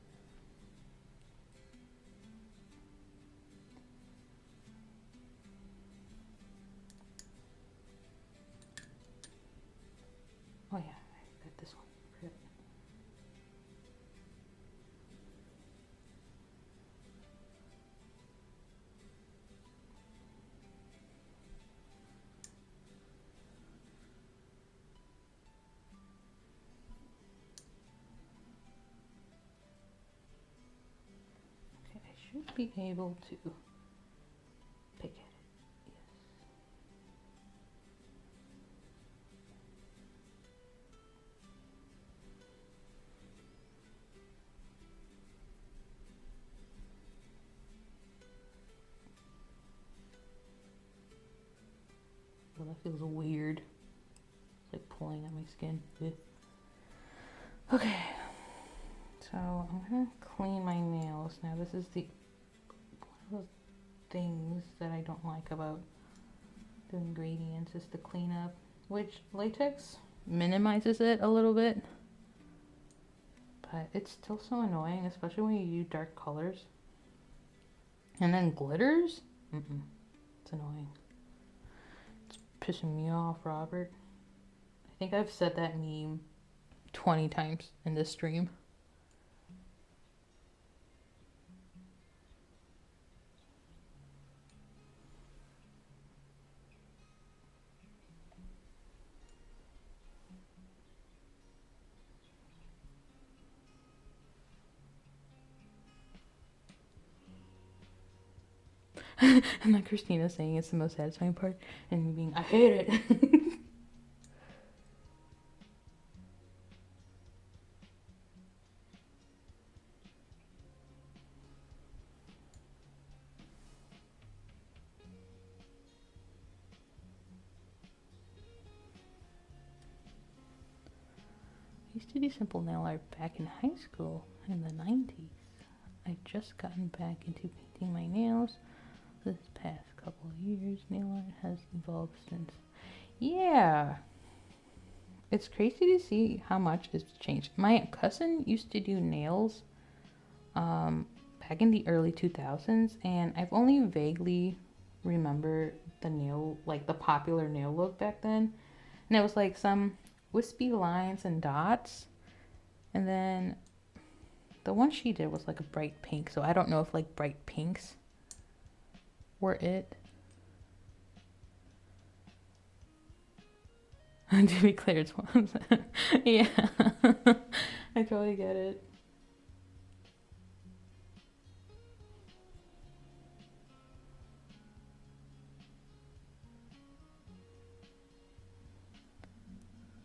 Oh yeah, I got this one. Forgot. Okay, I should be able to pick at it. Yes. Oh, that feels weird. It's like pulling at my skin. Ugh. Okay, so I'm gonna clean my nails. Now this is the one of those things that I don't like about the ingredients is the cleanup, which latex minimizes it a little bit, but it's still so annoying, especially when you use dark colors. And then glitters? It's annoying. It's pissing me off, Robert. I think I've said that meme 20 times in this stream. And then Christina saying it's the most satisfying part, and me being, I hate it. I used to do simple nail art back in high school in the 90s. I've just gotten back into painting my nails this past couple of years. Nail art has evolved since. Yeah. It's crazy to see how much it's changed. My cousin used to do nails back in the early 2000s, and I've only vaguely remember the nail, like the popular nail look back then. And it was like some wispy lines and dots. And then the one she did was like a bright pink. So I don't know if like bright pinks were it. To be clear, it's one. Yeah. I totally get it.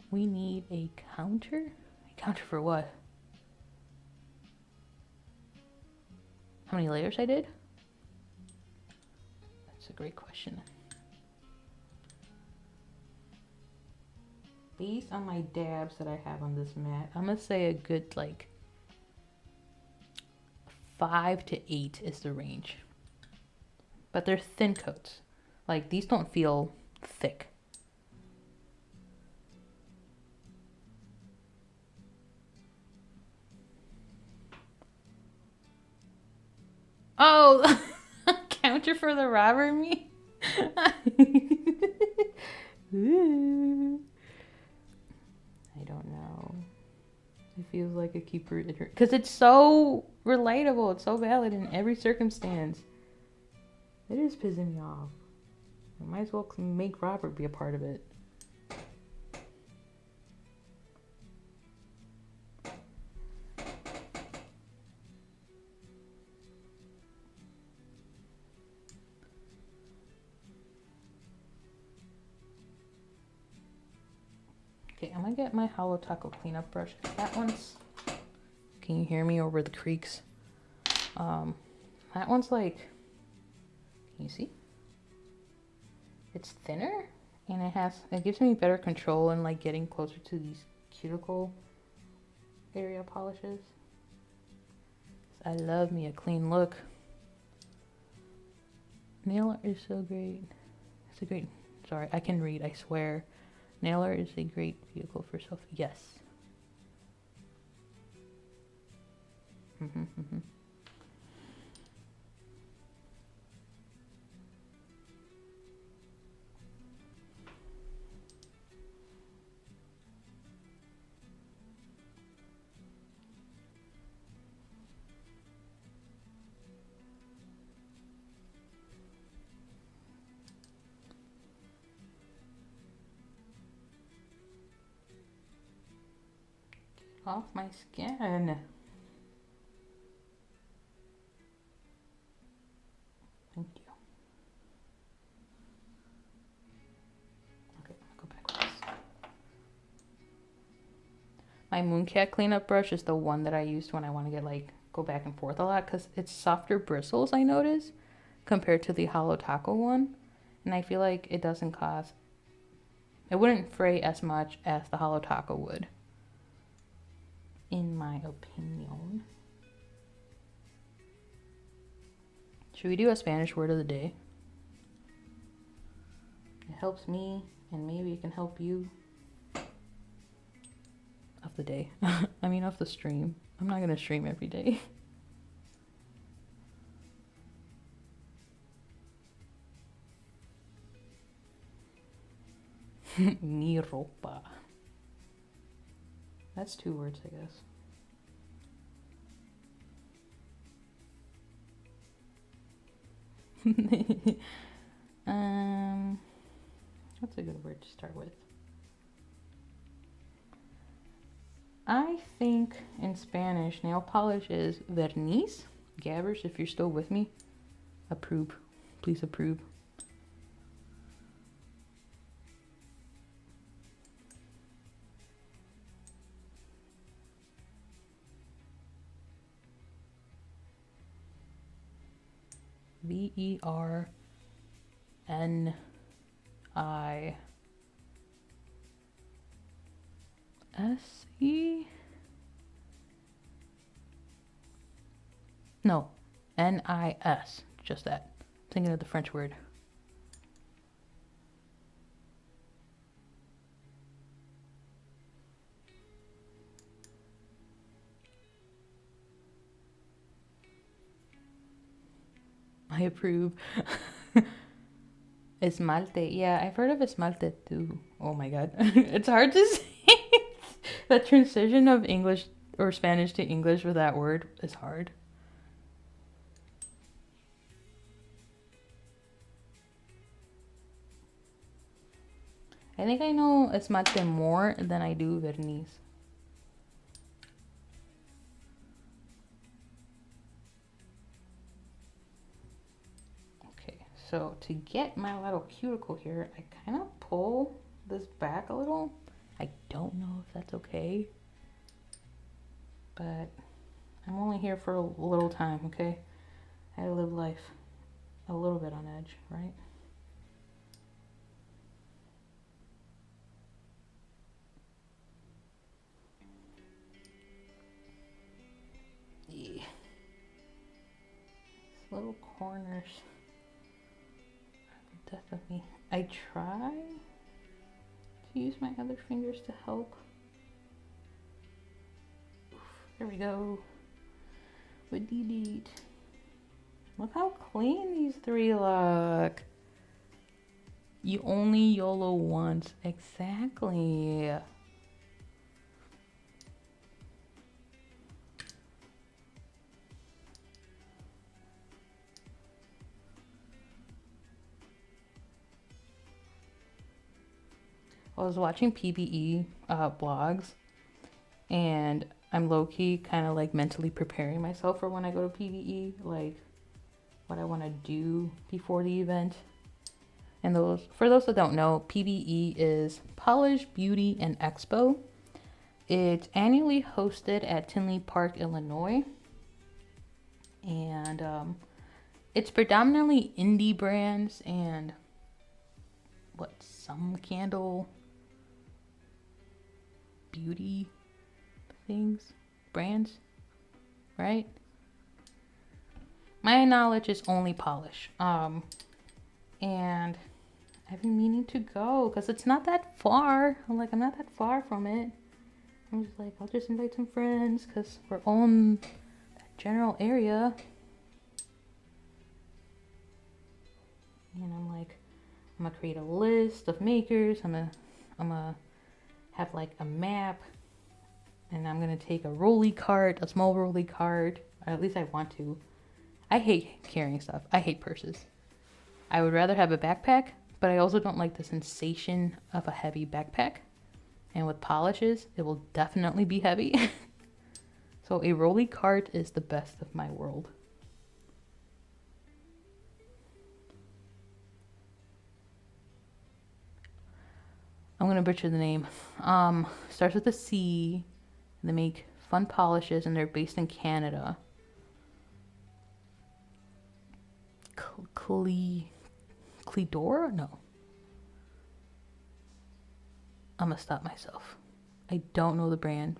We need a counter? A counter for what? How many layers I did? That's a great question. Based on my dabs that I have on this mat, I'm gonna say a good like 5 to 8 is the range. But they're thin coats. Like these don't feel thick. Oh, counter for the robber me? Ooh. I don't know. It feels like a keeper because it's so relatable. It's so valid in every circumstance. It is pissing me off. I might as well make Robert be a part of it. Okay, I'm gonna get my Holo Taco cleanup brush. That one's... Can you hear me over the creaks? That one's like... Can you see? It's thinner, and it gives me better control in like getting closer to these cuticle area polishes. I love me a clean look. Nail art is so great. It's a great... Sorry, I can read, I swear. Nail art is a great vehicle for self... Yes. Off my skin. Thank you. Okay, I'll go back with this. My Mooncat cleanup brush is the one that I used when I want to get like go back and forth a lot because it's softer bristles, I notice, compared to the Holo Taco one. And I feel like it doesn't cause... It wouldn't fray as much as the Holo Taco would, in my opinion. Should we do a Spanish word of the day? It helps me, and maybe it can help you. Of the day. I mean, of the stream. I'm not gonna stream every day. Mi ropa. That's 2 words, I guess. What's a good word to start with? I think in Spanish, nail polish is verniz. Gabbers, if you're still with me, approve. Please approve. VERNISE. No, NIS. Just that. Thinking of the French word. I approve. Esmalte. Yeah, I've heard of esmalte too. Oh my god. It's hard to say. The transition of English or Spanish to English with that word is hard. I think I know esmalte more than I do verniz. Okay, so to get my little cuticle here, I kind of pull this back a little. I don't know if that's okay, but I'm only here for a little time, okay? I live life a little bit on edge, right? Yeah. These little corners are the death of me. I try to use my other fingers to help. Oof, there we go. With delete. Look how clean these three look. You only YOLO once. Exactly. I was watching PBE blogs, and I'm low-key kind of like mentally preparing myself for when I go to PBE, like what I want to do before the event. And for those that don't know, PBE is Polish Beauty and Expo. It's annually hosted at Tinley Park, Illinois. And it's predominantly indie brands and some candle beauty things, brands, right? My knowledge is only Polish. And I've been meaning to go because it's not that far. I'm not that far from it. I'm just like, I'll just invite some friends because we're all in that general area. And I'm like, I'm gonna create a list of makers. I'm gonna have like a map, and I'm gonna take a rolly cart, a small rolly cart, or at least I want to. I hate carrying stuff. I hate purses. I would rather have a backpack, but I also don't like the sensation of a heavy backpack. And with polishes, it will definitely be heavy. So a rolly cart is the best of my world. I'm gonna butcher the name. Starts with a C. They make fun polishes, and they're based in Canada. Cleodora? No. I'm gonna stop myself. I don't know the brand,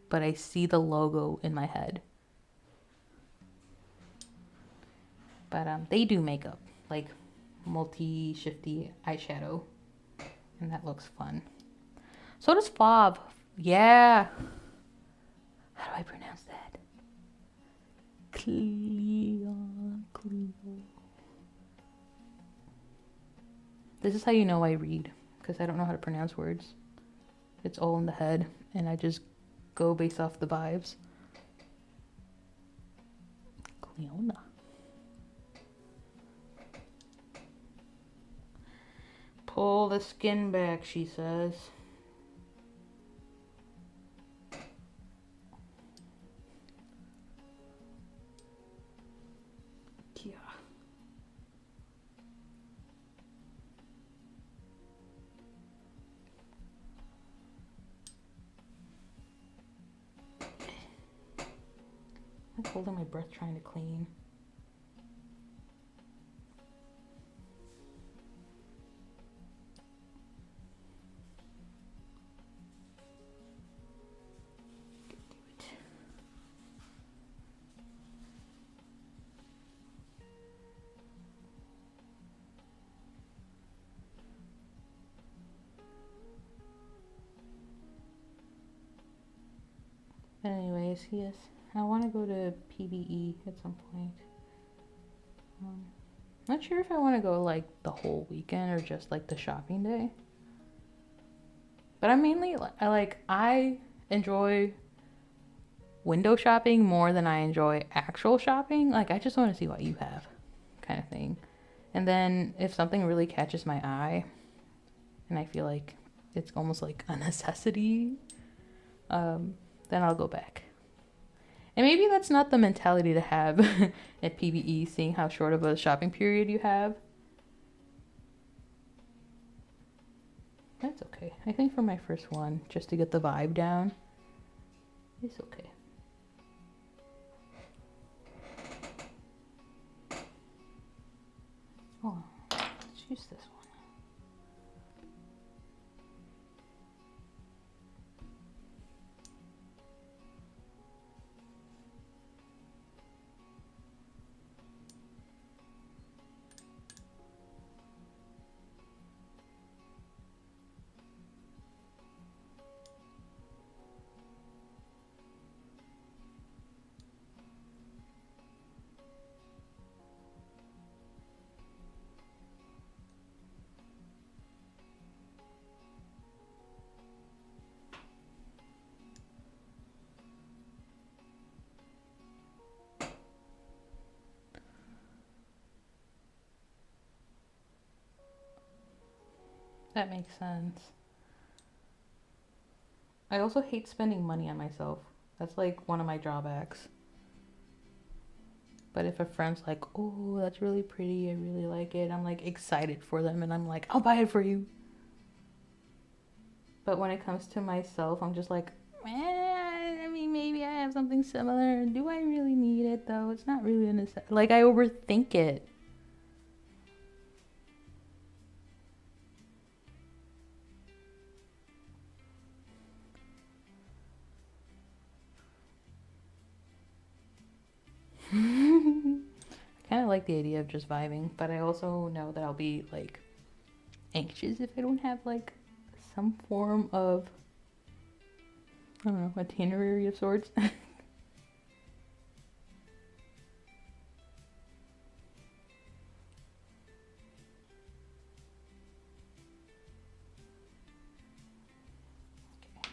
but I see the logo in my head. But they do makeup, like multi-shifty eyeshadow, and that looks fun. So does Fob. Yeah. How do I pronounce that? Cleo. This is how you know I read, because I don't know how to pronounce words. It's all in the head, and I just go based off the vibes. Cleona. Pull the skin back, she says. Yeah. holding my breath trying to clean. But anyways, yes, I want to go to PBE at some point. Not sure if I want to go like the whole weekend or just like the shopping day. But I mainly I enjoy window shopping more than I enjoy actual shopping. Like I just want to see what you have, kind of thing. And then if something really catches my eye, and I feel like it's almost like a necessity, then I'll go back. And maybe that's not the mentality to have at PBE, seeing how short of a shopping period you have. That's okay. I think for my first one, just to get the vibe down, it's okay. Oh, let's use this one. That makes sense. I also hate spending money on myself. That's like one of my drawbacks. But if a friend's like, oh, that's really pretty, I really like it, I'm like excited for them and I'm like, I'll buy it for you. But when it comes to myself, I'm just like, I mean, maybe I have something similar. Do I really need it though? It's not really a necessity. Like I overthink it. I kind of like the idea of just vibing, but I also know that I'll be like anxious if I don't have like some form of, I don't know, itinerary of sorts. Okay,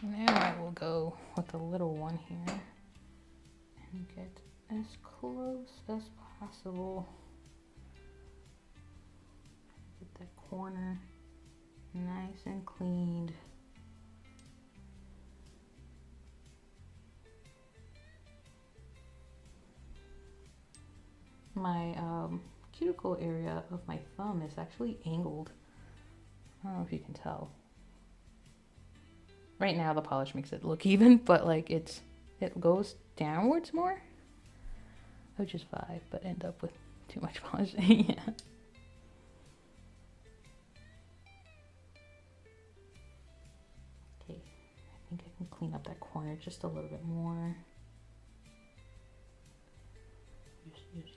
now I will go with the little one here and get as close as possible. Get that corner nice and cleaned. My cuticle area of my thumb is actually angled. I don't know if you can tell. Right now the polish makes it look even, but like it goes downwards more. I would just vibe, but end up with too much polish. Yeah. Okay, I think I can clean up that corner just a little bit more.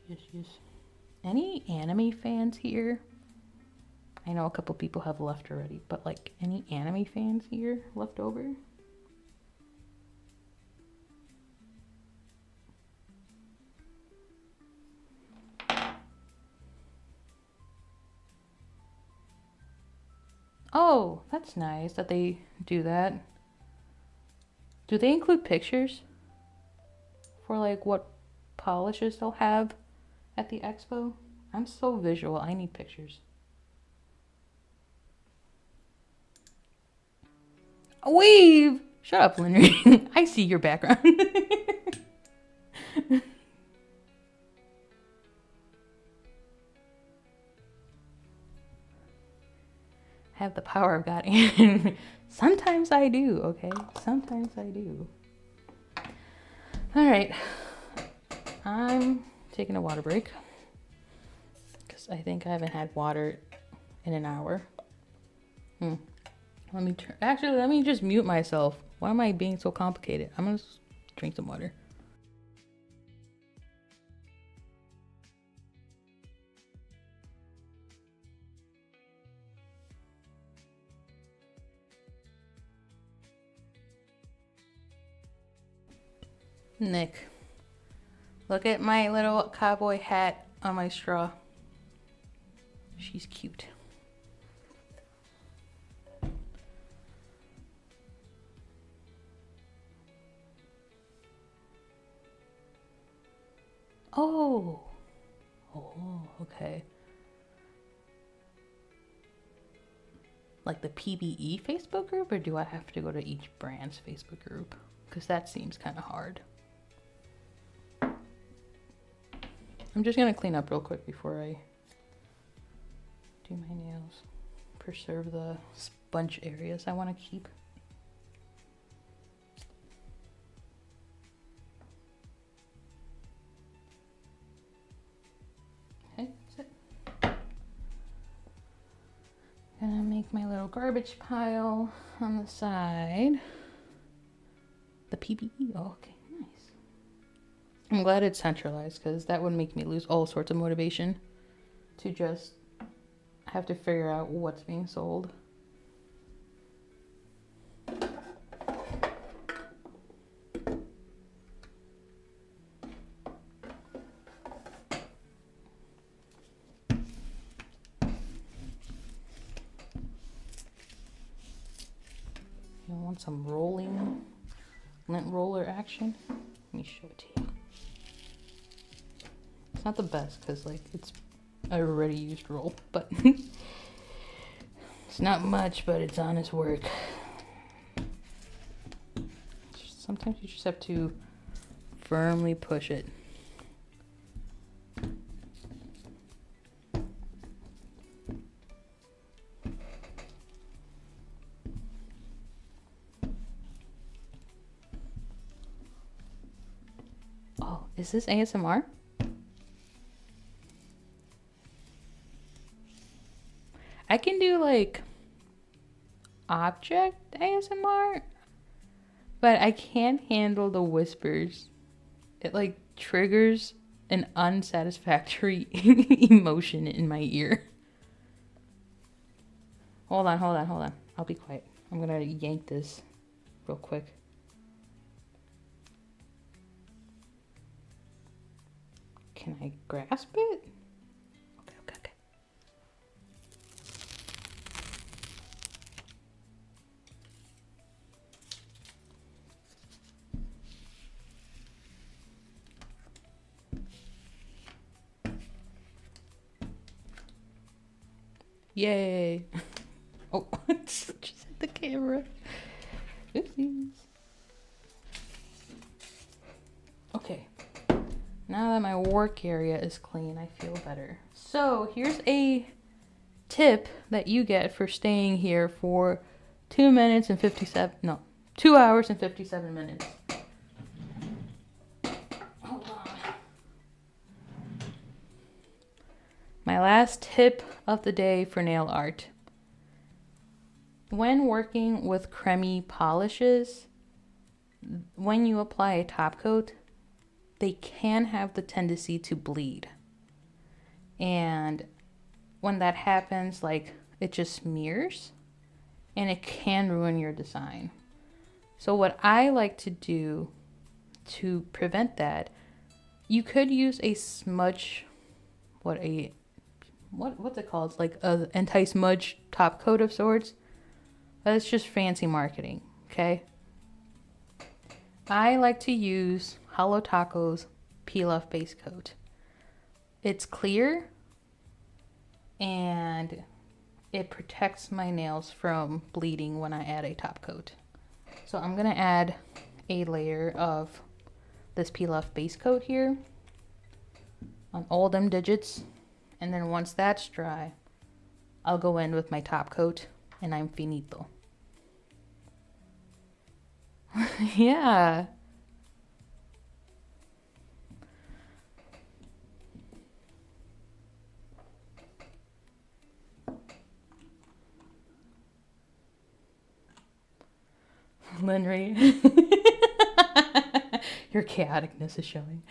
Yes. Any anime fans here? I know a couple people have left already, but like any anime fans here left over? Oh, that's nice that they do that. Do they include pictures for like what polishes they'll have at the expo? I'm so visual. I need pictures. Wave! Shut up, Linry. I see your background. Have the power of God. Sometimes I do, okay? Sometimes I do. All right. I'm taking a water break because I think I haven't had water in an hour. Actually, let me just mute myself. Why am I being so complicated? I'm gonna drink some water. Nick, look at my little cowboy hat on my straw. She's cute. Oh, okay. Like the PBE Facebook group, or do I have to go to each brand's Facebook group? Because that seems kind of hard. I'm just gonna clean up real quick before I do my nails. Preserve the sponge areas I want to keep. Okay, that's it. Gonna make my little garbage pile on the side. The PBE, oh, okay, nice. I'm glad it's centralized because that would make me lose all sorts of motivation to just have to figure out what's being sold. You want some rolling lint roller action? Let me show it to you. It's not the best because like it's I already used roll, but it's not much, but it's honest work. Sometimes you just have to firmly push it. Oh, is this ASMR? I can do like object ASMR, but I can't handle the whispers. It like triggers an unsatisfactory emotion in my ear. Hold on. I'll be quiet. I'm gonna yank this real quick. Can I grasp it? Okay. Yay. Oh, just hit the camera. Oopsies. Okay. Now that my work area is clean, I feel better. So here's a tip that you get for staying here for 2 hours and 57 minutes. Hold on. My last tip of the day for nail art. When working with creme polishes, when you apply a top coat, they can have the tendency to bleed. And when that happens, like it just smears and it can ruin your design. So what I like to do to prevent that, you could use a smudge, what's it called? Like a anti-smudge top coat of sorts. But it's just fancy marketing, okay? I like to use Holo Taco's Peel Off Base Coat. It's clear and it protects my nails from bleeding when I add a top coat. So I'm gonna add a layer of this Peel Off Base Coat here on all them digits. And then once that's dry, I'll go in with my top coat and I'm finito. Yeah. Linry. Your chaoticness is showing.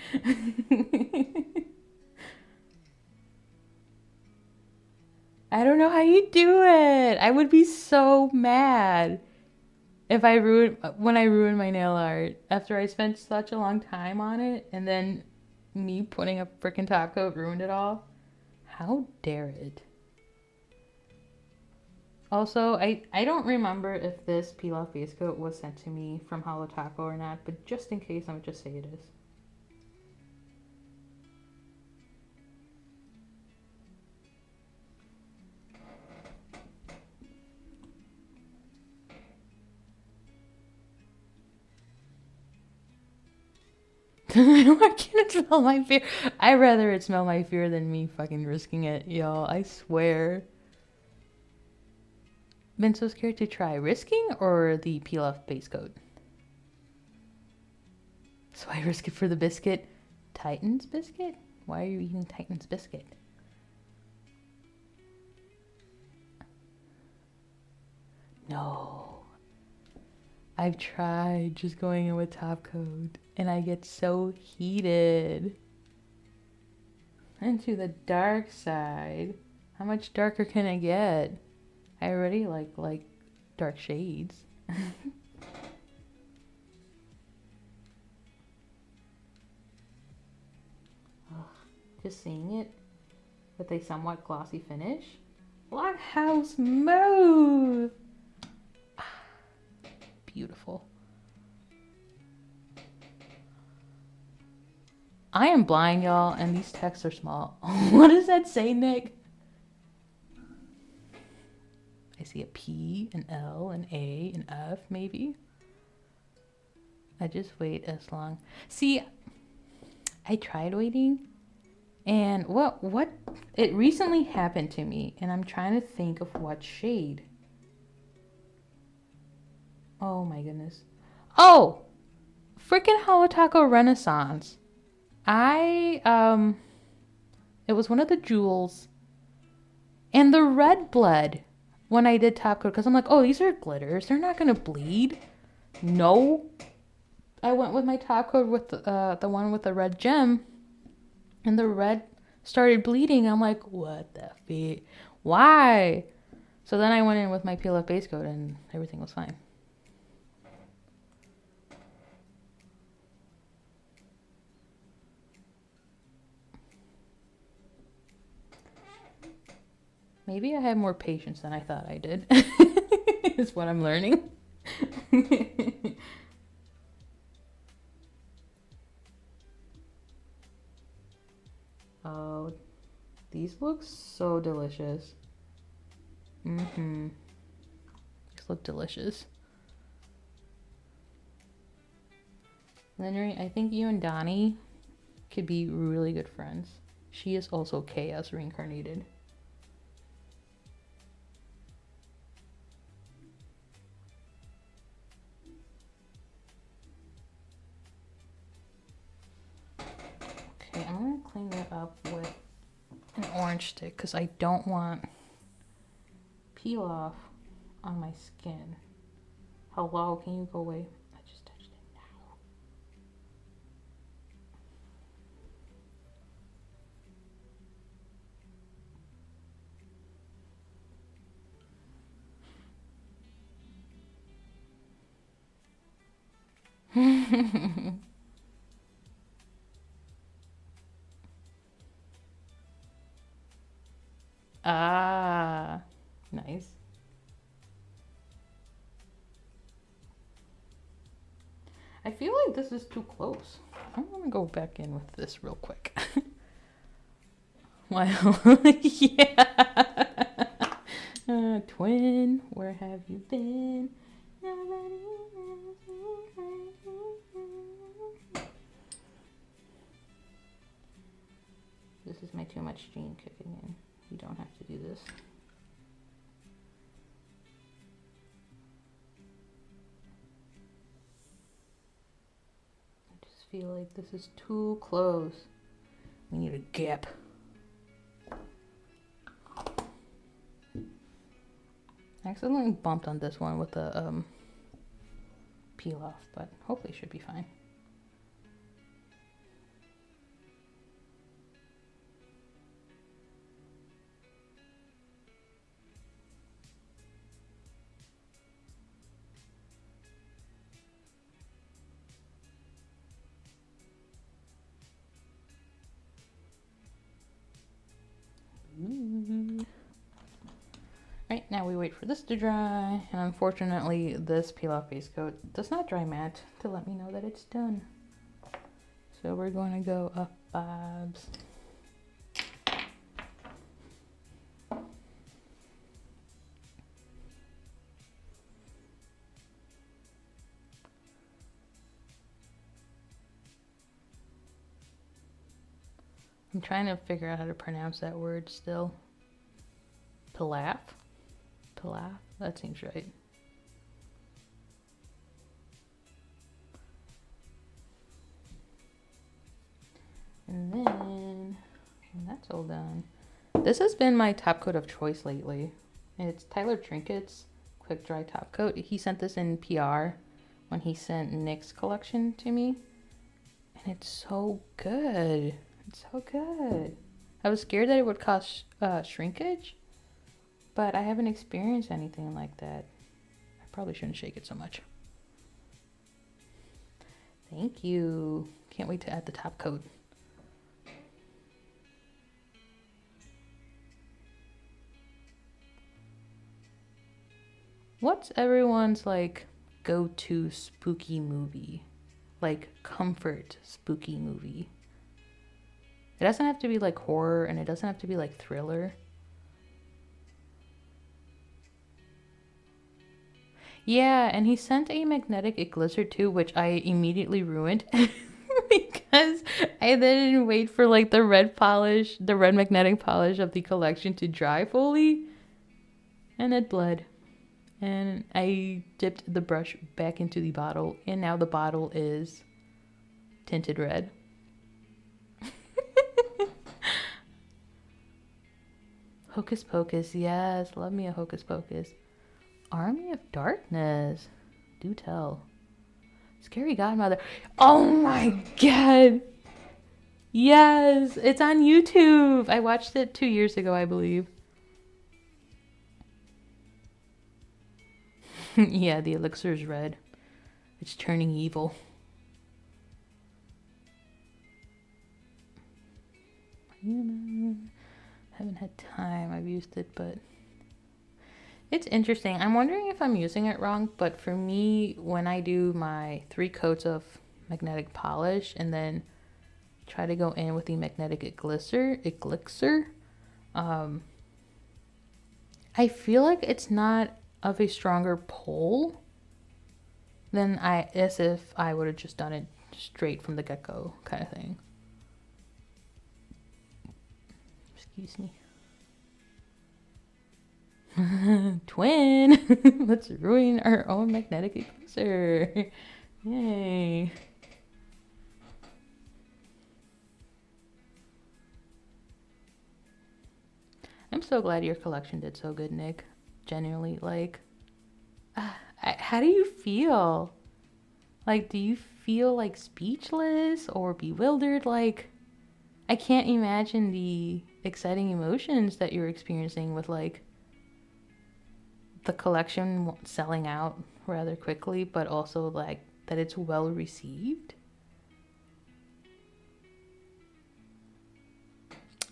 I don't know how you do it. I would be so mad if when I ruined my nail art after I spent such a long time on it, and then me putting a freaking top coat ruined it all. How dare it? Also, I don't remember if this peel off base coat was sent to me from Holo Taco or not, but just in case, I'm gonna just say it is. Why can't it smell my fear? I'd rather it smell my fear than me fucking risking it, y'all. I swear. Been so scared to try risking or the peel off base coat. So I risk it for the biscuit. Titan's biscuit? Why are you eating Titan's biscuit? No. I've tried just going in with top coat and I get so heated. Into the dark side. How much darker can I get? I already like dark shades. Just seeing it with a somewhat glossy finish. Blockhouse Smooth! Beautiful. I am blind, y'all, and these texts are small. What does that say, Nick? I see a P, an L, an A, an F, maybe. I just wait as long. See, I tried waiting, and what it recently happened to me, and I'm trying to think of what shade. Oh my goodness. Oh! Freaking Holo Taco Renaissance. It was one of the jewels. And the red blood when I did top coat. Because I'm like, oh, these are glitters. They're not going to bleed. No. I went with my top coat with the one with the red gem. And the red started bleeding. I'm like, what the fuck? Why? So then I went in with my peel off base coat and everything was fine. Maybe I have more patience than I thought I did. Is what I'm learning. Oh, these look so delicious. These look delicious. Lenry, I think you and Donnie could be really good friends. She is also chaos reincarnated. Okay, I'm gonna clean that up with an orange stick because I don't want peel off on my skin. Hello, can you go away? I just touched it now. Ah, nice. I feel like this is too close. I'm gonna go back in with this real quick. Wow. Yeah. Twin, where have you been? Nobody knows me. This is my too much gene kicking in. You don't have to do this. I just feel like this is too close. We need a gap. I accidentally bumped on this one with the peel off, but hopefully it should be fine. Right, now we wait for this to dry, and unfortunately this peel off base coat does not dry matte to let me know that it's done. So we're going to go up Bob's. I'm trying to figure out how to pronounce that word still. Pilaf? Pilaf? That seems right. And then, when that's all done, this has been my top coat of choice lately. It's Tyler Trinkets Quick Dry Top Coat. He sent this in PR when he sent Nick's collection to me. And it's so good. It's so good. I was scared that it would cause shrinkage, but I haven't experienced anything like that. I probably shouldn't shake it so much. Thank you. Can't wait to add the top coat. What's everyone's like go-to spooky movie? Like comfort spooky movie? It doesn't have to be like horror, and it doesn't have to be like thriller. Yeah, and he sent a magnetic eclipser too, which I immediately ruined because I then didn't wait for like the red polish, the red magnetic polish of the collection to dry fully, and it bled. And I dipped the brush back into the bottle, and now the bottle is tinted red. Hocus Pocus, yes, love me a Hocus Pocus. Army of Darkness, do tell. Scary Godmother, oh my god, yes, it's on YouTube. I watched it 2 years ago, I believe. Yeah, the elixir is red. It's turning evil. Haven't had time. I've used it, but it's interesting. I'm wondering if I'm using it wrong, but for me, when I do my 3 coats of magnetic polish and then try to go in with the magnetic elixir, I feel like it's not of a stronger pull than as if I would have just done it straight from the get-go kind of thing. Excuse me. Twin! Let's ruin our own magnetic elixir. Yay. I'm so glad your collection did so good, Nick. Genuinely, like, how do you feel? Like, do you feel like speechless or bewildered? Like, I can't imagine the exciting emotions that you're experiencing with like the collection selling out rather quickly, but also like that it's well received.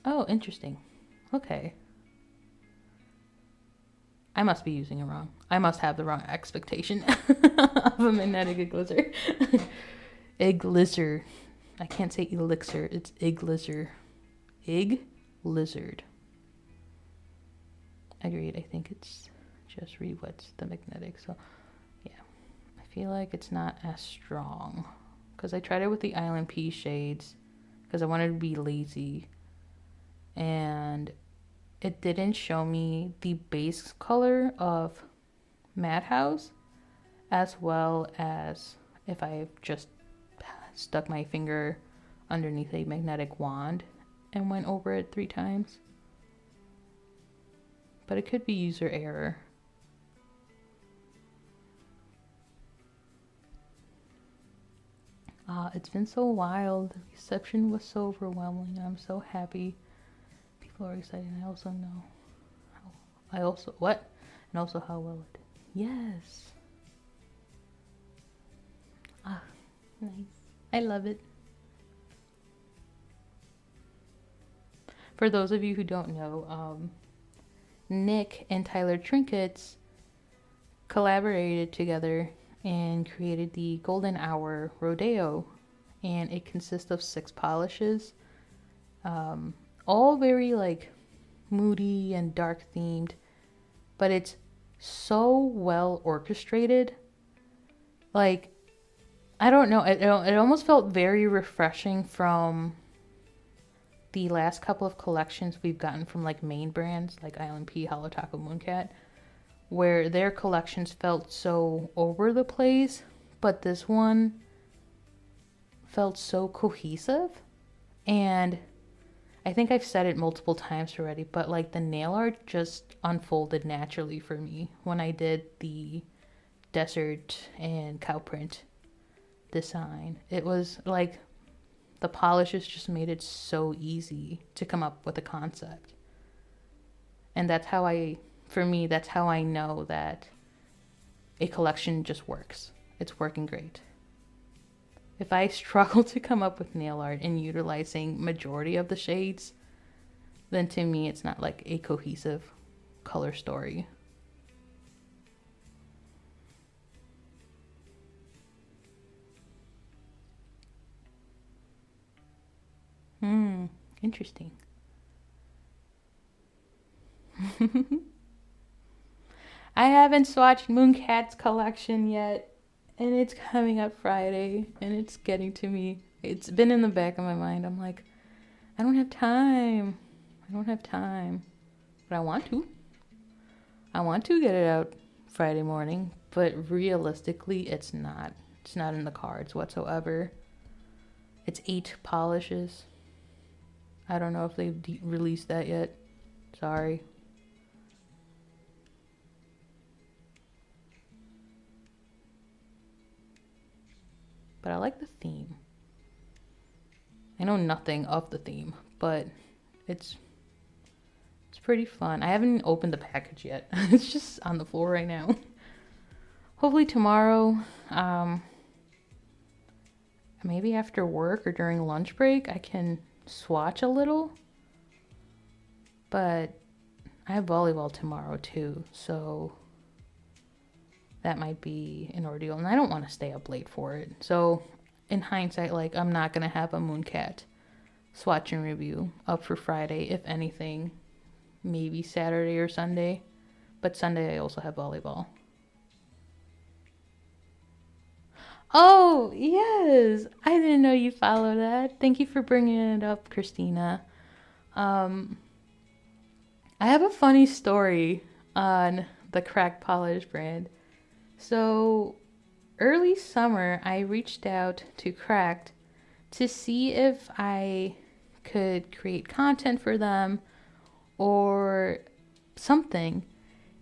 Oh, interesting. Okay. I must be using it wrong. I must have the wrong expectation of a magnetic elixir. Elixir. I can't say elixir. It's elixir. Egg lizard. Agreed. I think it's just re-wets the magnetic. So yeah, I feel like it's not as strong because I tried it with the Island Pea shades because I wanted to be lazy, and it didn't show me the base color of Madhouse as well as if I just stuck my finger underneath a magnetic wand and went over it 3 times. But it could be user error. It's been so wild. The reception was so overwhelming. I'm so happy. People are excited. I also know what? And also how well it did. Yes. Ah, nice. I love it. For those of you who don't know, Nick and Tyler Trinkets collaborated together and created the Golden Hour Rodeo, and it consists of 6 polishes, all very like moody and dark themed, but it's so well orchestrated. Like, I don't know, it almost felt very refreshing from the last couple of collections we've gotten from like main brands like Island P, Holo Taco, Mooncat, where their collections felt so over the place, but this one felt so cohesive. And I think I've said it multiple times already, but like the nail art just unfolded naturally for me when I did the desert and cow print design. It was like the polishes just made it so easy to come up with a concept. And that's how that's how I know that a collection just works. It's working great. If I struggle to come up with nail art and utilizing majority of the shades, then to me it's not like a cohesive color story. Interesting. I haven't swatched Mooncat's collection yet, and it's coming up Friday, and it's getting to me. It's been in the back of my mind. I'm like, I don't have time. But I want to. I want to get it out Friday morning, but realistically, it's not. It's not in the cards whatsoever. It's 8 polishes. I don't know if they've released that yet. Sorry. But I like the theme. I know nothing of the theme, but it's pretty fun. I haven't opened the package yet. It's just on the floor right now. Hopefully tomorrow, maybe after work or during lunch break, I can swatch a little. But I have volleyball tomorrow too, so that might be an ordeal, and I don't want to stay up late for it. So in hindsight, like, I'm not gonna have a Mooncat swatch and review up for Friday. If anything, maybe Saturday or Sunday, but Sunday I also have volleyball. Oh yes, I didn't know you follow that. Thank you for bringing it up, Christina. I have a funny story on the Cracked Polish brand. So early summer, I reached out to Cracked to see if I could create content for them or something.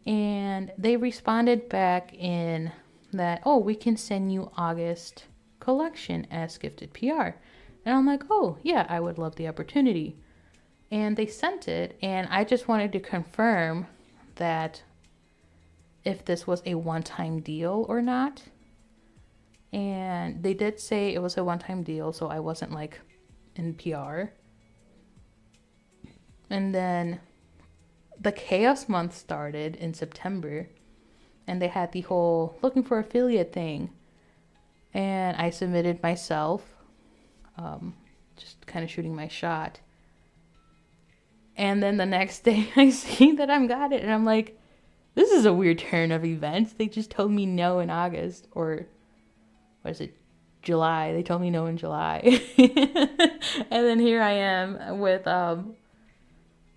And they responded back in that, oh, we can send you August collection as gifted PR. And I'm like, oh, yeah, I would love the opportunity. And they sent it, and I just wanted to confirm that if this was a one-time deal or not. And they did say it was a one-time deal, so I wasn't like in PR. And then the Chaos Month started in September, and they had the whole looking for affiliate thing. And I submitted myself, just kind of shooting my shot. And then the next day I see that I'm got it, and I'm like, this is a weird turn of events. They just told me no in August, or what is it, July. They told me no in July. And then here I am with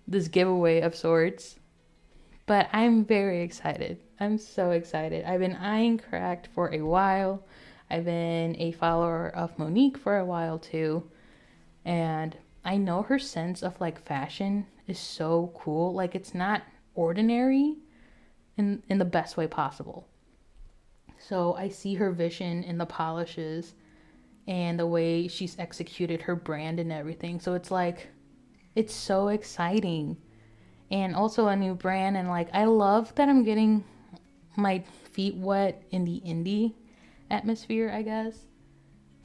this giveaway of sorts. But I'm very excited. I'm so excited. I've been eyeing Cracked for a while. I've been a follower of Monique for a while too. And I know her sense of like fashion is so cool. Like, it's not ordinary in the best way possible. So I see her vision in the polishes, and the way she's executed her brand and everything. So it's like, it's so exciting. And also a new brand, and like I love that I'm getting my feet wet in the indie atmosphere, I guess.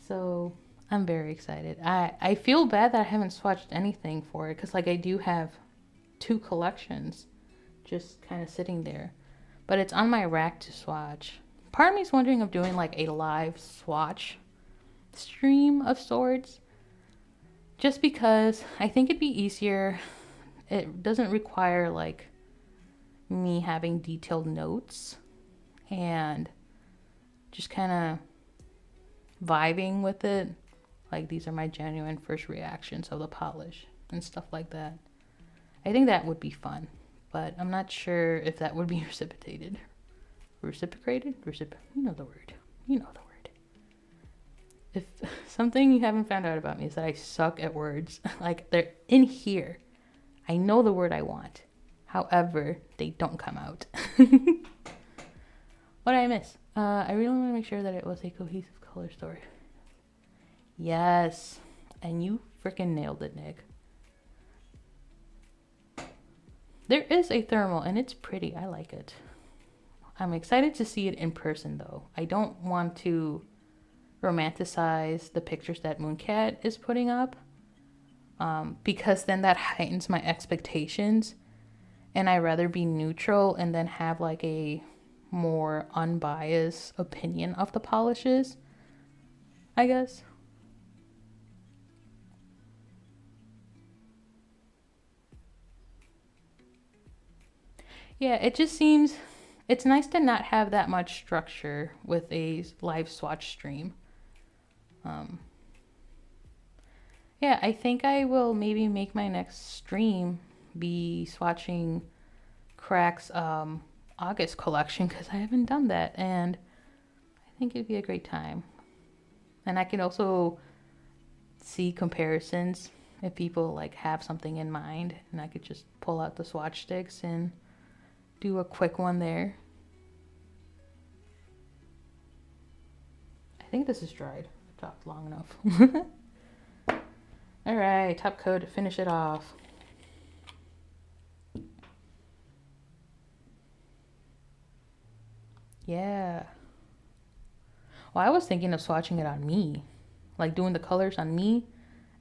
So I'm very excited. I feel bad that I haven't swatched anything for it, because like I do have 2 collections just kind of sitting there, but it's on my rack to swatch. Part of me is wondering of doing like a live swatch stream of sorts, just because I think it'd be easier. It doesn't require like me having detailed notes and just kind of vibing with it. Like, these are my genuine first reactions of the polish and stuff like that. I think that would be fun, but I'm not sure if that would be reciprocated. Reciprocated? You know the word. You know the word. If something you haven't found out about me is that I suck at words. Like, they're in here. I know the word I want. However, they don't come out. What did I miss? I really want to make sure that it was a cohesive color story. Yes. And you freaking nailed it, Nick. There is a thermal, and it's pretty. I like it. I'm excited to see it in person, though. I don't want to romanticize the pictures that Mooncat is putting up, because then that heightens my expectations, and I'd rather be neutral and then have like a more unbiased opinion of the polishes, I guess. Yeah, it just seems, it's nice to not have that much structure with a live swatch stream. Yeah, I think I will maybe make my next stream be swatching Crack's August collection, because I haven't done that, and I think it'd be a great time. And I can also see comparisons if people like have something in mind, and I could just pull out the swatch sticks and do a quick one there. I think this is dried. I've talked long enough. All right, top coat to finish it off. Yeah. Well, I was thinking of swatching it on me, like doing the colors on me,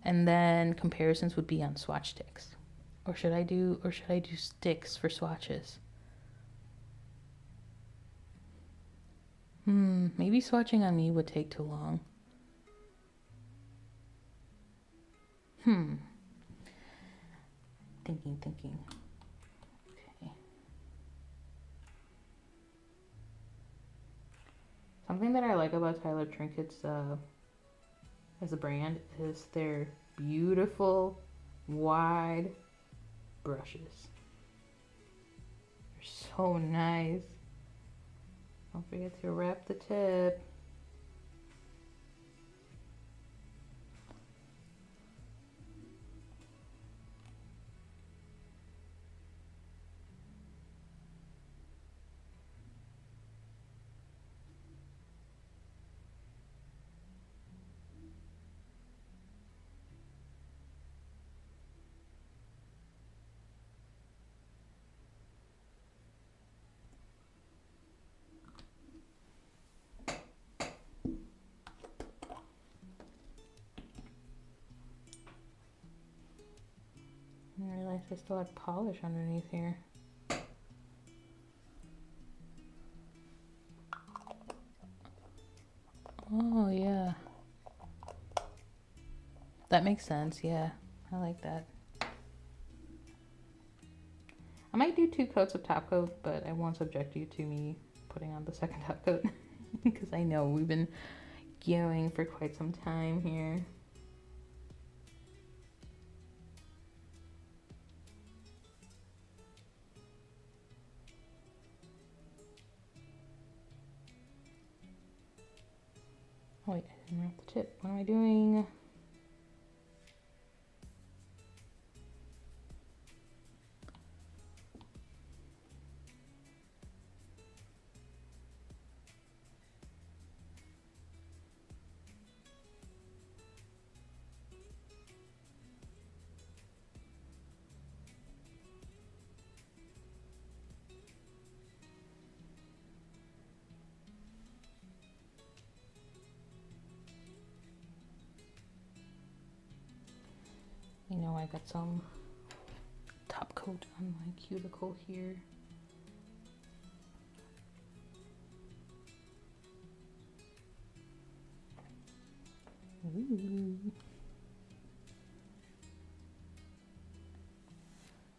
and then comparisons would be on swatch sticks. Or should I do sticks for swatches? Maybe swatching on me would take too long. Thinking. Okay. Something that I like about Tyler Trinkets as a brand is their beautiful wide brushes. They're so nice. Don't forget to wrap the tip. I realized I still had polish underneath here. Oh, yeah. That makes sense, yeah. I like that. I might do 2 coats of top coat, but I won't subject you to me putting on the second top coat, because I know we've been going for quite some time here. Oh wait, I didn't wrap the tip. What am I doing? I got some top coat on my cuticle here. Ooh.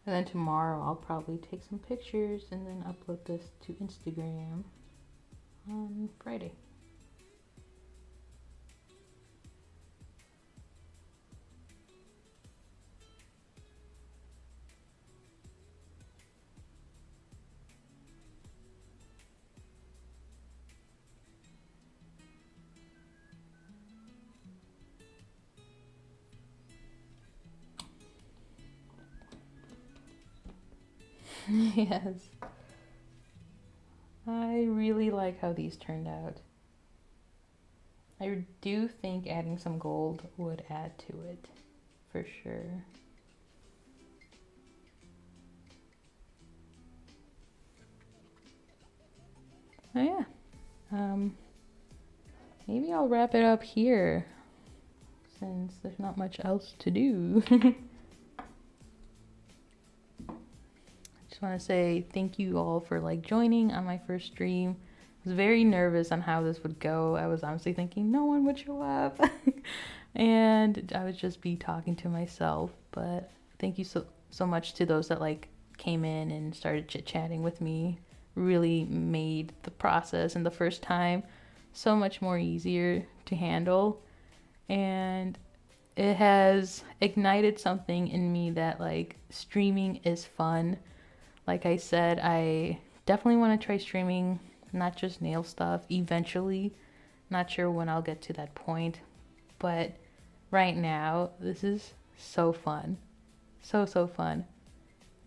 And then tomorrow I'll probably take some pictures and then upload this to Instagram on Friday. Yes. I really like how these turned out. I do think adding some gold would add to it, for sure. Oh yeah. Maybe I'll wrap it up here since there's not much else to do. Just want to say thank you all for like joining on my first stream. I was very nervous on how this would go. I was honestly thinking no one would show up and I would just be talking to myself. But thank you so much to those that like came in and started chit-chatting with me. Really made the process and the first time so much more easier to handle, and it has ignited something in me that like streaming is fun. Like I said, I definitely want to try streaming, not just nail stuff, eventually. Not sure when I'll get to that point, but right now, this is so fun. So fun.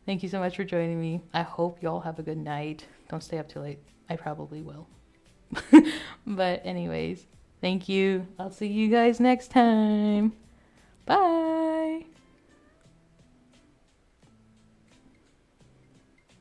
Thank you so much for joining me. I hope y'all have a good night. Don't stay up too late. I probably will. But anyways, thank you. I'll see you guys next time. Bye.